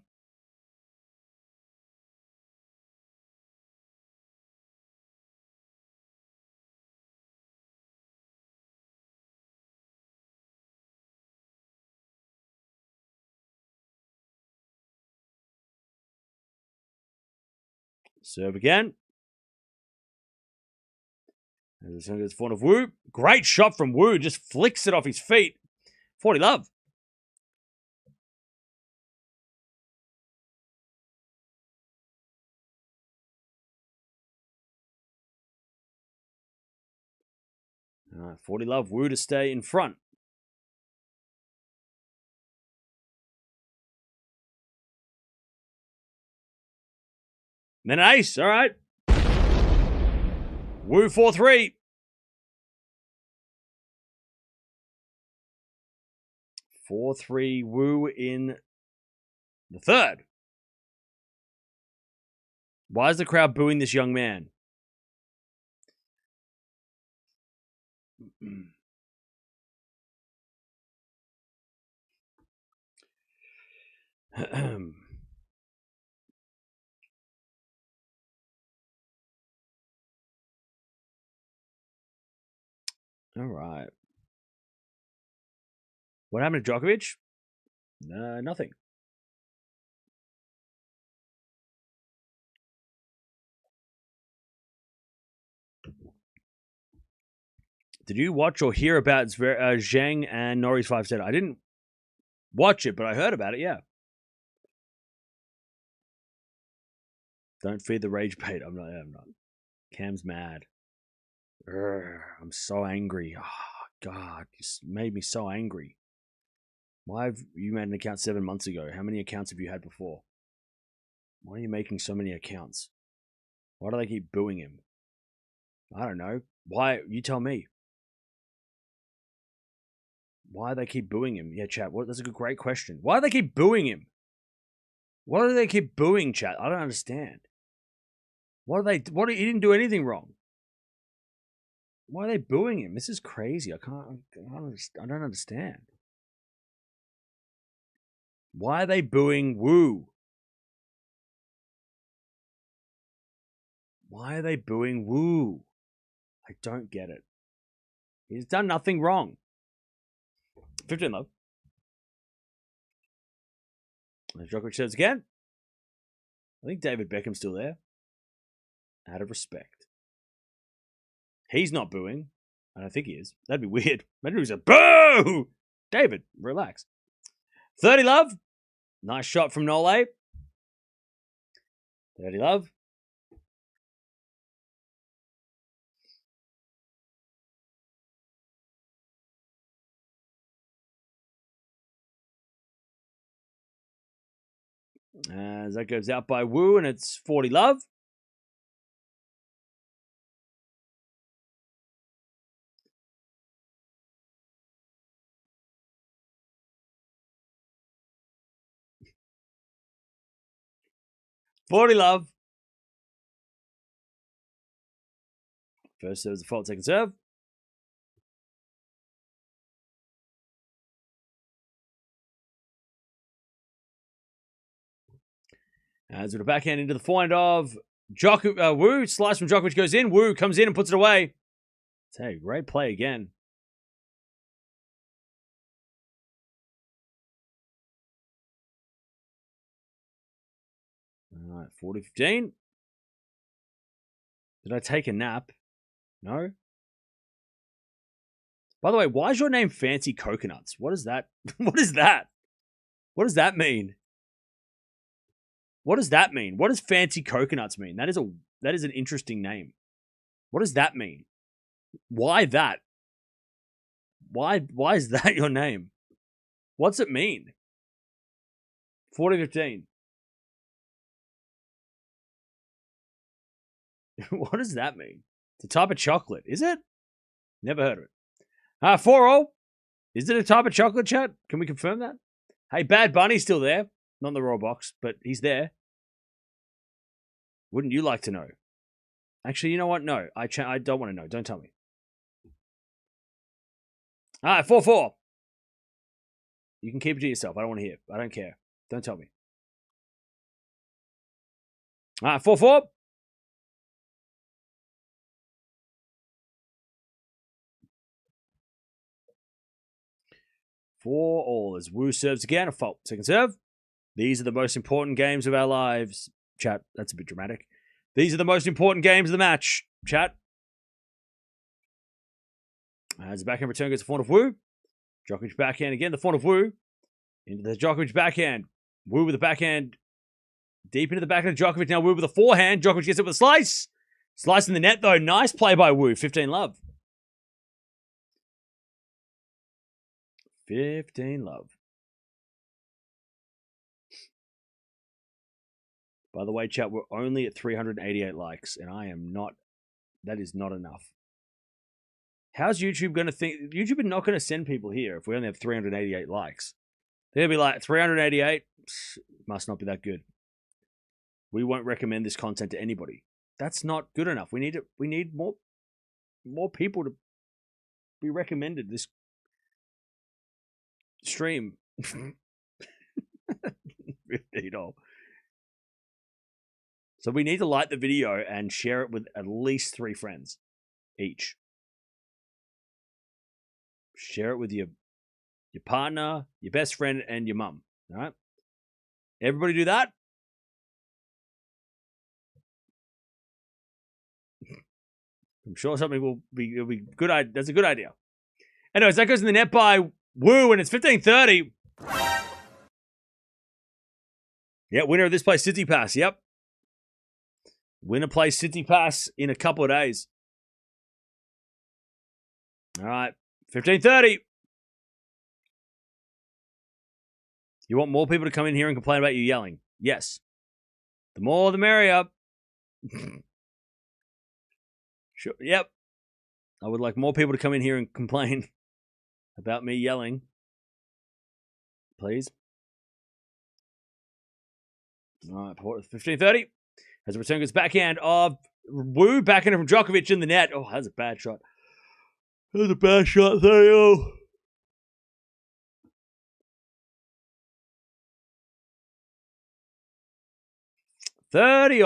Serve again. And this one goes forehand of Wu. Great shot from Wu. Just flicks it off his feet. 40 love. All right, 40 love. Wu to stay in front. And then an ace. All right. Wu 4-3. 4-3 Wu in the third. Why is the crowd booing this young man? All right. What happened to Djokovic? Nothing. Did you watch or hear about Zhang and Norrie's 5-set? I didn't watch it, but I heard about it, yeah. Don't feed the rage bait. I'm not. Cam's mad. I'm so angry. Oh, God, you made me so angry. Why have you made an account 7 months ago? How many accounts have you had before? Why are you making so many accounts? Why do they keep booing him? I don't know. Why? You tell me. Why do they keep booing him? Yeah, chat. That's a great question. Why do they keep booing him? Why do they keep booing, chat? I don't understand. He didn't do anything wrong. Why are they booing him? This is crazy. I don't understand. Why are they booing Wu? Why are they booing Wu? I don't get it. He's done nothing wrong. 15 love. Djokovic serves again. I think David Beckham's still there. Out of respect. He's not booing. I don't think he is. That'd be weird. Maybe he was a boo! David, relax. 30 love. Nice shot from Nole. 30 love. As that goes out by Wu, and it's 40 love. Forty love. First serve is a fault, second serve. As with a backhand into the forehand of Wu. Slice from Djokovic goes in. Wu comes in and puts it away. Hey, great play again. All right, 40-15. Did I take a nap? No? By the way, why is your name Fancy Coconuts? What is that? What is that? What does that mean? What does that mean? What does Fancy Coconuts mean? That is an interesting name. What does that mean? Why that? Why is that your name? What's it mean? 40-15. What does that mean? It's a type of chocolate, is it? Never heard of it. 4-0. Is it a type of chocolate, chat? Can we confirm that? Hey, Bad Bunny's still there. Not in the raw box, but he's there. Wouldn't you like to know? Actually, you know what? No, I don't want to know. Don't tell me. All right, 4-4. You can keep it to yourself. I don't want to hear. I don't care. Don't tell me. All right, 4-4. For all as Wu serves again, a fault. Second serve. These are the most important games of our lives. Chat, that's a bit dramatic. These are the most important games of the match. Chat. As the backhand return goes to front of Wu. Djokovic backhand again, the front of Wu. Into the Djokovic backhand. Wu with the backhand. Deep into the backhand of Djokovic. Now Wu with a forehand. Djokovic gets it with a slice. Slice in the net though. Nice play by Wu. 15 love. 15 love. By the way, chat, we're only at 388 likes, and I am not. That is not enough. How's YouTube going to think? YouTube is not going to send people here if we only have 388 likes. They'll be like, 388? Must not be that good. We won't recommend this content to anybody. That's not good enough. We need more people to be recommended this stream. $50. So we need to like the video and share it with at least 3 friends each. Share it with your partner, your best friend, and your mum. All right? Everybody do that? I'm sure something will be good. That's a good idea. Anyways, that goes in the net by Wu, and it's 15-30. Yeah, winner of this plays City Pass. Yep. Winner plays City Pass in a couple of days. All right. 15-30. You want more people to come in here and complain about you yelling? Yes. The more, the merrier. Sure. Yep. I would like more people to come in here and complain about me yelling. Please. All right. 15-30. As a return goes backhand of Wu. Backhand from Djokovic in the net. Oh, that's a bad shot. That's a bad shot. 30. 30.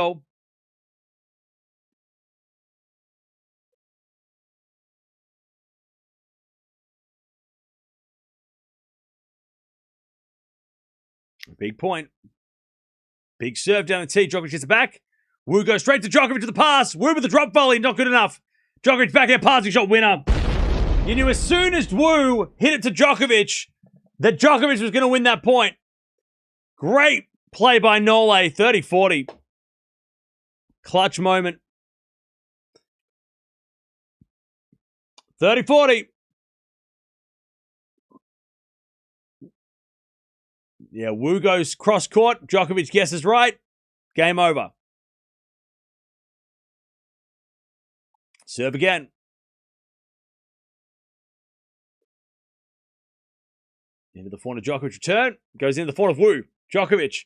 Big point. Big serve down the tee. Djokovic gets it back. Wu goes straight to Djokovic to the pass. Wu with the drop volley. Not good enough. Djokovic back out passing shot winner. You knew as soon as Wu hit it to Djokovic that Djokovic was going to win that point. Great play by Nole. 30-40. Clutch moment. 30-40. Yeah, Wu goes cross court. Djokovic guesses right. Game over. Serve again. Into the forehand of Djokovic return. Goes into the forehand of Wu. Djokovic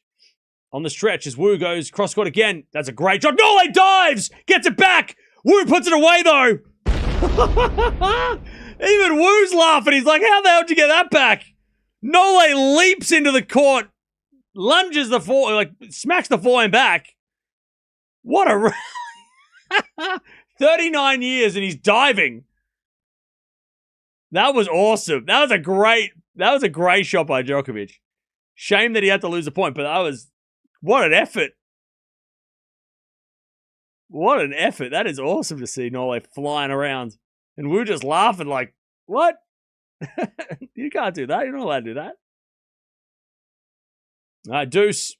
on the stretch as Wu goes cross court again. That's a great shot. Nole dives. Gets it back. Wu puts it away though. Even Wu's laughing. He's like, how the hell did you get that back? Nole leaps into the court. Lunges the forehand, like smacks the forehand back. What a 39 years and he's diving. That was awesome. That was a great shot by Djokovic. Shame that he had to lose a point, but what an effort. What an effort. That is awesome to see Nole flying around. And Wu just laughing like, what? You can't do that. You're not allowed to do that. All right, deuce.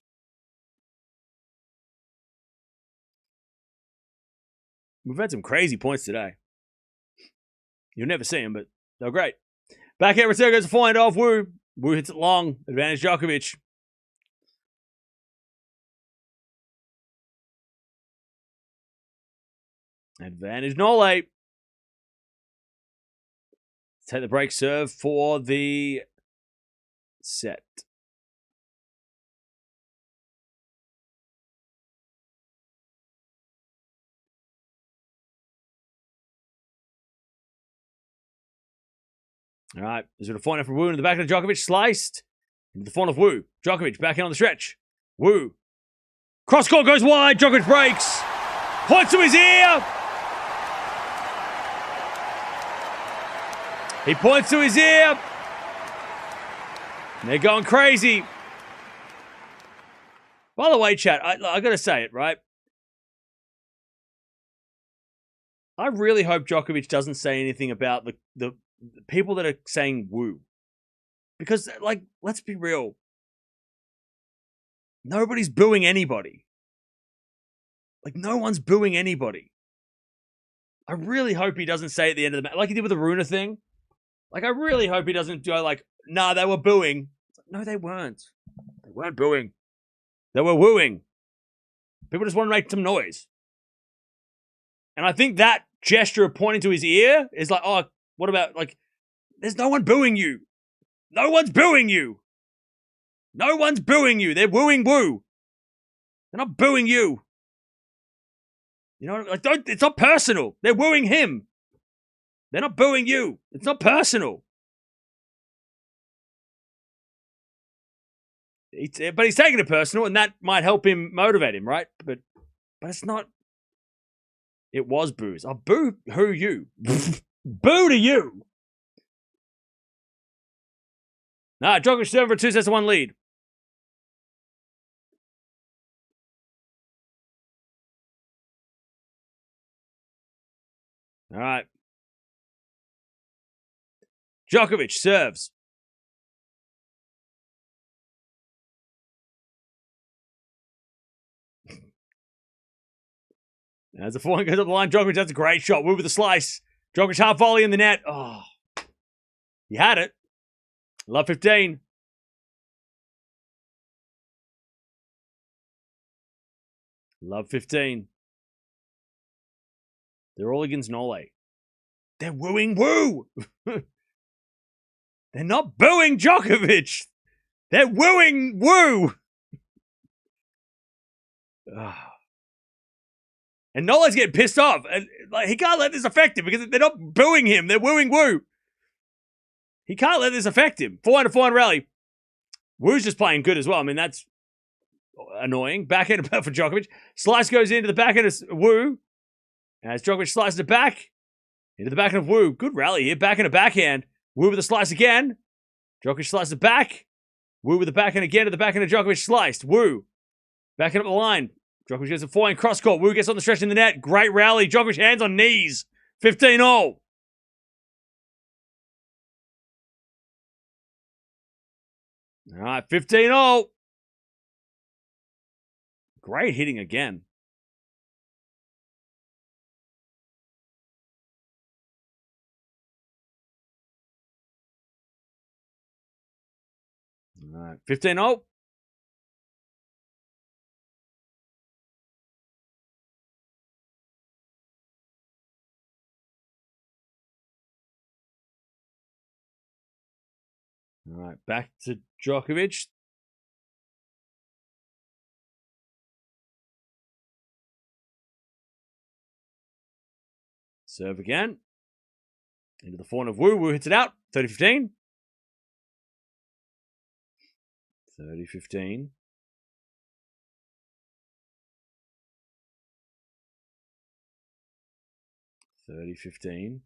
We've had some crazy points today. You'll never see them, but they're great. Backhand return goes to forehand off Wu. Wu hits it long. Advantage Djokovic. Advantage Nole. Let's take the break serve for the set. All right, there's a forehand from Wu into the back of Djokovic, sliced into the forehand of Wu. Djokovic back in on the stretch. Wu. Cross court goes wide. Djokovic breaks. Points to his ear. He points to his ear. And they're going crazy. By the way, chat, I got to say it, right? I really hope Djokovic doesn't say anything about the people that are saying Wu. Because, like, let's be real. Nobody's booing anybody. Like, no one's booing anybody. I really hope he doesn't say at the end of the match, like he did with the Runa thing. Like, I really hope he doesn't go like, nah, they were booing. No, they weren't. They weren't booing. They were wooing. People just want to make some noise. And I think that gesture of pointing to his ear is like, oh, what about, like, there's no one booing you. No one's booing you. No one's booing you. They're wooing Wu. They're not booing you. You know, like, it's not personal. They're wooing him. They're not booing you. It's not personal. But he's taking it personal, and that might help him motivate him, right? But it's not. It was boos. Oh, boo who you? Boo to you. Nah, Djokovic serving for 2-1 lead. All right. Djokovic serves. As the forehand goes up the line, Djokovic has a great shot. Wu with the slice. Djokovic half volley in the net. Oh, he had it. Love 15. Love 15. They're all against Nole. They're wooing Wu. They're not booing Djokovic. They're wooing Wu. And Nole's getting pissed off. And like, he can't let this affect him because they're not booing him. They're wooing Wu. He can't let this affect him. 400 rally. Wu's just playing good as well. I mean, that's annoying. Backhand for Djokovic. Slice goes into the backhand of Wu. As Djokovic slices it back. Into the backhand of Wu. Good rally here. Backhand of backhand. Wu with a slice again. Djokovic slices it back. Wu with the backhand again to the backhand of Djokovic. Sliced. Wu. Backing up the line. Djokovic gets a forehand cross court. Wu gets on the stretch in the net. Great rally. Djokovic hands on knees. 15-0. All right, 15-0. Great hitting again. All right, 15-0. All right, back to Djokovic. Serve again. Into the forehand of Wu. Wu hits it out. 30-15. 30-15. 30-15.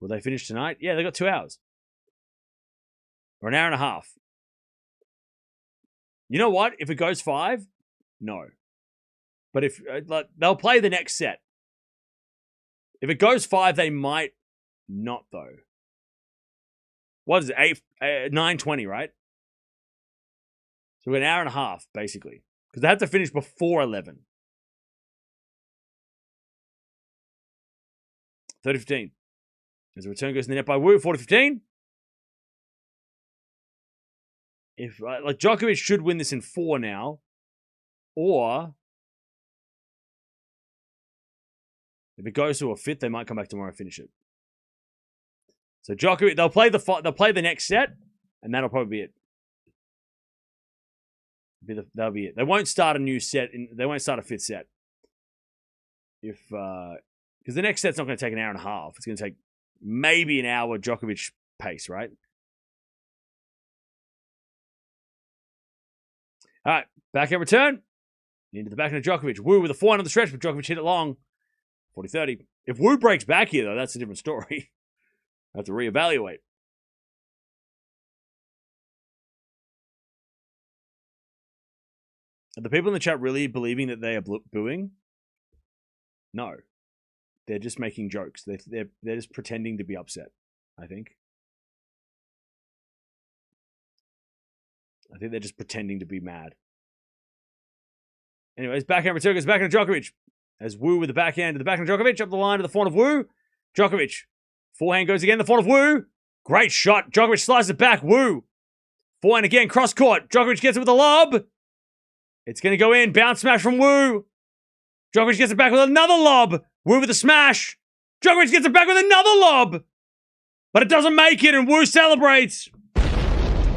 Will they finish tonight? Yeah, they got 2 hours. Or an hour and a half. You know what? If it goes 5, no. But if they'll play the next set. If it goes 5, they might not, though. What is it? 9:20, right? So we're an hour and a half, basically. Because they have to finish before 11. 30-15. As the return goes in the net by Wu, 40-15. If Djokovic should win this in 4 now, or if it goes to a 5th, they might come back tomorrow and finish it. So Djokovic, they'll play the next set, and that'll probably be it. That'll be it. They won't start a new set. They won't start a 5th set. Because the next set's not going to take an hour and a half. It's going to take maybe an hour Djokovic pace, right? All right, backhand return. Into the backhand of Djokovic. Wu with a forehand on the stretch, but Djokovic hit it long. 40-30. If Wu breaks back here, though, that's a different story. I have to reevaluate. Are the people in the chat really believing that they are booing? No. They're just making jokes. They're just pretending to be upset, I think. I think they're just pretending to be mad. Anyways, backhand return goes backhand of Djokovic. As Wu with the backhand to the backhand of Djokovic. Up the line to the forehand of Wu. Djokovic. Forehand goes again. The forehand of Wu. Great shot. Djokovic slices it back. Wu. Forehand again. Cross court. Djokovic gets it with a lob. It's going to go in. Bounce smash from Wu. Djokovic gets it back with another lob. Wu with a smash. Djokovic gets it back with another lob. But it doesn't make it, and Wu celebrates.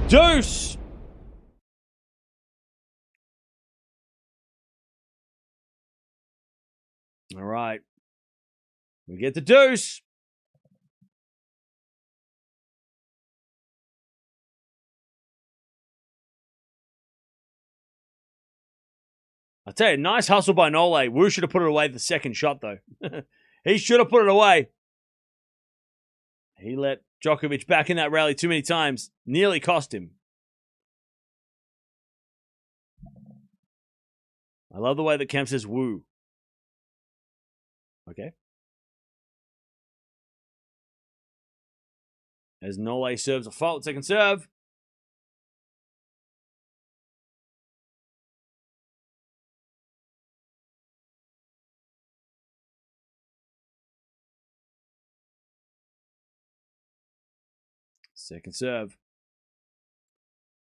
Deuce. All right. We get the deuce. I'll tell you, nice hustle by Nole. Wu should have put it away the second shot, though. He should have put it away. He let Djokovic back in that rally too many times. Nearly cost him. I love the way that Kemp says Wu. Okay. As Nole serves a fault, second serve. Second serve.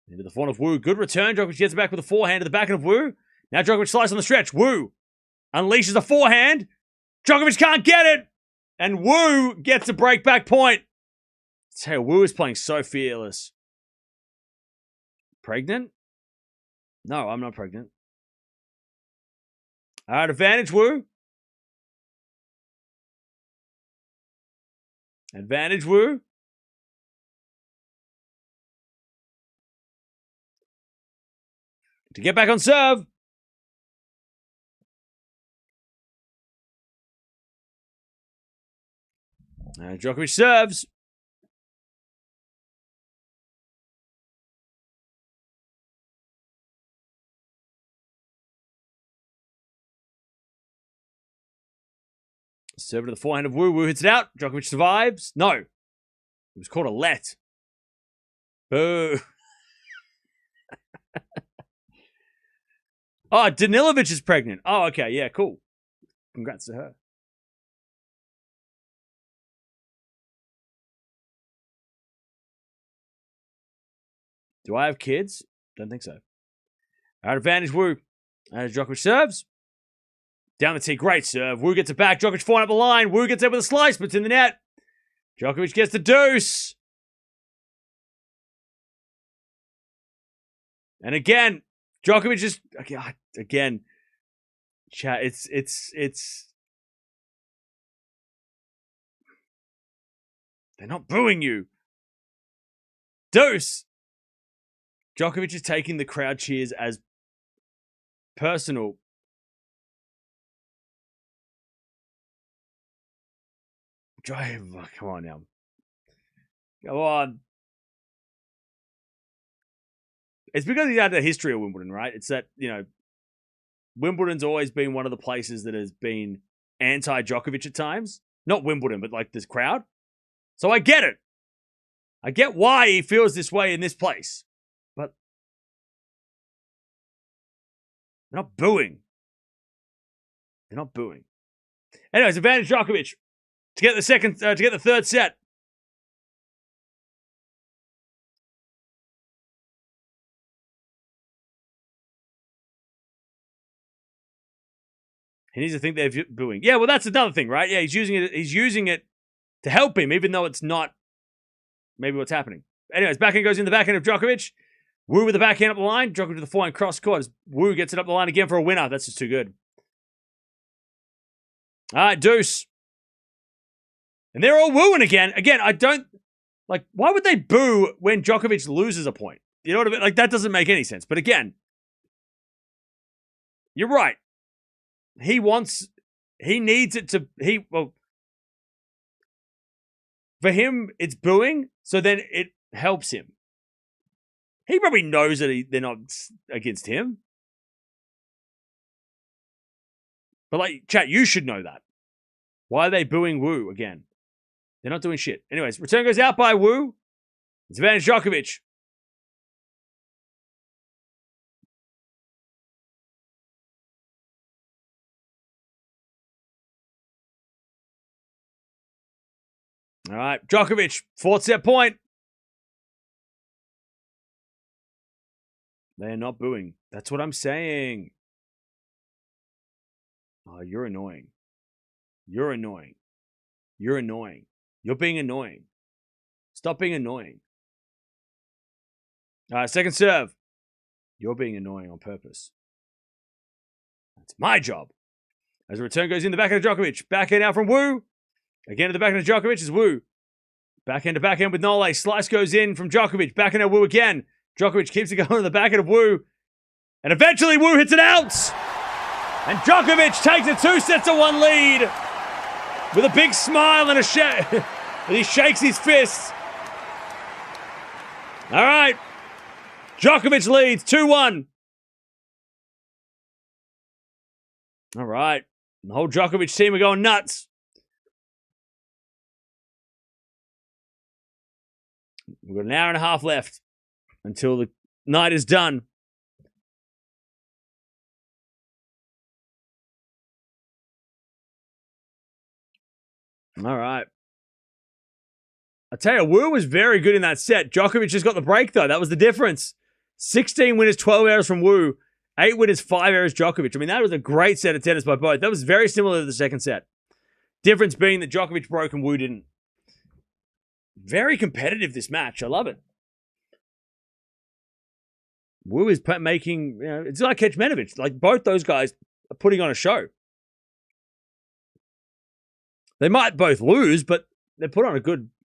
Into the forehand of Wu. Good return. Djokovic gets it back with a forehand to the backhand of Wu. Now Djokovic slices on the stretch. Wu unleashes a forehand. Djokovic can't get it. And Wu gets a breakback point. Tell you, Wu is playing so fearless. Pregnant? No, I'm not pregnant. All right, advantage, Wu. Advantage, Wu. To get back on serve. And Djokovic serves. Serve to the forehand of Wu. Wu hits it out. Djokovic survives. No. It was called a let. Boo. Oh, Danilovic is pregnant. Oh, okay. Yeah, cool. Congrats to her. Do I have kids? Don't think so. Out advantage, Wu. As Djokovic serves. Down the tee, great serve. Wu gets it back. Djokovic falling up the line. Wu gets it with a slice, but it's in the net. Djokovic gets the deuce. And again, Djokovic just again. Chat. It's. They're not booing you. Deuce. Djokovic is taking the crowd cheers as personal. Come on now. Come on. It's because he's had the history of Wimbledon, right? It's that, Wimbledon's always been one of the places that has been anti-Djokovic at times. Not Wimbledon, but like this crowd. So I get it. I get why he feels this way in this place. But they're not booing. They're not booing. Anyways, advantage Djokovic to get the third set. He needs to think they're booing. Yeah, well, that's another thing, right? Yeah, he's using it to help him, even though it's not maybe what's happening. Anyways, backhand goes in the backhand of Djokovic. Wu with the backhand up the line. Djokovic with the forehand cross court. As Wu gets it up the line again for a winner. That's just too good. All right, deuce. And they're all wooing again. Again, I don't... Like, why would they boo when Djokovic loses a point? You know what I mean? Like, that doesn't make any sense. But again, you're right. He needs it to... For him, it's booing, so then it helps him. He probably knows that they're not against him. But, like, chat, you should know that. Why are they booing Wu again? They're not doing shit. Anyways, return goes out by Wu. It's advantage Djokovic. All right, Djokovic, fourth set point. They are not booing. That's what I'm saying. Oh, you're annoying. You're annoying. You're annoying. You're being annoying. Stop being annoying. All right, second serve. You're being annoying on purpose. That's my job. As the return goes in the backhand of Djokovic. Backhand out from Wu. Again to the backhand of Djokovic is Wu. Backhand to backhand with Nole. Slice goes in from Djokovic. Backhand of Wu again. Djokovic keeps it going to the backhand of Wu. And eventually Wu hits it out. And Djokovic takes a 2-1 lead. With a big smile and he shakes his fists. All right. Djokovic leads 2-1. All right. The whole Djokovic team are going nuts. We've got an hour and a half left until the night is done. All right. I tell you, Wu was very good in that set. Djokovic just got the break, though. That was the difference. 16 winners, 12 errors from Wu. 8 winners, 5 errors Djokovic. I mean, that was a great set of tennis by both. That was very similar to the second set. Difference being that Djokovic broke and Wu didn't. Very competitive, this match. I love it. Wu is making, it's like Kecmanovic. Like, both those guys are putting on a show. They might both lose, but they put on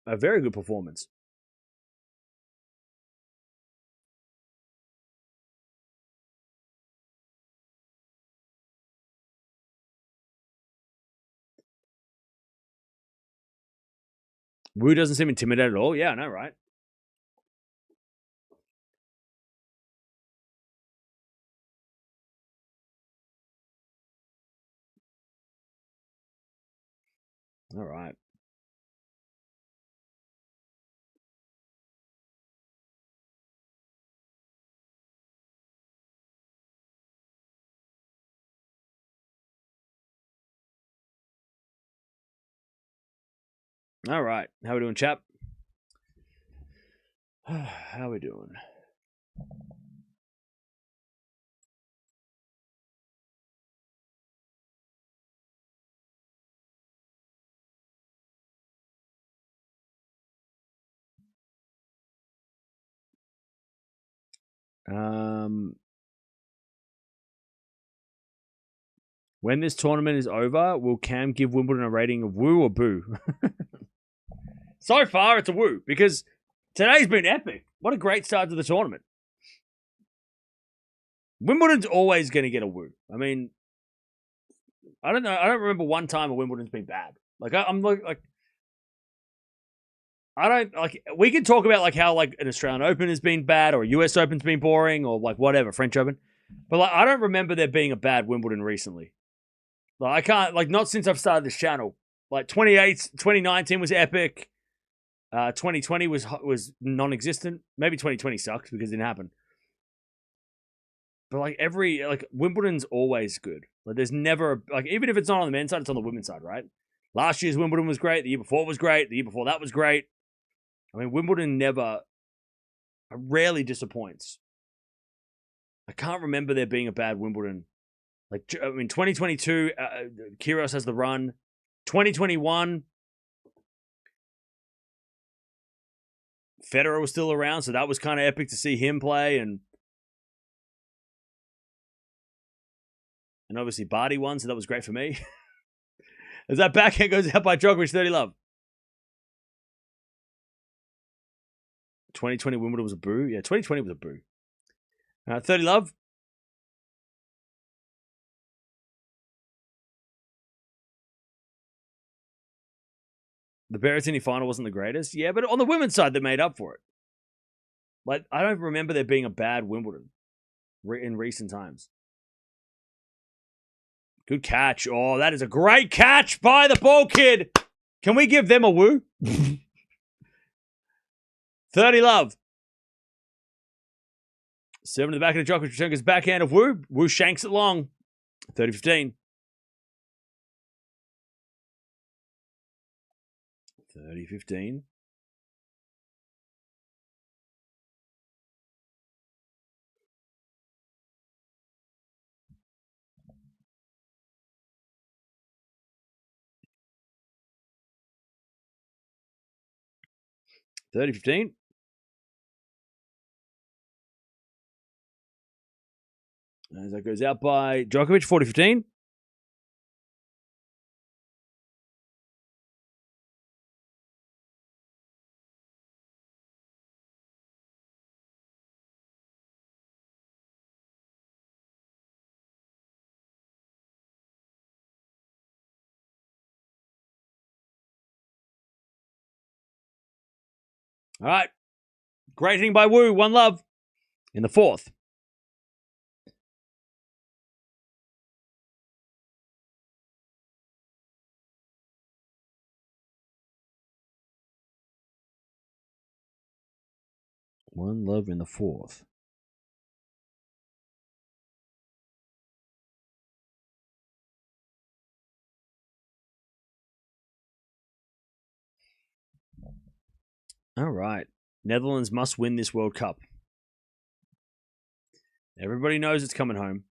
a very good performance. Wu doesn't seem intimidated at all. Yeah, I know, right? All right. All right. How we doing, chap? How we doing? When this tournament is over, will Cam give Wimbledon a rating of woo or boo? So far, it's a woo, because today's been epic. What a great start to the tournament. Wimbledon's always going to get a woo. I mean, I don't know. I don't remember one time a Wimbledon's been bad. Like, I'm like, I don't like. We can talk about like how like an Australian Open has been bad, or a US Open's been boring, or like whatever, French Open. But like, I don't remember there being a bad Wimbledon recently. Like, I can't, like, not since I've started this channel. Like 2019 was epic. 2020 was non-existent. Maybe 2020 sucks because it didn't happen. But like Wimbledon's always good. Like there's never like, even if it's not on the men's side, it's on the women's side, right? Last year's Wimbledon was great. The year before was great. The year before that was great. I mean, Wimbledon rarely disappoints. I can't remember there being a bad Wimbledon. Like, I mean, 2022, Kyrgios has the run. 2021, Federer was still around, so that was kind of epic to see him play, and obviously Barty won, so that was great for me. As that backhand goes out by Djokovic, 30 love. 2020 Wimbledon was a boo. Yeah, 2020 was a boo. 30 love. The Berrettini final wasn't the greatest. Yeah, but on the women's side, they made up for it. Like, I don't remember there being a bad Wimbledon in recent times. Good catch. Oh, that is a great catch by the ball kid. Can we give them a woo? 30 love. 7 to the back of the Djokovic. Returns backhand of Wu. Wu shanks it long. 30-15. 30-15. As that goes out by Djokovic, 40-15. All right. Great hitting by Wu. 1 love in the 4th. One love in the 4th. All right. Netherlands must win this World Cup. Everybody knows it's coming home.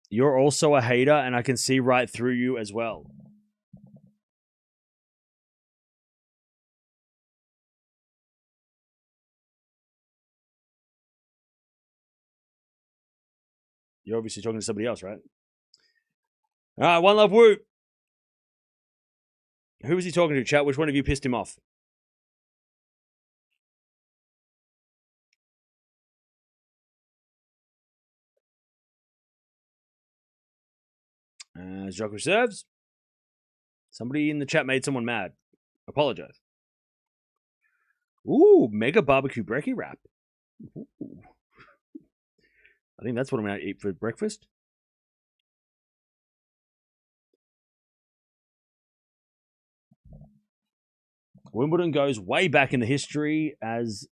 You're also a hater, and I can see right through you as well. You're obviously talking to somebody else, right? All right, 1 love Wu. Who was he talking to, chat? Which one of you pissed him off? As Djokovic serves. Somebody in the chat made someone mad. Apologize. Ooh, mega barbecue brekkie wrap. Ooh. I think that's what I'm going to eat for breakfast. Wimbledon goes way back in the history as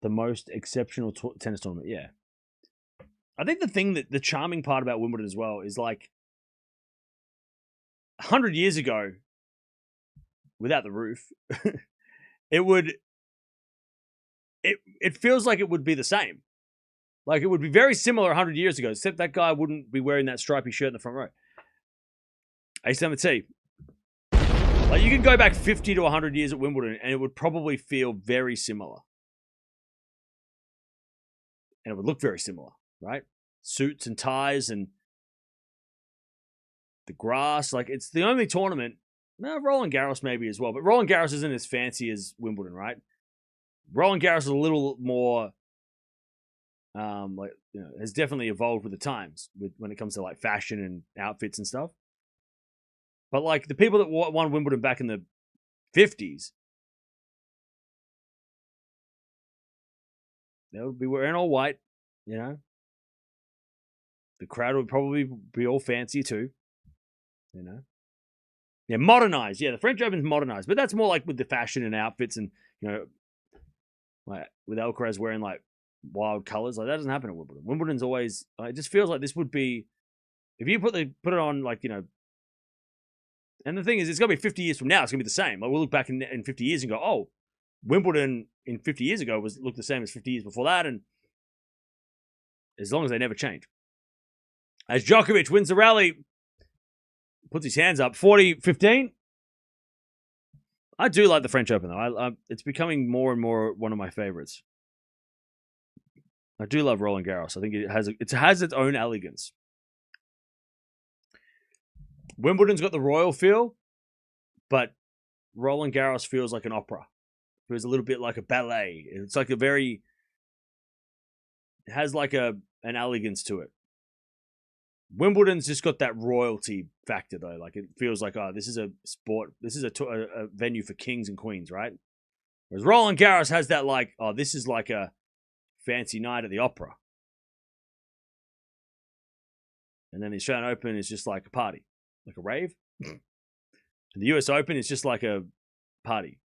the most exceptional tennis tournament. Yeah. I think the charming part about Wimbledon as well is like 100 years ago, without the roof, it feels like it would be the same. Like it would be very similar 100 years ago, except that guy wouldn't be wearing that stripy shirt in the front row. A7T. Like you can go back 50 to 100 years at Wimbledon and it would probably feel very similar. And it would look very similar, right? Suits and ties and the grass. Like it's the only tournament. No, Roland Garros maybe as well, but Roland Garros isn't as fancy as Wimbledon, right? Roland Garros is a little more, has definitely evolved with the times when it comes to like fashion and outfits and stuff. But like the people that won Wimbledon back in the 50s, they would be wearing all white, you know. The crowd would probably be all fancy too, you know. Yeah, modernized. Yeah, the French Open's modernized, but that's more like with the fashion and outfits and, you know, like with Alcaraz wearing like wild colors. Like that doesn't happen at Wimbledon. Wimbledon's always, it just feels like this would be, if you put it on like, you know, and the thing is, it's going to be 50 years from now, it's going to be the same. Like we'll look back in 50 years and go, oh, Wimbledon in 50 years ago looked the same as 50 years before that. And as long as they never change. As Djokovic wins the rally, puts his hands up, 40-15. I do like the French Open, though. It's becoming more and more one of my favorites. I do love Roland Garros. I think it has its own elegance. Wimbledon's got the royal feel, but Roland Garros feels like an opera. It feels a little bit like a ballet. It's like it has like an elegance to it. Wimbledon's just got that royalty factor, though. Like it feels like, oh, this is a sport. This is a venue for kings and queens, right? Whereas Roland Garros has that like, oh, this is like a fancy night at the opera. And then the Australian Open is just like a party, like a rave. And the US Open is just like a party.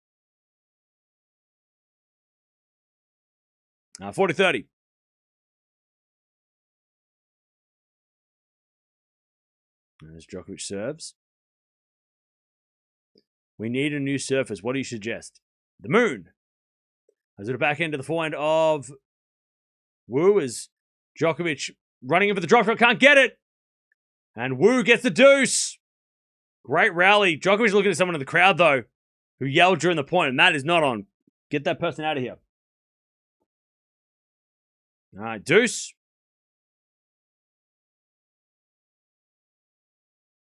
40-30. As Djokovic serves. We need a new surface. What do you suggest? The moon. As at the back end of the forehand of Wu is Djokovic running in for the drop shot. Can't get it. And Wu gets the deuce. Great rally. Djokovic looking at someone in the crowd, though, who yelled during the point, and that is not on. Get that person out of here. All right, deuce.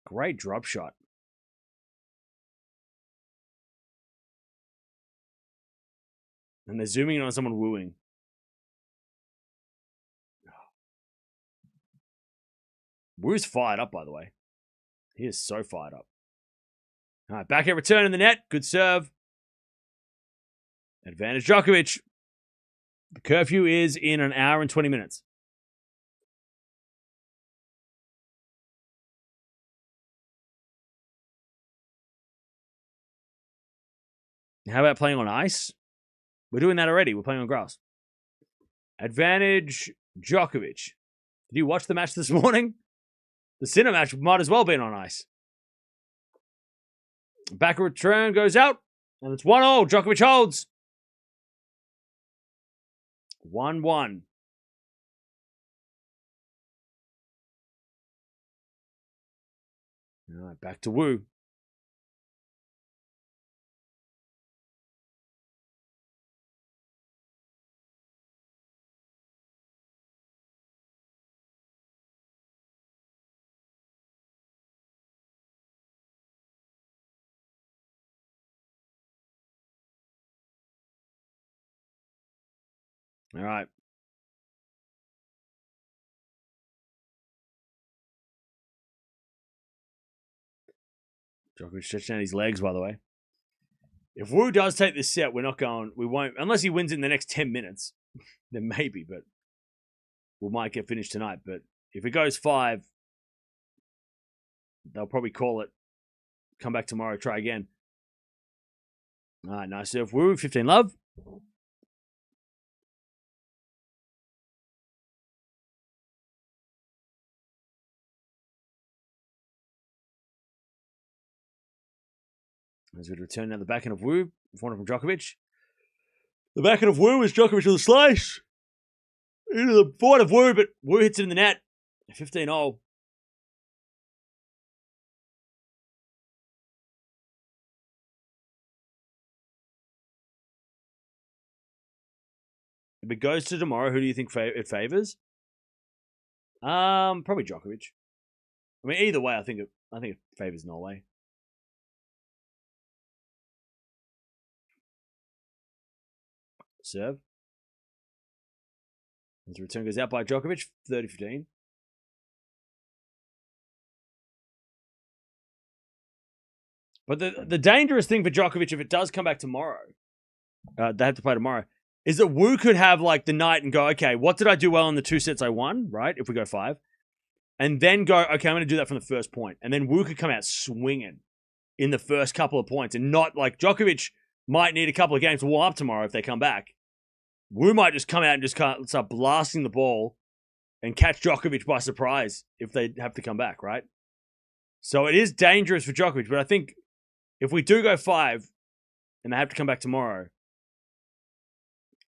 Great drop shot. And they're zooming in on someone wooing. Wu's fired up, by the way. He is so fired up. All right, back at return in the net. Good serve. Advantage Djokovic. The curfew is in an hour and 20 minutes. How about playing on ice? We're doing that already. We're playing on grass. Advantage Djokovic. Did you watch the match this morning? The Sinner match might as well be on ice. Back return goes out. And it's 1-0. Djokovic holds. 1-1. All right, back to Wu. All right. Djokovic stretching out his legs, by the way. If Wu does take this set, we won't, unless he wins in the next 10 minutes, then maybe, but we might get finished tonight. But if it goes 5, they'll probably call it. Come back tomorrow, try again. All right, nice serve. Wu, 15 love. As we return now the backhand of Wu, forehand from Djokovic. The backhand of Wu is Djokovic with a slice. Into the forehand of Wu, but Wu hits it in the net. 15-0. If it goes to tomorrow, who do you think it favors? Probably Djokovic. I mean, either way, I think it favors Norway. Serve. As the return goes out by Djokovic, 30-15. But the dangerous thing for Djokovic, if it does come back tomorrow, they have to play tomorrow, is that Wu could have like the night and go, okay, what did I do well in the 2 sets I won, right? If we go 5. And then go, okay, I'm going to do that from the first point. And then Wu could come out swinging in the first couple of points. And not like Djokovic might need a couple of games to warm up tomorrow if they come back. Wu might just come out and just start blasting the ball and catch Djokovic by surprise if they have to come back, right? So it is dangerous for Djokovic. But I think if we do go 5 and they have to come back tomorrow,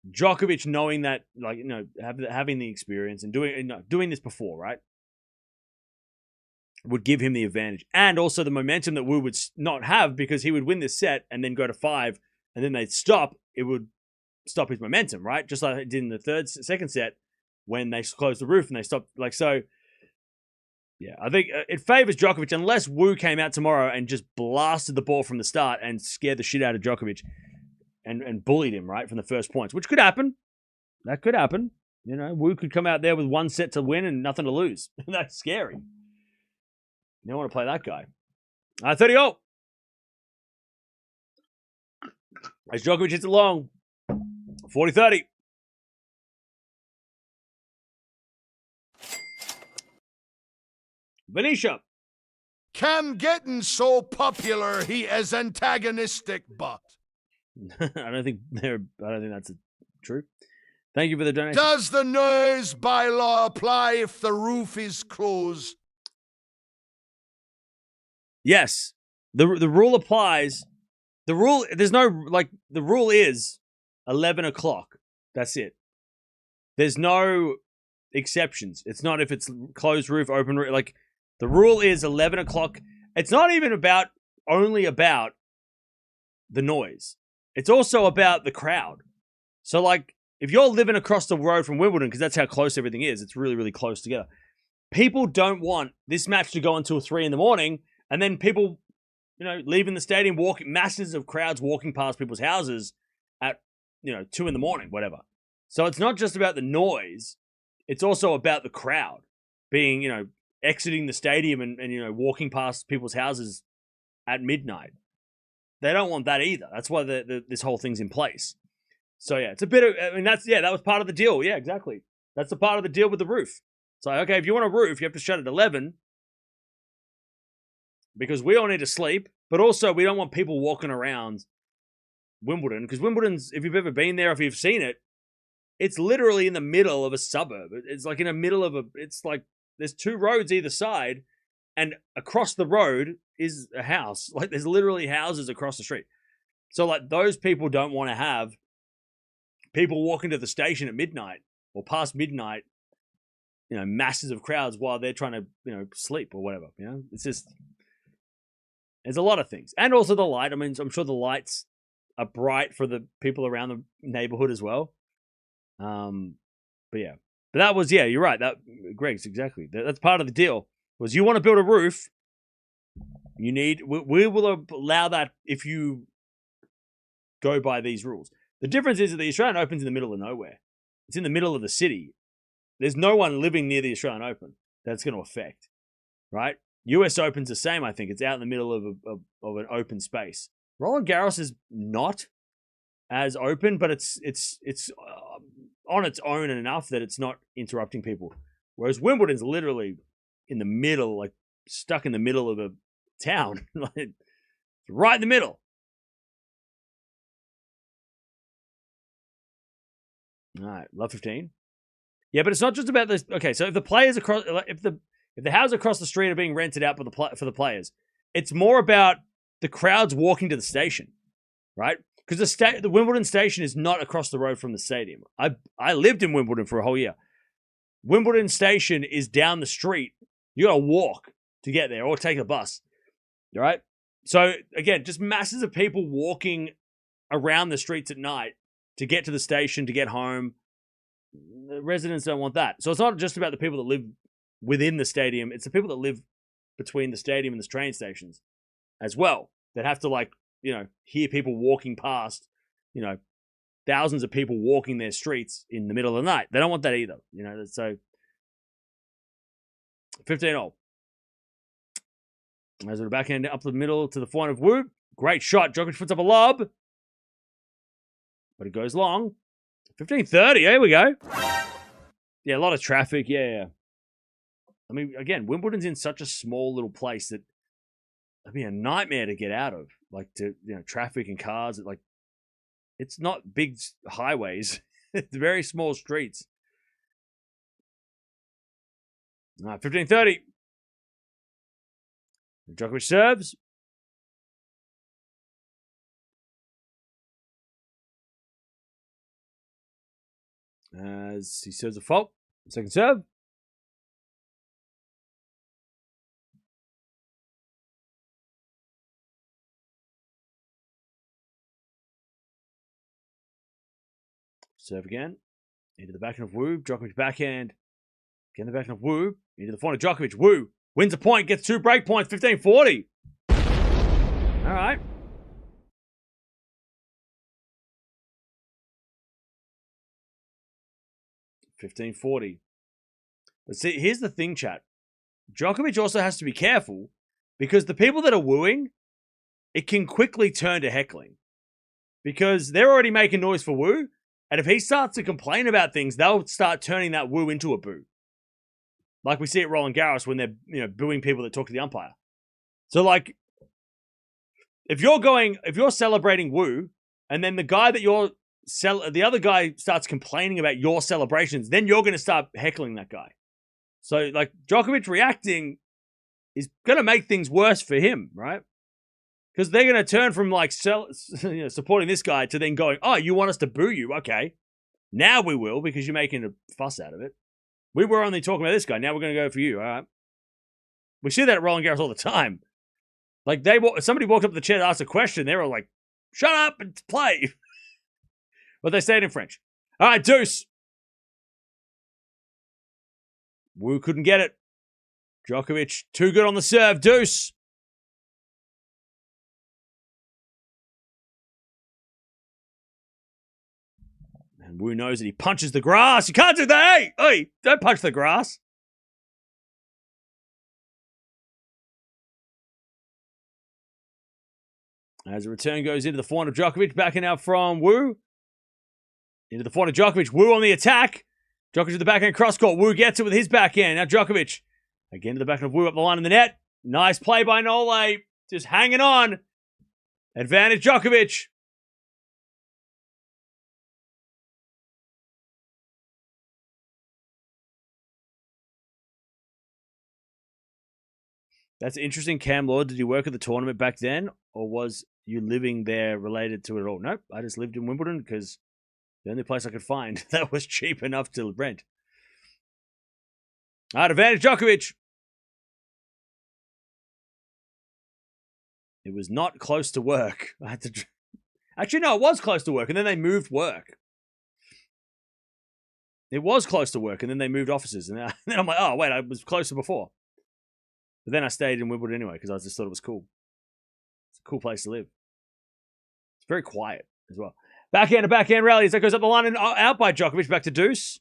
Djokovic knowing that, like, you know, having the experience and doing this before, right, would give him the advantage. And also the momentum that Wu would not have, because he would win this set and then go to 5 and then they'd stop. It would stop his momentum, right? Just like it did in the second set when they closed the roof and they stopped. Like, so, yeah, I think it favors Djokovic unless Wu came out tomorrow and just blasted the ball from the start and scared the shit out of Djokovic and bullied him, right, from the first points, which could happen. That could happen. You know, Wu could come out there with 1 set to win and nothing to lose. That's scary. You don't want to play that guy. 30-0. As Djokovic hits it long. 40-30. Venetia. Cam getting so popular he is antagonistic, but I don't think that's true. Thank you for the donation. Does the noise bylaw apply if the roof is closed? Yes. The rule applies. The rule is 11 o'clock. That's it. There's no exceptions. It's not if it's closed roof, open roof. Like, the rule is 11 o'clock. It's not even only about the noise. It's also about the crowd. So, like, if you're living across the road from Wimbledon, because that's how close everything is, it's really, really close together. People don't want this match to go until 3 in the morning, and then people, you know, leaving the stadium, masses of crowds walking past people's houses at, 2 in the morning, whatever. So it's not just about the noise. It's also about the crowd being, exiting the stadium and walking past people's houses at midnight. They don't want that either. That's why this whole thing's in place. So yeah, it's a bit of, that was part of the deal. Yeah, exactly. That's a part of the deal with the roof. It's like, okay, if you want a roof, you have to shut at 11 because we all need to sleep, but also we don't want people walking around Wimbledon, because Wimbledon's, if you've ever been there, if you've seen it, it's literally in the middle of a suburb. It's like in the middle of it's like there's 2 roads either side, and across the road is a house. Like, there's literally houses across the street. So, like, those people don't want to have people walking to the station at midnight or past midnight, masses of crowds while they're trying to, sleep or whatever. It's just, there's a lot of things. And also the light. I mean, I'm sure the lights are bright for the people around the neighborhood as well. But yeah. But that was, you're right. Greg's exactly. That's part of the deal. Was you want to build a roof, we will allow that if you go by these rules. The difference is that the Australian Open's in the middle of nowhere. It's in the middle of the city. There's no one living near the Australian Open that's going to affect, right? US Open's the same, I think. It's out in the middle of an open space. Roland Garros is not as open, but it's on its own enough that it's not interrupting people. Whereas Wimbledon's literally in the middle, like stuck in the middle of a town. Like, right in the middle. All right, love 15. Yeah, but it's not just about this. Okay, so if the players across, if the houses across the street are being rented out for the players, it's more about the crowds walking to the station, right? Because the Wimbledon station is not across the road from the stadium. I lived in Wimbledon for a whole year. Wimbledon station is down the street. You got to walk to get there or take a bus, all right? So again, just masses of people walking around the streets at night to get to the station, to get home. The residents don't want that. So it's not just about the people that live within the stadium. It's the people that live between the stadium and the train stations as well that have to, like, you know, hear people walking past, you know, thousands of people walking their streets in the middle of the night. They don't want that either. You know, so 15-all. As the backhand up the middle to the forehand of Wu. Great shot. Djokovic puts up a lob. But it goes long. 15-30. Here we go. Yeah, a lot of traffic. Yeah. I mean, again, Wimbledon's in such a small little place that it'd be a nightmare to get out of. Like, to, you know, traffic and cars. Like, it's not big highways. It's very small streets. All right, 15-30. Djokovic serves. As he serves a fault. Second serve. Serve again. Into the backhand of Wu. Djokovic backhand. Again, the backhand of Wu. Into the forehand of Djokovic. Wu wins a point. Gets 2 break points. 15-40. All right. $15.40. But see, here's the thing, chat. Djokovic also has to be careful because the people that are wooing, it can quickly turn to heckling because they're already making noise for Wu. And if he starts to complain about things, they'll start turning that woo into a boo. Like we see at Roland Garros when they're, you know, booing people that talk to the umpire. So, like, if you're celebrating woo, and then the guy that the other guy starts complaining about your celebrations, then you're going to start heckling that guy. So, like, Djokovic reacting is going to make things worse for him, right? Because they're going to turn from, like, supporting this guy to then going, oh, you want us to boo you? Okay. Now we will because you're making a fuss out of it. We were only talking about this guy. Now we're going to go for you, all right? We see that at Roland Garros all the time. Like, somebody walked up to the chair to ask a question. They were like, shut up and play. But they say it in French. All right, deuce. Wu couldn't get it. Djokovic, too good on the serve. Deuce. And Wu knows that he punches the grass. You can't do that. Hey, don't punch the grass. As the return goes into the forehand of Djokovic, backing out from Wu. Into the forehand of Djokovic. Wu on the attack. Djokovic to the backhand cross court. Wu gets it with his backhand. Now Djokovic. Again to the backhand of Wu up the line in the net. Nice play by Nole. Just hanging on. Advantage Djokovic. That's interesting, Cam Lord. Did you work at the tournament back then? Or was you living there related to it at all? Nope. I just lived in Wimbledon because the only place I could find that was cheap enough to rent. All right, advantage Djokovic. It was not close to work. I had to... Actually, no, it was close to work, and then they moved work. It was close to work, and then they moved offices. And then I'm like, oh, wait, I was closer before. But then I stayed in Wimbledon anyway because I just thought it was cool. It's a cool place to live. It's very quiet as well. Backhand to backhand rallies. That goes up the line and out by Djokovic. Back to deuce.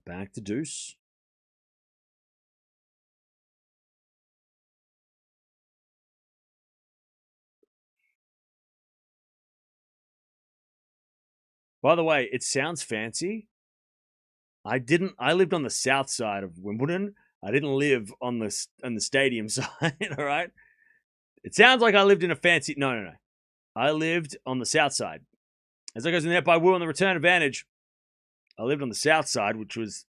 Back to deuce. By the way, it sounds fancy. I lived on the south side of Wimbledon. I didn't live on the stadium side, all right? It sounds like I lived in a fancy... No. I lived on the south side. As I goes in the net by Wu on the return advantage. I lived on the south side, which was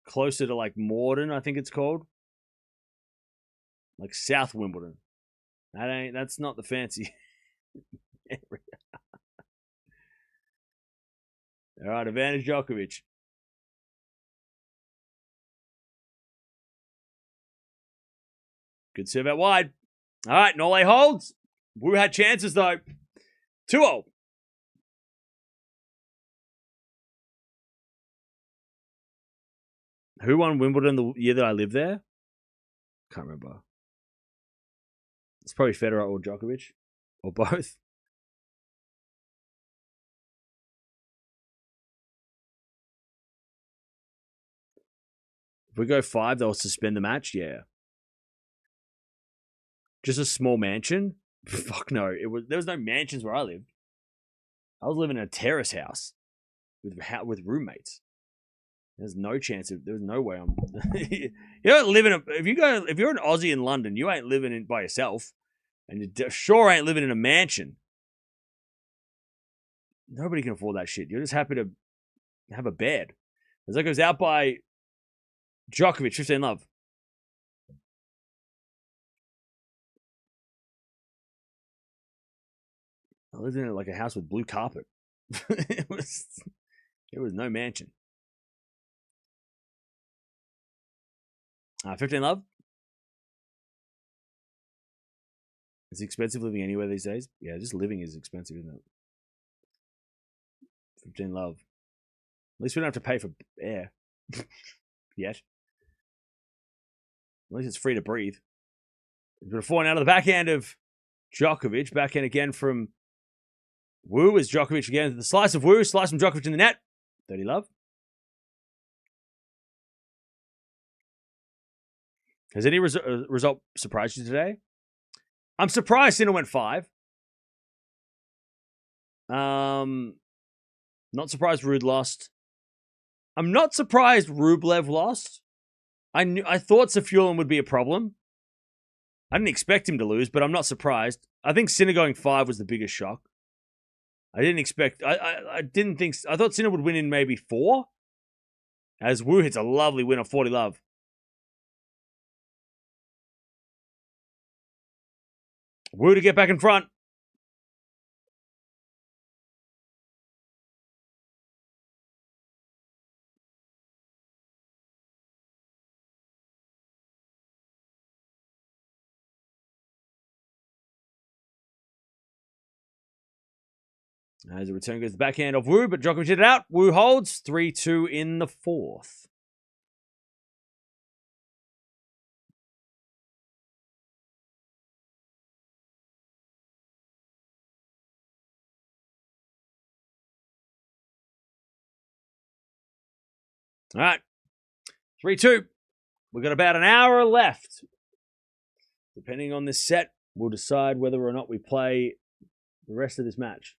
closer to like Morden, I think it's called. Like South Wimbledon. That's not the fancy area. All right, advantage Djokovic. Good serve out wide. All right, Nole holds. Wu had chances, though. 2-0. Who won Wimbledon the year that I lived there? Can't remember. It's probably Federer or Djokovic. Or both. If we go 5, they'll suspend the match? Yeah. Just a small mansion? Fuck no. There was no mansions where I lived. I was living in a terrace house with roommates. There's no chance there was no way I'm you don't live in if you're an Aussie in London, you ain't living by yourself. And you sure ain't living in a mansion. Nobody can afford that shit. You're just happy to have a bed. As that goes out by Djokovic, 15 love. I lived in like a house with blue carpet. It was no mansion. 15 love. It's expensive living anywhere these days. Yeah, just living is expensive, isn't it? 15 love. At least we don't have to pay for air. Yet. At least it's free to breathe. We've got a forehand out of the backhand of Djokovic. Backhand again from Wu as Djokovic again. The slice of Wu. Slice from Djokovic in the net. 30 love. Has any result surprised you today? I'm surprised Sinner went 5. Not surprised Ruud lost. I'm not surprised Rublev lost. I thought Safiullin would be a problem. I didn't expect him to lose, but I'm not surprised. I think Sinner going 5 was the biggest shock. I didn't expect... I didn't think... I thought Sinner would win in maybe 4. As Wu hits a lovely win of 40 love. Wu to get back in front. As a return goes the backhand of Wu, but Djokovic hit it out. Wu holds 3-2 in the 4th. All right. 3-2. We've got about an hour left. Depending on this set, we'll decide whether or not we play the rest of this match.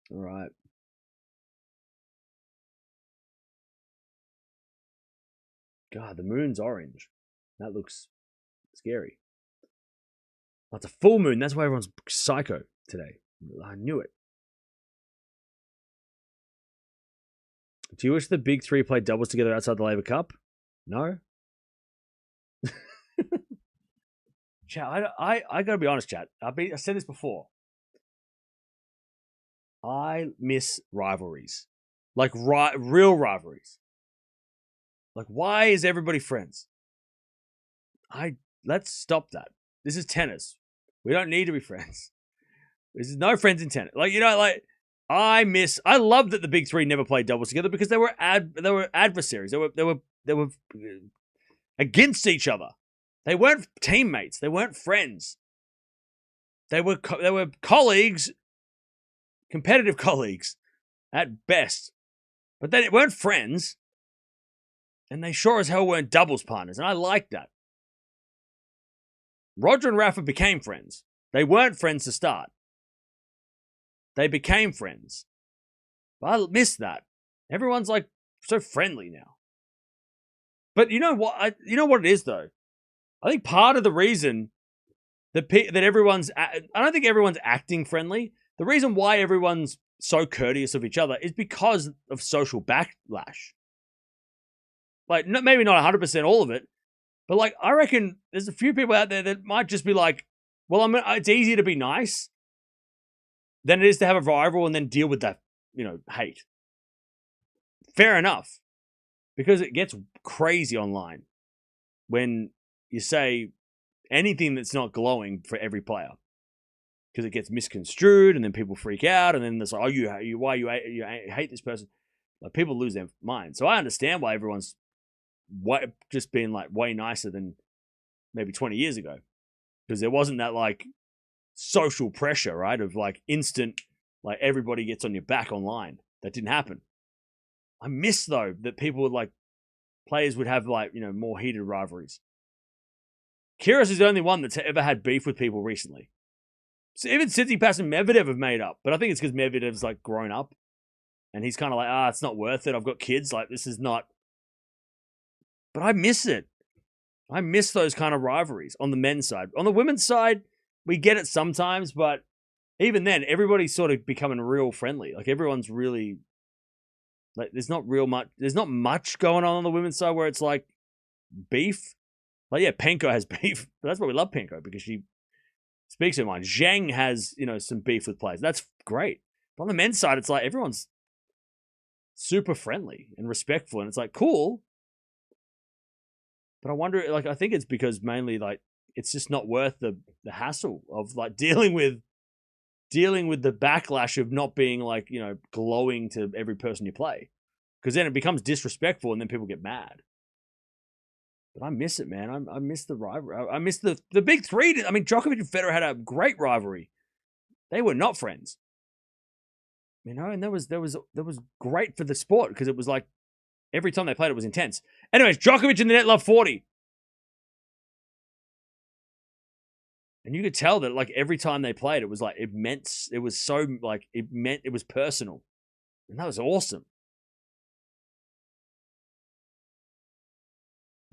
All right. God, the moon's orange. That looks scary. Oh, it's a full moon. That's why everyone's psycho today. I knew it. Do you wish the big 3 played doubles together outside the Labour Cup? No? Chat, I gotta be honest, chat. I said this before. I miss rivalries. Like real rivalries. Like, why is everybody friends? Let's stop that. This is tennis. We don't need to be friends. There's no friends in tennis. Like, I love that the big 3 never played doubles together because they were adversaries. They were against each other. They weren't teammates. They weren't friends. They were colleagues, competitive colleagues at best. But they weren't friends. And they sure as hell weren't doubles partners. And I like that. Roger and Rafa became friends. They weren't friends to start. They became friends. But I miss that. Everyone's like so friendly now. But you know what? You know what it is though. I think part of the reason that everyone's, I don't think everyone's acting friendly. The reason why everyone's so courteous of each other is because of social backlash. Like, maybe not 100% all of it, but like, I reckon there's a few people out there that might just be like, well, it's easier to be nice than it is to have a rival and then deal with that, hate. Fair enough. Because it gets crazy online when you say anything that's not glowing for every player. Because it gets misconstrued and then people freak out and then there's like, why you hate this person? Like, people lose their mind. So I understand why everyone's just being like way nicer than maybe 20 years ago. Because there wasn't that like social pressure, right? Of like instant, like everybody gets on your back online. That didn't happen. I miss though that people would like, players would have like, more heated rivalries. Kyrgios is the only one that's ever had beef with people recently. So even Tsitsipas and Medvedev have made up. But I think it's because Medvedev's like grown up. And he's kind of like, it's not worth it. I've got kids. Like, this is not. But I miss it. I miss those kind of rivalries on the men's side. On the women's side, we get it sometimes. But even then, everybody's sort of becoming real friendly. Like, everyone's really. Like, there's not much going on the women's side where it's like beef. Like, yeah, Penko has beef. But that's why we love Penko, because she speaks her mind. Zhang has, some beef with players. That's great. But on the men's side, it's like everyone's super friendly and respectful. And it's like, cool. But I wonder, like, I think it's because mainly, like, it's just not worth the hassle of, like, dealing with the backlash of not being, like, glowing to every person you play. Because then it becomes disrespectful and then people get mad. But I miss it, man. I miss the rivalry. I miss the big three. I mean, Djokovic and Federer had a great rivalry. They were not friends. And that was great for the sport because it was like every time they played it was intense. Anyways, Djokovic in the net, love 40. And you could tell that like every time they played, it was like it was personal. And that was awesome.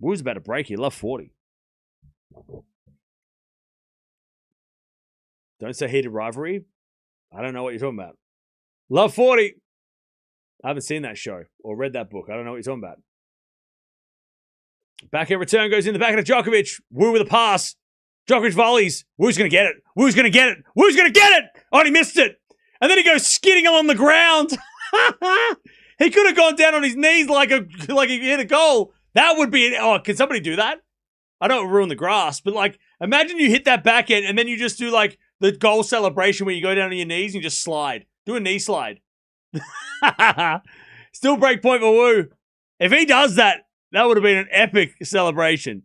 Wu's about to break here. Love 40. Don't say heated rivalry. I don't know what you're talking about. Love 40. I haven't seen that show or read that book. I don't know what you're talking about. Backhand return goes in the back of Djokovic. Wu with a pass. Djokovic volleys. Wu's going to get it. Wu's going to get it. Wu's going to get it. Oh, and he missed it. And then he goes skidding along the ground. He could have gone down on his knees like he hit a goal. That would be can somebody do that? I don't ruin the grass, but like imagine you hit that backhand and then you just do like the goal celebration where you go down on your knees and you just slide. Do a knee slide. Still break point for Wu. If he does that, that would have been an epic celebration.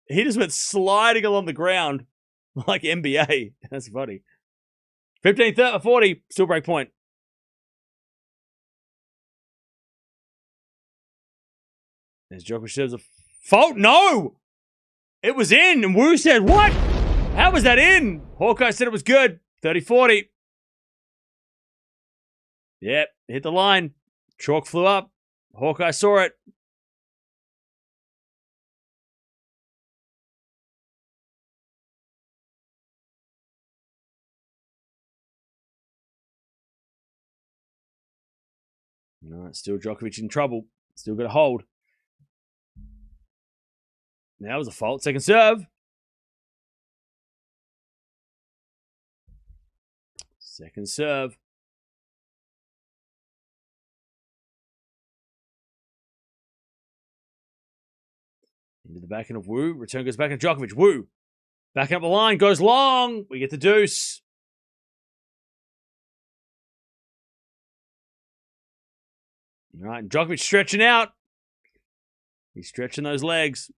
He just went sliding along the ground like NBA. That's funny. 15-40, still break point. As Djokovic says a fault. No! It was in. And Wu said, what? How was that in? Hawkeye said it was good. 30-40. Yep, hit the line. Chalk flew up. Hawkeye saw it. No, still Djokovic in trouble. Still got a hold. Now it was a fault. Second serve. Second serve. Into the backhand of Wu. Return goes back to Djokovic. Wu. Backing up the line. Goes long. We get the deuce. All right. Djokovic stretching out. He's stretching those legs.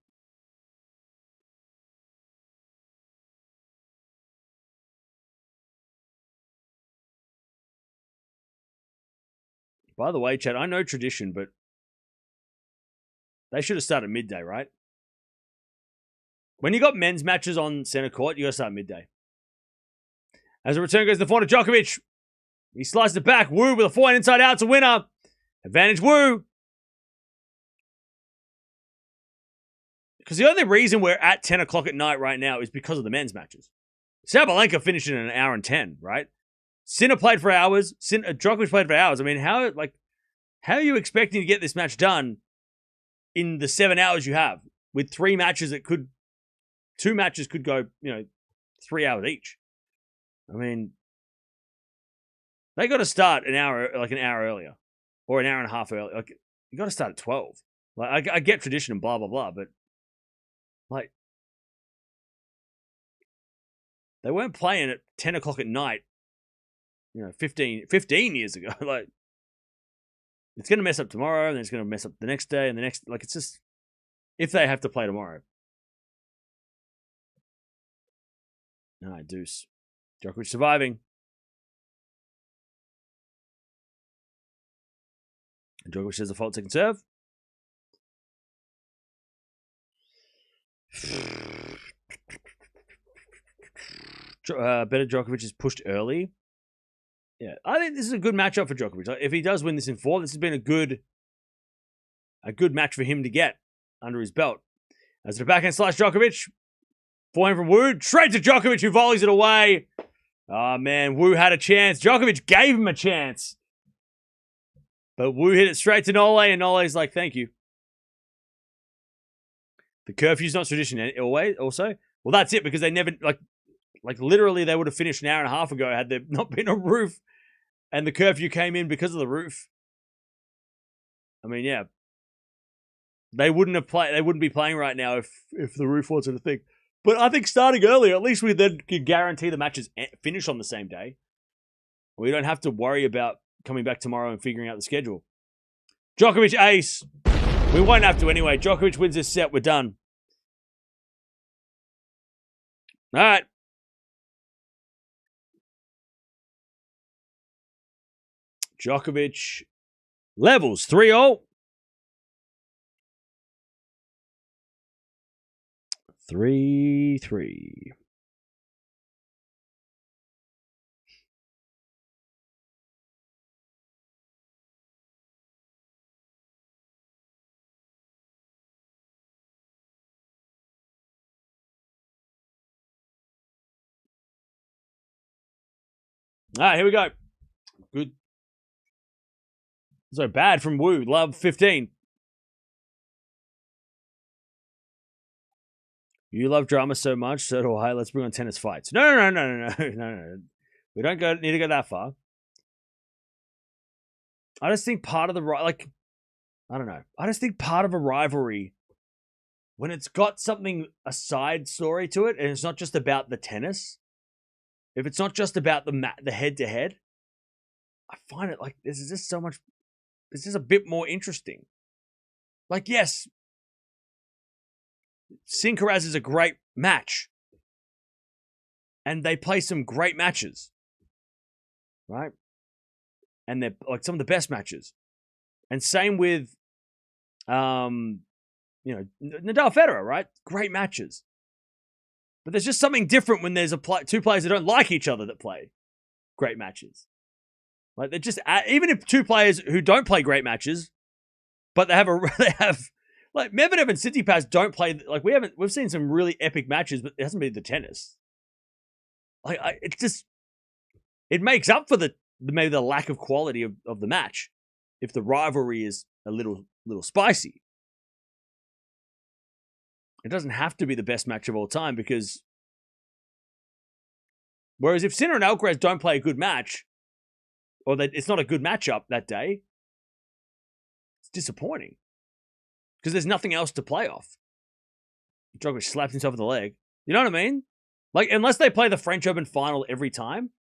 By the way, Chad, I know tradition, but they should have started midday, right? When you got men's matches on center court, you got to start midday. As the return goes to the forehand of Djokovic. He slices it back. Wu with a forehand inside out. It's a winner. Advantage Wu. Because the only reason we're at 10 o'clock at night right now is because of the men's matches. Sabalenka finished in an hour and 10, right? Sinner played for hours. Djokovic played for hours. I mean, how are you expecting to get this match done in the 7 hours you have with 2 matches could go, 3 hours each? I mean, they got to start an hour earlier or an hour and a half earlier. Like, you got to start at 12. Like, I get tradition and blah, blah, blah, but like, they weren't playing at 10 o'clock at night, 15 years ago. Like, it's going to mess up tomorrow, and then it's going to mess up the next day, and the next, like, it's just, if they have to play tomorrow. All right, deuce. Djokovic surviving. And Djokovic has a fault second serve. Better Djokovic is pushed early. Yeah, I think this is a good matchup for Djokovic. If he does win this in 4, this has been a good match for him to get under his belt. As the backhand slash Djokovic, forehand from Wu, straight to Djokovic, who volleys it away. Oh man, Wu had a chance. Djokovic gave him a chance, but Wu hit it straight to Nole, and Nole's like, "Thank you." The curfew's not tradition always. Also, well, that's it, because they never like literally they would have finished an hour and a half ago had there not been a roof, and the curfew came in because of the roof. I mean, yeah, they wouldn't be playing right now if the roof wasn't a thing. But I think starting earlier, at least we then could guarantee the matches finish on the same day. We don't have to worry about coming back tomorrow and figuring out the schedule. Djokovic ace. We won't have to anyway. Djokovic wins this set. We're done. All right. Djokovic levels 3-0. 3-3. All right, here we go. Good. So bad from Wu. Love 15. You love drama so much, so do I. Let's bring on tennis fights. No. We don't need to go that far. I just think part of I just think part of a rivalry, when it's got a side story to it, and it's not just about the tennis, if it's not just about the head-to-head, I find it like this is just a bit more interesting. Like, yes, Sinner is a great match, and they play some great matches, right? And they're like some of the best matches. And same with, Nadal Federer, right? Great matches. But there's just something different when there's two players that don't like each other that play great matches. Like, they're just, even if two players who don't play great matches, but they have like Medvedev and Tsitsipas don't play, like we've seen some really epic matches, but it hasn't been the tennis. Like, it makes up for maybe the lack of quality of the match if the rivalry is a little spicy. It doesn't have to be the best match of all time, because whereas if Sinner and Alcaraz don't play a good match, or that it's not a good matchup that day, it's disappointing because there's nothing else to play off. Djokovic slapped himself in the leg. You know what I mean? Like, unless they play the French Open final every time,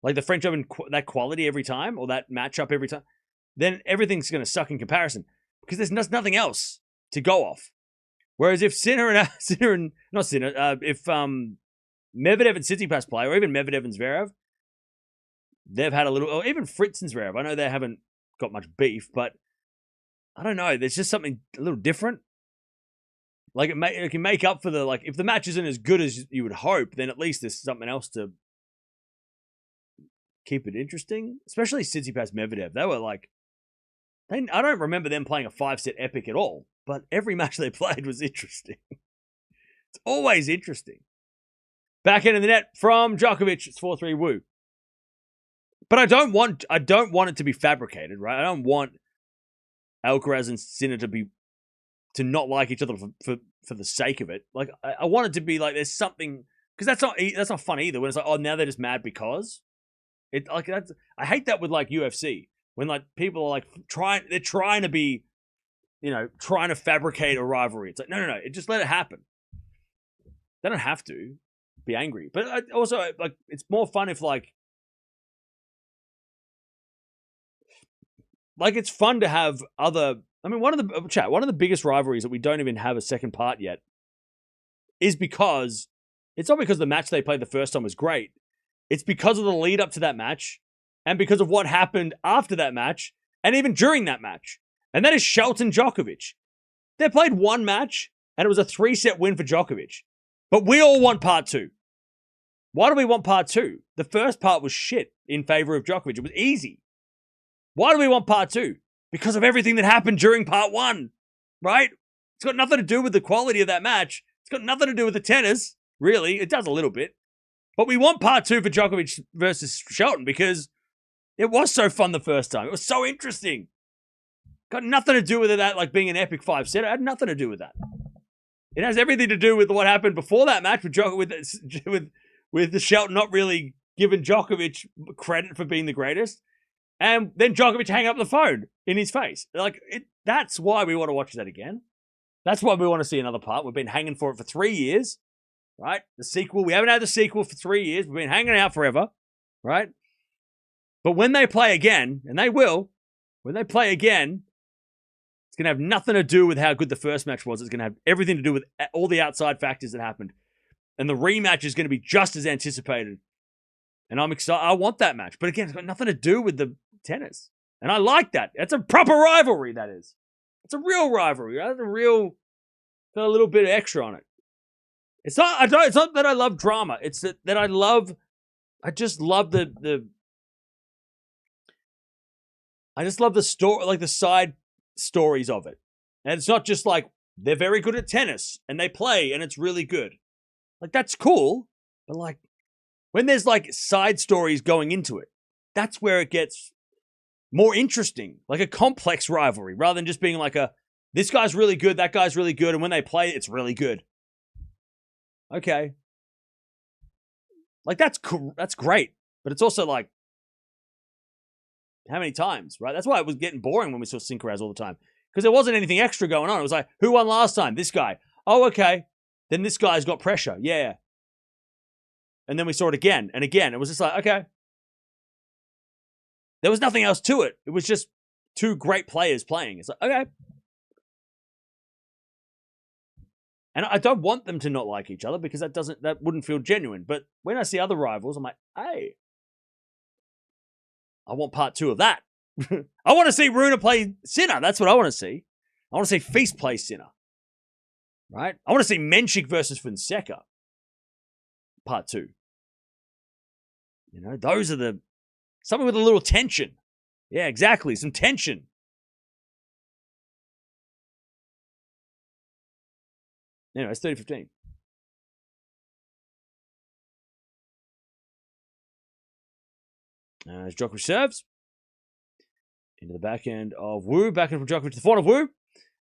like the French Open, that quality every time, or that matchup every time, then everything's going to suck in comparison because there's nothing else to go off. Whereas if if Medvedev and Tsitsipas play, or even Medvedev and Zverev, they've had a little, or even Fritz and Zverev, I know they haven't got much beef, but I don't know, there's just something a little different. Like, it can make up for the, like, if the match isn't as good as you would hope, then at least there's something else to keep it interesting. Especially Tsitsipas Medvedev. They were like, I don't remember them playing a 5-set epic at all, but every match they played was interesting. It's always interesting. Back end of the net from Djokovic. It's 4-3 Wu. But I don't want it to be fabricated, right? I don't want Alcaraz and Sinner to not like each other for the sake of it. Like, I want it to be like there's something, because that's not fun either. When it's like, oh, now they're just mad because I hate that with like UFC, when like people are like they're trying to be, trying to fabricate a rivalry. It's like no, just let it happen. They don't have to be angry, but also like it's more fun if like it's fun to have other. I mean, one of the biggest rivalries that we don't even have a second part yet is because it's not because the match they played the first time was great. It's because of the lead up to that match and because of what happened after that match and even during that match. And that is Shelton Djokovic. They played one match and it was a 3-set win for Djokovic. But we all want part two. Why do we want part two? The first part was shit in favor of Djokovic. It was easy. Why do we want part two? Because of everything that happened during part one, right? It's got nothing to do with the quality of that match. It's got nothing to do with the tennis, really. It does a little bit. But we want part two for Djokovic versus Shelton because it was so fun the first time. It was so interesting. Got nothing to do with that, like being an epic 5-set. It had nothing to do with that. It has everything to do with what happened before that match with the Shelton not really giving Djokovic credit for being the greatest. And then Djokovic hang up the phone in his face. That's why we want to watch that again. That's why we want to see another part. We've been hanging for it for 3 years, right? The sequel, we haven't had the sequel for 3 years. We've been hanging out forever, right? But when they play again, and they will, when they play again, it's going to have nothing to do with how good the first match was. It's going to have everything to do with all the outside factors that happened. And the rematch is going to be just as anticipated. And I'm excited. I want that match. But again, it's got nothing to do with the tennis. And I like that. That's a proper rivalry, that is. It's a real rivalry. Right? Got a little bit of extra on it. It's not that I love drama. It's that I just love the story, like the side stories of it. And it's not just like they're very good at tennis and they play and it's really good. Like, that's cool. But like, when there's like side stories going into it, that's where it gets more interesting. Like a complex rivalry rather than just being like this guy's really good, that guy's really good. And when they play, it's really good. Okay. Like, that's cool. That's great. But it's also like, how many times, right? That's why it was getting boring when we saw Synchroaz all the time. Because there wasn't anything extra going on. It was like, who won last time? This guy. Oh, okay. Then this guy's got pressure. Yeah. And then we saw it again and again. It was just like, okay. There was nothing else to it. It was just two great players playing. It's like, okay. And I don't want them to not like each other because that wouldn't feel genuine. But when I see other rivals, I'm like, hey, I want part two of that. I want to see Rune play Sinner. That's what I want to see. I want to see Feast play Sinner. Right? I want to see Menchik versus Fonseca. Part two. Those are something with a little tension. Yeah, exactly. Some tension. Anyway, it's 30-15. As Djokovic serves. Into the backhand of Wu. Backhand from Djokovic to the front of Wu.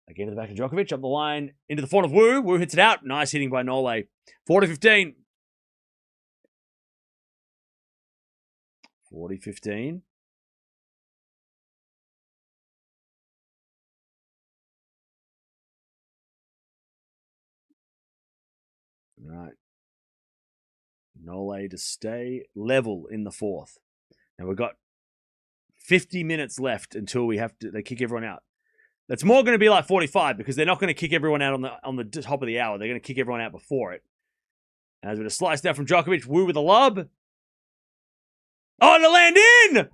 Again to the back of Djokovic. Up the line. Into the front of Wu. Wu hits it out. Nice hitting by Nole. 40-15. 40-15. All right. Nole to stay level in the fourth. And we've got 50 minutes left until they kick everyone out. That's more going to be like 45 because they're not going to kick everyone out on the top of the hour. They're going to kick everyone out before it. As with a slice down from Djokovic, Wu with a lob. Oh, to land in!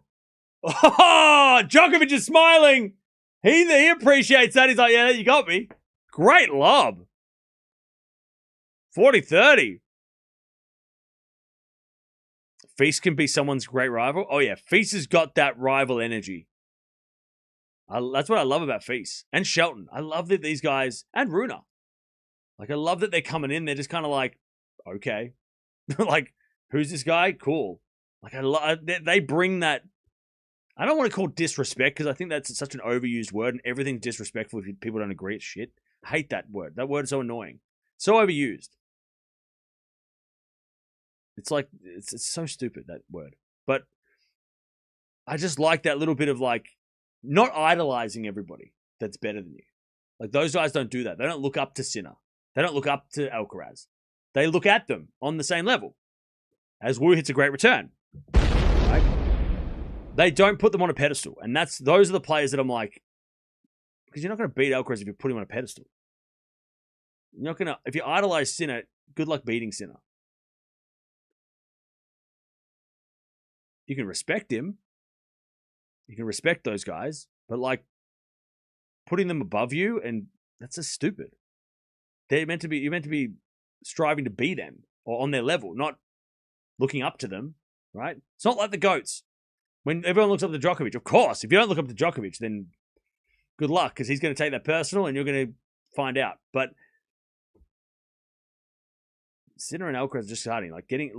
Oh, Djokovic is smiling. He appreciates that. He's like, yeah, you got me. Great lob. 40-30. Feast can be someone's great rival. Oh, yeah. Feast has got that rival energy. That's what I love about Feast. And Shelton. I love that these guys... And Runa. Like, I love that they're coming in. They're just kind of like, okay. Like, who's this guy? Cool. Like, they bring that... I don't want to call it disrespect because I think that's such an overused word and everything's disrespectful if people don't agree. It's shit. I hate that word. That word is so annoying. So overused. It's like, it's so stupid, that word. But I just like that little bit of like, not idolizing everybody that's better than you. Like those guys don't do that. They don't look up to Sinner. They don't look up to Alcaraz. They look at them on the same level. As Wu hits a great return. Right? They don't put them on a pedestal. And those are the players that I'm like, because you're not going to beat Alcaraz if you put him on a pedestal. You're not going to, if you idolize Sinner, good luck beating Sinner. You can respect him. You can respect those guys. But like, putting them above you, and that's just stupid. You're meant to be striving to be them or on their level, not looking up to them, right? It's not like the GOATs. When everyone looks up to Djokovic, of course, if you don't look up to Djokovic, then good luck, because he's going to take that personal and you're going to find out. But Sinner and Alcaraz are just starting, like any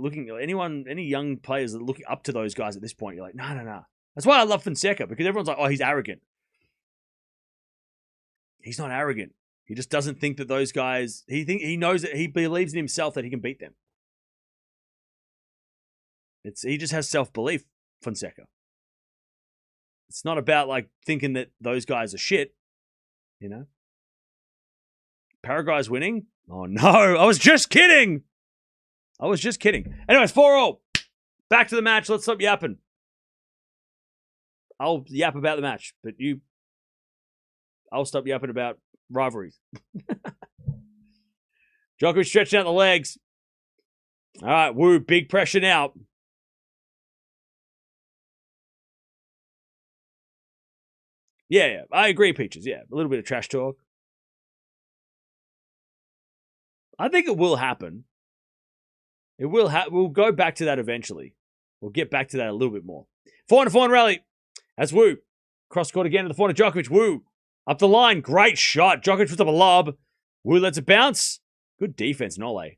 young players that are looking up to those guys at this point, you're like, no. That's why I love Fonseca, because everyone's like, oh, he's arrogant. He's not arrogant. He just doesn't think that those guys, he knows that he believes in himself that he can beat them. He just has self-belief, Fonseca. It's not about like thinking that those guys are shit, you know? Paraguay's winning? Oh no, I was just kidding. Anyways, 4-4. Back to the match. Let's stop yapping. I'll yap about the match, but I'll stop yapping about rivalries. Djokovic stretching out the legs. All right, Wu, big pressure now. Yeah, I agree, Peaches. Yeah, a little bit of trash talk. I think it will happen. It will we'll go back to that eventually. We'll get back to that a little bit more. 4-4 rally. As Wu. Cross court again to the forehand of Djokovic. Wu. Up the line. Great shot. Djokovic puts up a lob. Wu lets it bounce. Good defense, Nole.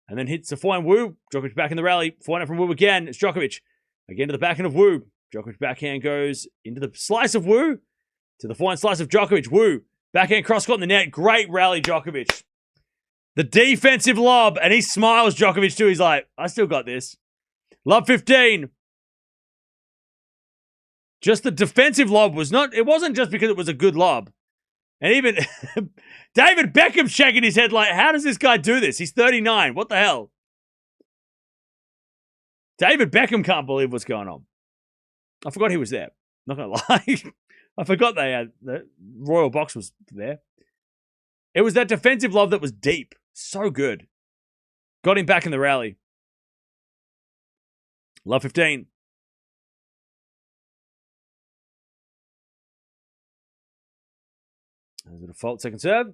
And then hits the forehand Wu. Djokovic back in the rally. Forehand from Wu again. It's Djokovic. Again to the backhand of Wu. Djokovic backhand goes into the slice of Wu. To the forehand slice of Djokovic. Wu. Backhand cross court in the net. Great rally, Djokovic. The defensive lob. And he smiles, Djokovic, too. He's like, I still got this. Lob 15. Just the defensive lob was not... It wasn't just because it was a good lob. And even David Beckham's shaking his head like, how does this guy do this? He's 39. What the hell? David Beckham can't believe what's going on. I forgot he was there. Not going to lie. I forgot the Royal Box was there. It was that defensive lob that was deep. So good. Got him back in the rally. Love 15. There's a default second serve.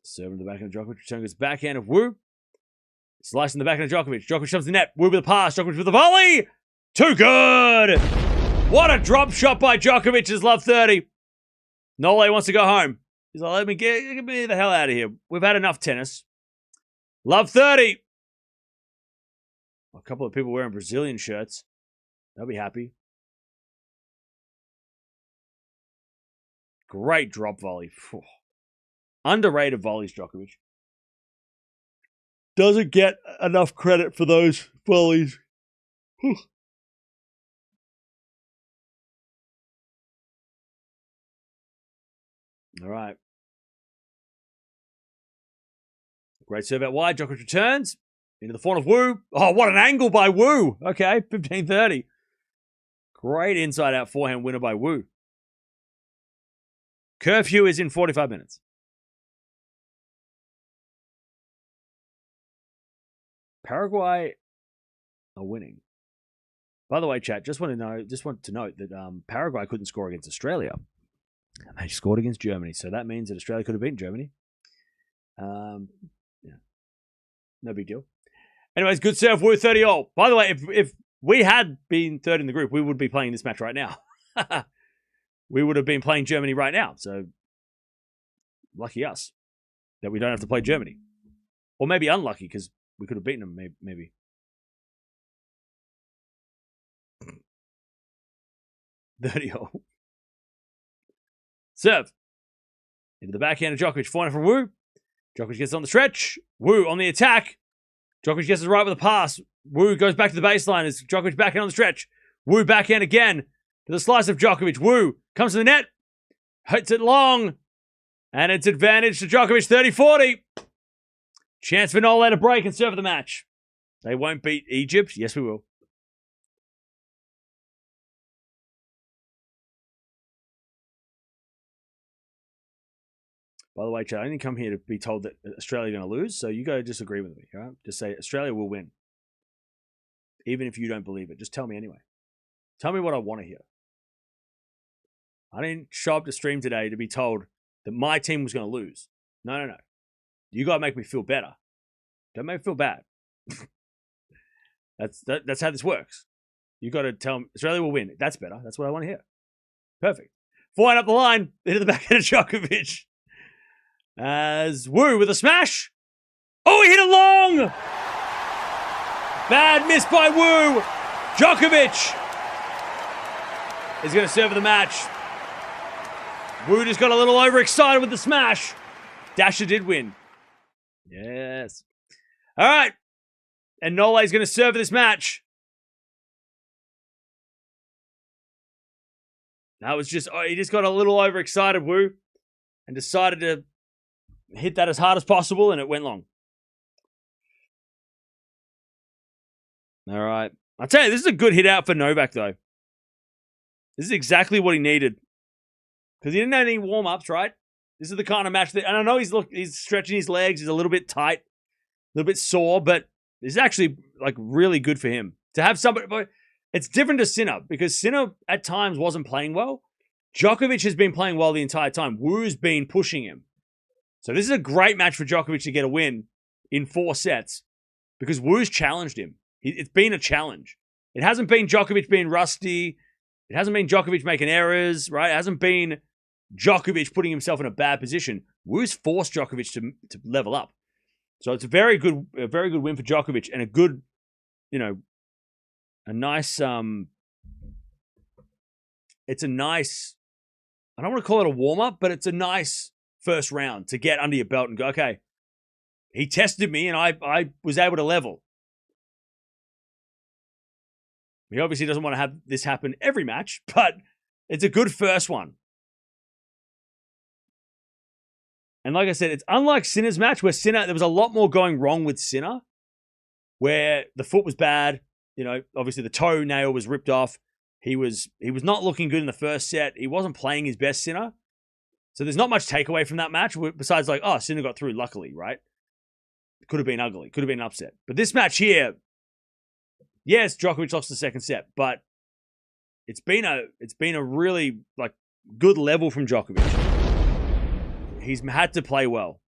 Serve in the backhand of Djokovic. Return goes backhand of Wu. Slice in the backhand of Djokovic. Djokovic shoves the net. Wu with a pass. Djokovic with a volley. Too good. What a drop shot by Djokovic is love 30. Nole wants to go home. He's like, let me get me the hell out of here. We've had enough tennis. Love 30. A couple of people wearing Brazilian shirts. They'll be happy. Great drop volley. Whew. Underrated volleys, Djokovic. Doesn't get enough credit for those volleys. Whew. All right. Great serve out wide. Djokovic returns. Into the forehand of Wu. Oh, what an angle by Wu. Okay, 15-30. Great inside-out forehand winner by Wu. Curfew is in 45 minutes. Paraguay are winning. By the way, chat, just want to note that Paraguay couldn't score against Australia. And they scored against Germany. So that means that Australia could have beaten Germany. Yeah. No big deal. Anyways, good serve, Wu, 30-all. By the way, if we had been third in the group, we would be playing this match right now. We would have been playing Germany right now. So, lucky us that we don't have to play Germany. Or maybe unlucky, because we could have beaten them, maybe. Dirty-all. Serve. Into the backhand of Djokovic. Forehand from Wu. Djokovic gets on the stretch. Wu on the attack. Djokovic gets it right with a pass. Wu goes back to the baseline as Djokovic backhand on the stretch. Wu backhand again to the slice of Djokovic. Wu comes to the net. Hits it long. And it's advantage to Djokovic, 30-40. Chance for Nole to break and serve the match. They won't beat Egypt. Yes, we will. By the way, Chad, I didn't come here to be told that Australia are going to lose, so you got to disagree with me, all right? Just say Australia will win. Even if you don't believe it. Just tell me anyway. Tell me what I want to hear. I didn't show up to stream today to be told that my team was going to lose. No. You got to make me feel better. Don't make me feel bad. That's how this works. You got to tell me Australia will win. That's better. That's what I want to hear. Perfect. Forehand up the line. Into the backhand of Djokovic. As Wu with a smash. Oh, he hit it long! Bad miss by Wu. Djokovic is going to serve the match. Wu just got a little overexcited with the smash. Dasher did win. Yes. All right. And Nole is going to serve this match. That was just, he just got a little overexcited, Wu, and decided to hit that as hard as possible, and it went long. All right. I'll tell you, this is a good hit out for Novak, though. This is exactly what he needed. Because he didn't have any warm-ups, right? This is the kind of match that, and I know he's stretching his legs, he's a little bit tight, a little bit sore, but this is actually like really good for him. To have somebody, but it's different to Sinner, because Sinner at times wasn't playing well. Djokovic has been playing well the entire time. Wu's been pushing him. So this is a great match for Djokovic to get a win in 4 sets because Wu's challenged him. It's been a challenge. It hasn't been Djokovic being rusty. It hasn't been Djokovic making errors, right? It hasn't been Djokovic putting himself in a bad position. Wu's forced Djokovic to level up. So it's a very good win for Djokovic and a good, a nice, it's a nice, I don't want to call it a warm-up, but it's a nice first round to get under your belt and go, okay, he tested me and I was able to level. He obviously doesn't want to have this happen every match, but it's a good first one. And like I said, it's unlike Sinner's match where Sinner, there was a lot more going wrong with Sinner, where the foot was bad. Obviously the toenail was ripped off. He was not looking good in the first set. He wasn't playing his best, Sinner. So there's not much takeaway from that match besides Sinner got through luckily, right? Could have been ugly. Could have been an upset. But this match here, yes, Djokovic lost the second set, but it's been a really good level from Djokovic. He's had to play well.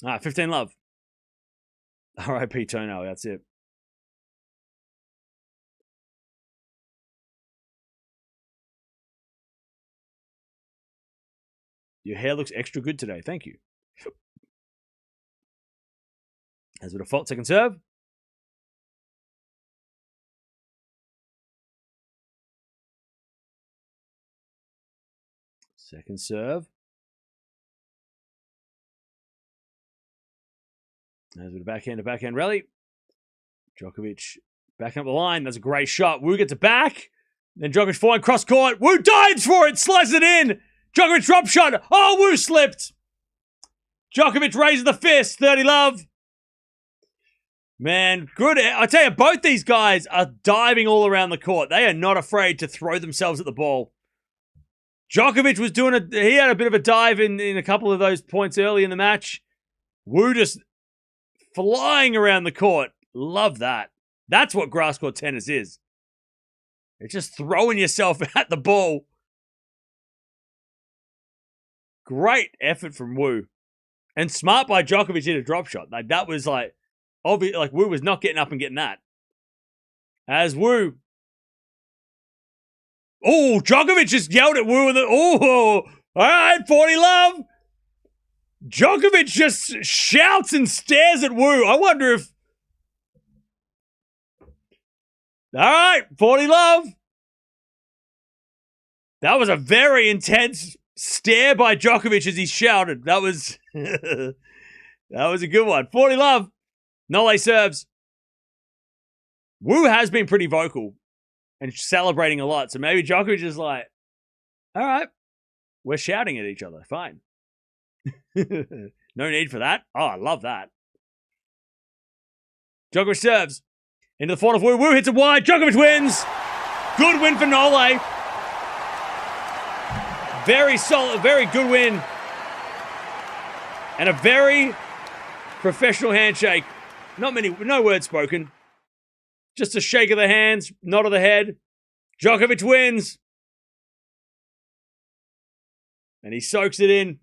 15 love. R.I.P. toenail, that's it. Your hair looks extra good today. Thank you. As with a fault, second serve. Second serve. As with a backhand rally. Djokovic backing up the line. That's a great shot. Wu gets it back. Then Djokovic forehand cross court. Wu dives for it. Slices it in. Djokovic drop shot. Oh, Wu slipped. Djokovic raises the fist. 30 love. Man, good. I tell you, both these guys are diving all around the court. They are not afraid to throw themselves at the ball. Djokovic was he had a bit of a dive in a couple of those points early in the match. Wu just flying around the court. Love that. That's what grass court tennis is. It's just throwing yourself at the ball. Great effort from Wu. And smart by Djokovic hit a drop shot. Like, that was like, obvious. Like, Wu was not getting up and getting that. As Wu. Oh, Djokovic just yelled at Wu. All right, 40 love. Djokovic just shouts and stares at Wu. I wonder if. All right, 40 love. That was a very intense stare by Djokovic as he shouted. That was that was a good one. 40 love. Nole serves. Wu has been pretty vocal and celebrating a lot. So maybe Djokovic is like, all right, we're shouting at each other. Fine. No need for that. Oh, I love that. Djokovic serves. Into the forehand of Wu. Wu hits it wide. Djokovic wins. Good win for Nole. Very solid, very good win. And a very professional handshake. No words spoken. Just a shake of the hands, nod of the head. Djokovic wins. And he soaks it in.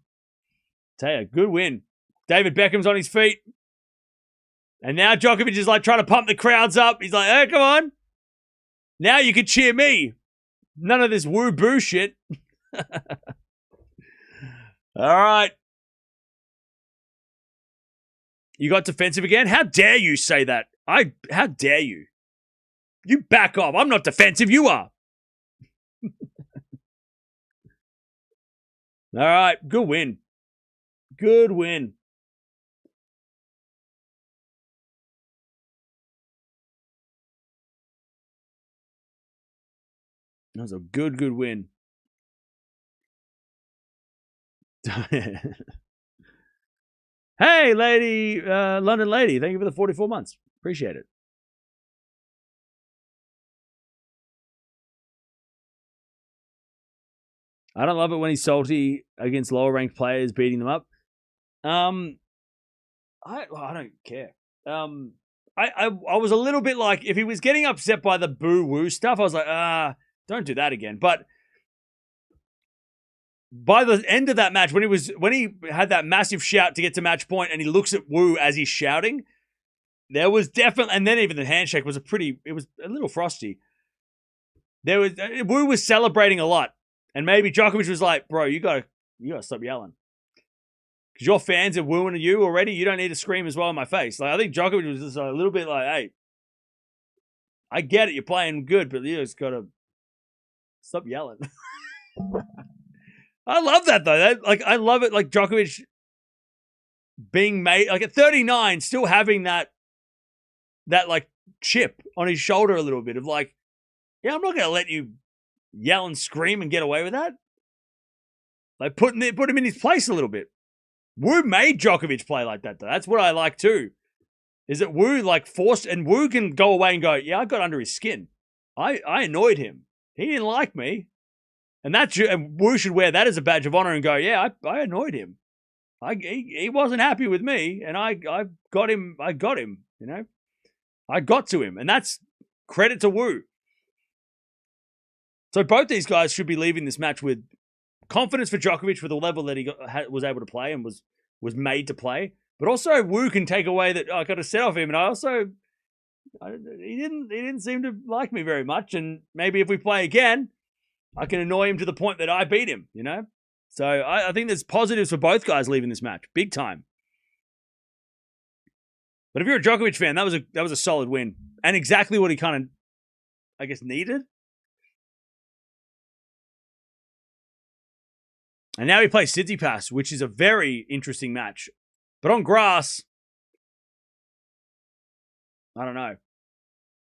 Tell you, good win. David Beckham's on his feet. And now Djokovic is like trying to pump the crowds up. He's like, hey, come on. Now you can cheer me. None of this woo-boo shit. All right. You got defensive again? How dare you say that? How dare you? You back off. I'm not defensive. You are. All right. Good win. Good win. That was a good win. Hey, lady, London lady. Thank you for the 44 months. Appreciate it. I don't love it when he's salty against lower ranked players, beating them up. I don't care. I was a little bit like, if he was getting upset by the boo-woo stuff, I was like, don't do that again. But by the end of that match, when he had that massive shout to get to match point, and he looks at Wu as he's shouting, there was definitely, and then even the handshake was it was a little frosty. Wu was celebrating a lot, and maybe Djokovic was like, bro, you gotta stop yelling. Because your fans are wooing you already. You don't need to scream as well in my face. Like, I think Djokovic was just a little bit like, hey, I get it, you're playing good, but you just gotta stop yelling. I love that though. I love it. Like, Djokovic being made, like, at 39, still having that like chip on his shoulder a little bit of like, yeah, I'm not gonna let you yell and scream and get away with that. Like, put him in his place a little bit. Wu made Djokovic play like that though. That's what I like too. Is that Wu like forced, and Wu can go away and go, yeah, I got under his skin. I annoyed him. He didn't like me. And Wu should wear that as a badge of honor and go, yeah, I annoyed him. He wasn't happy with me, and I got him, you know? I got to him, and that's credit to Wu. So both these guys should be leaving this match with confidence for Djokovic for the level that he was able to play and was made to play. But also Wu can take away that I got to set off him, and he didn't seem to like me very much, and maybe if we play again, I can annoy him to the point that I beat him, you know? So I think there's positives for both guys leaving this match. Big time. But if you're a Djokovic fan, that was a solid win. And exactly what he kind of, I guess, needed. And now he plays Tsitsipas, which is a very interesting match. But on grass, I don't know.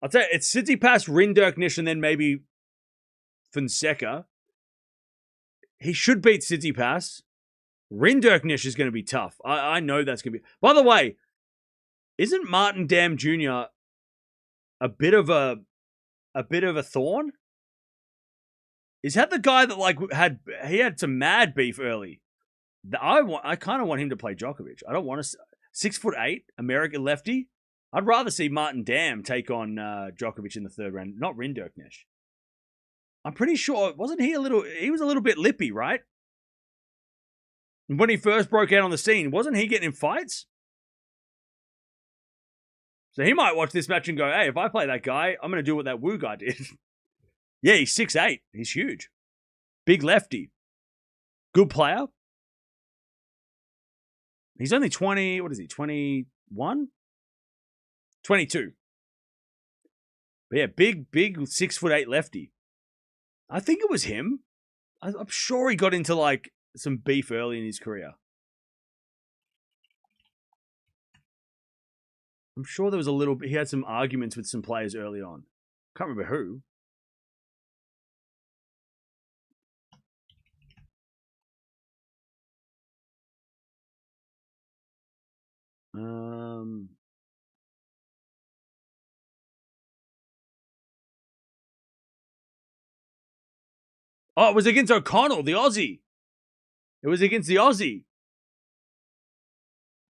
I'll tell you, it's Tsitsipas, Rinderknecht, and then maybe Fonseca. He should beat Tsitsipas. Rinderknecht is going to be tough. I know that's going to be. By the way, isn't Martin Dam Jr. a bit of a thorn? Is that the guy that had some mad beef early? I kind of want him to play Djokovic. I don't want to 6'8" American lefty. I'd rather see Martin Dam take on Djokovic in the third round, not Rinderknecht. I'm pretty sure, wasn't he he was a little bit lippy, right? When he first broke out on the scene, wasn't he getting in fights? So he might watch this match and go, hey, if I play that guy, I'm going to do what that Wu guy did. Yeah, he's 6'8". He's huge. Big lefty. Good player. He's only 20, what is he, 21? 22. But yeah, big 6'8" lefty. I think it was him. I'm sure he got into like some beef early in his career. I'm sure there was a little bit, he had some arguments with some players early on. Can't remember who. Oh, it was against O'Connell, the Aussie. It was against the Aussie.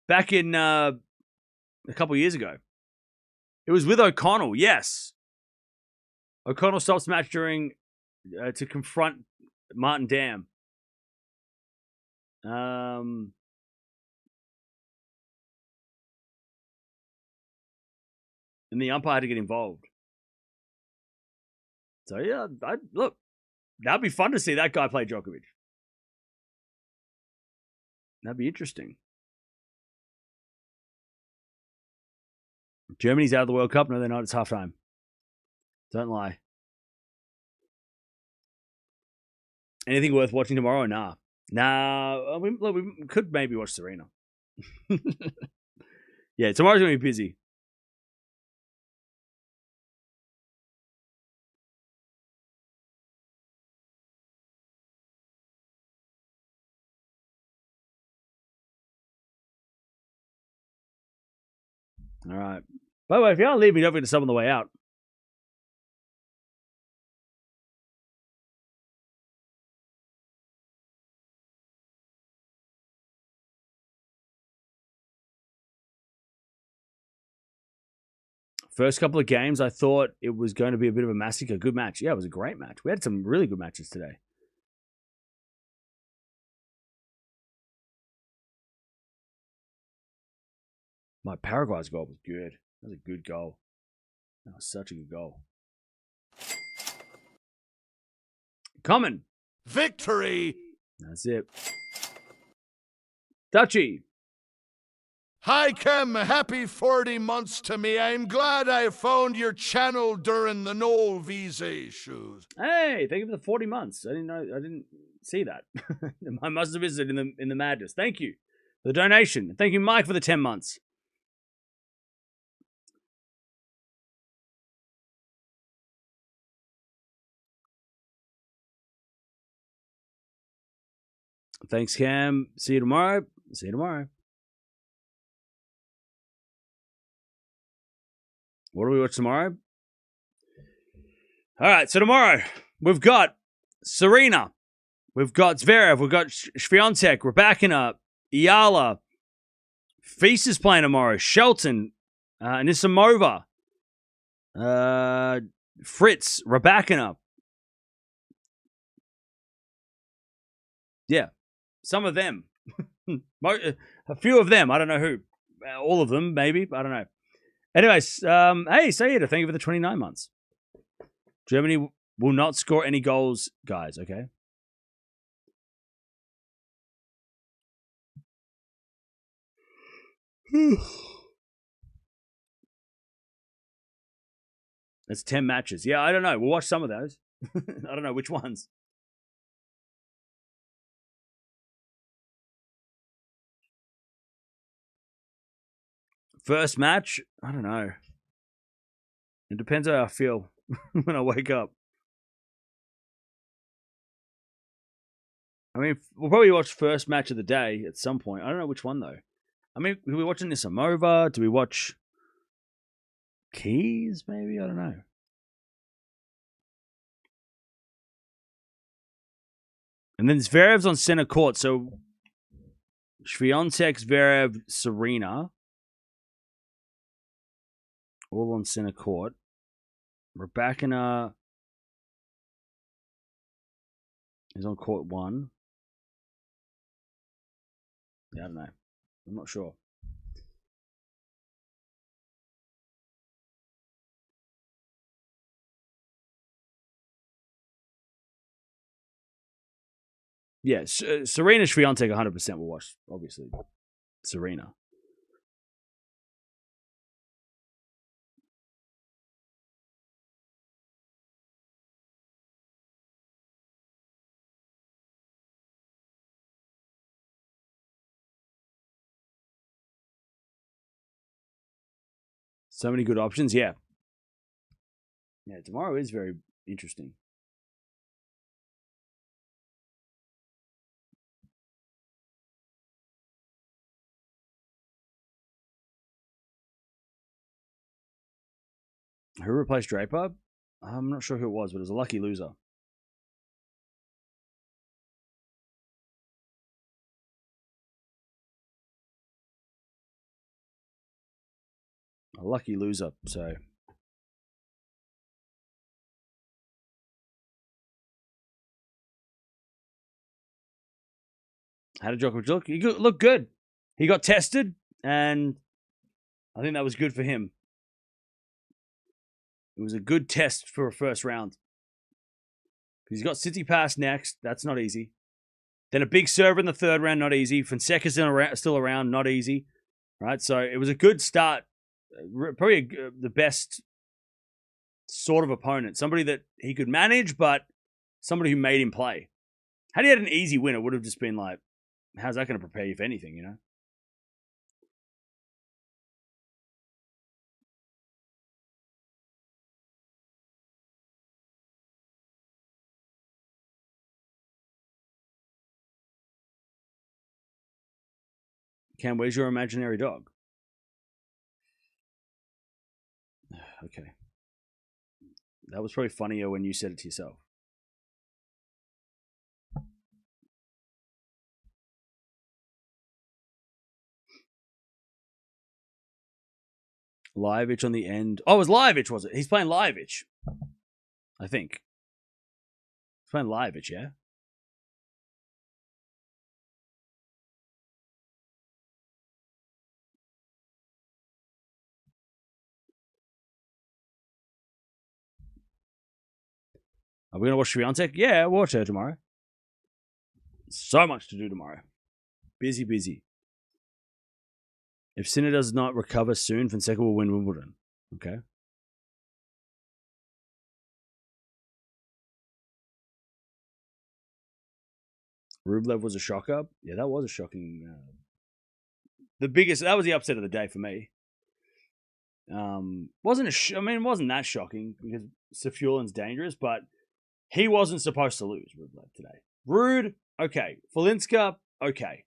Back in a couple years ago. It was with O'Connell, yes. O'Connell stops match during to confront Martin Dam. And the umpire had to get involved. So yeah, look, that'd be fun to see that guy play Djokovic. That'd be interesting. Germany's out of the World Cup. No, they're not. It's halftime. Don't lie. Anything worth watching tomorrow? Nah. We could maybe watch Serena. Yeah, tomorrow's going to be busy. All right. By the way, if you are leaving, don't forget to sub on the way out. First couple of games, I thought it was going to be a bit of a massacre. Good match. Yeah, it was a great match. We had some really good matches today. My Paraguay's goal was good. That was a good goal. That was such a good goal. Coming. Victory. That's it. Dutchy. Hi, Kim. Happy 40 months to me. I'm glad I found your channel during the no visa issues. Hey, thank you for the 40 months. I didn't see that. I must have visited in the madness. Thank you for the donation. Thank you, Mike, for the 10 months. Thanks, Cam. See you tomorrow. See you tomorrow. What do we watch tomorrow? All right, so tomorrow we've got Serena, we've got Zverev, we've got Swiatek, Raducanu, Eala. Feast is playing tomorrow. Shelton, Anisimova, Fritz, Raducanu. Yeah, some of them. A few of them. I don't know who. All of them, maybe. I don't know. Anyways, hey, Sayeda, thank you for the 29 months. Germany will not score any goals, guys, okay? That's 10 matches. Yeah, I don't know. We'll watch some of those. I don't know which ones. First match? I don't know. It depends how I feel when I wake up. I mean, we'll probably watch first match of the day at some point. I don't know which one, though. I mean, are we watching Anisimova? Do we watch Keys, maybe? I don't know. And then Zverev's on center court, so Swiatek, Zverev, Serena. all on center court. Raducanu is on court 1. Yeah, I don't know. I'm not sure. Yeah, Serena Swiatek 100% will watch, obviously. Serena. So many good options, yeah. Yeah, tomorrow is very interesting. Who replaced Draper? I'm not sure who it was, but it was a lucky loser. A lucky loser, so. How did Djokovic look? He looked good. He got tested, and I think that was good for him. It was a good test for a first round. He's got Tsitsipas next. That's not easy. Then a big server in the third round, not easy. Fonseca's still around, not easy. Right, so it was a good start. Probably the best sort of opponent. Somebody that he could manage, but somebody who made him play. Had he had an easy win, it would have just been like, how's that going to prepare you for anything, you know? Cam, where's your imaginary dog? Okay. That was probably funnier when you said it to yourself. Liveich on the end. Oh, it was Liveich, was it? He's playing Liveich. I think. He's playing Liveich, yeah? Are we going to watch Swiatek? Yeah, we'll watch her tomorrow. So much to do tomorrow. Busy. If Sinner does not recover soon, Fonseca will win Wimbledon. Okay. Rublev was a shocker. Yeah, that was a shocking. That was the upset of the day for me. It wasn't that shocking because Safulin's dangerous, but he wasn't supposed to lose Rublev today. Rude, okay. Folinska, okay.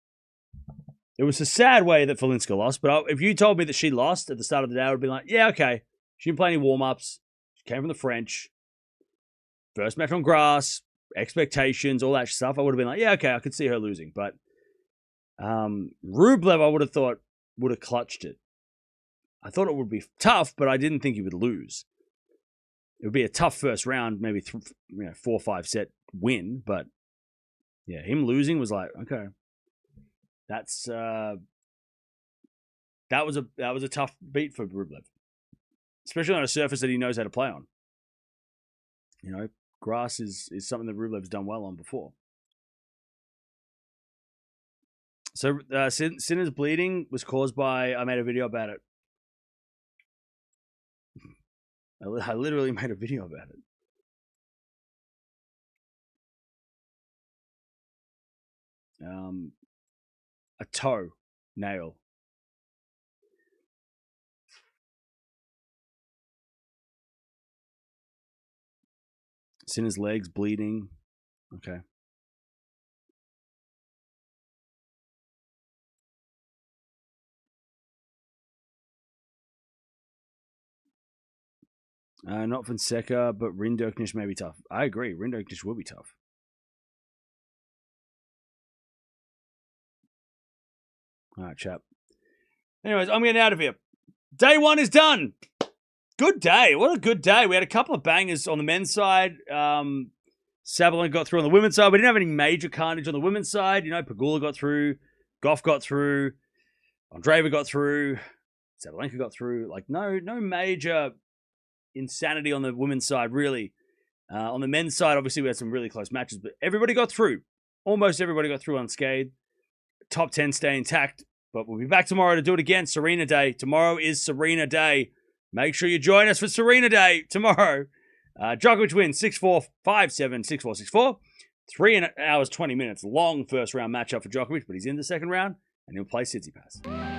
It was a sad way that Folinska lost, but if you told me that she lost at the start of the day, I would be like, yeah, okay. She didn't play any warm-ups. She came from the French. First match on grass, expectations, all that stuff. I would have been like, yeah, okay, I could see her losing. But Rublev, I would have thought, would have clutched it. I thought it would be tough, but I didn't think he would lose. It would be a tough first round, maybe 4 or 5 set win, but yeah, him losing was like, okay. That's that was a tough beat for Rublev. Especially on a surface that he knows how to play on. You know, grass is something that Rublev's done well on before. So Sinner's bleeding was caused by, I made a video about it. I literally made a video about it. A toe nail. Sinner's legs bleeding. Okay. Not Fonseca, but Rinderknecht may be tough. I agree. Rinderknecht will be tough. All right, chap. Anyways, I'm getting out of here. Day 1 is done. Good day. What a good day. We had a couple of bangers on the men's side. Sabalenka got through on the women's side. We didn't have any major carnage on the women's side. You know, Pegula got through. Gauff got through. Andreeva got through. Sabalenka got through. Like, no major insanity on the women's side, really. On the men's side, obviously, we had some really close matches, but everybody got through. Almost everybody got through unscathed. Top 10 stay intact. But we'll be back tomorrow to do it again. Serena Day. Tomorrow is Serena Day. Make sure you join us for Serena Day tomorrow. Djokovic wins 6-4, 5-7, 6-4, 6-4. 3 hours, 20 minutes. Long first round matchup for Djokovic, but he's in the second round and he'll play Tsitsipas.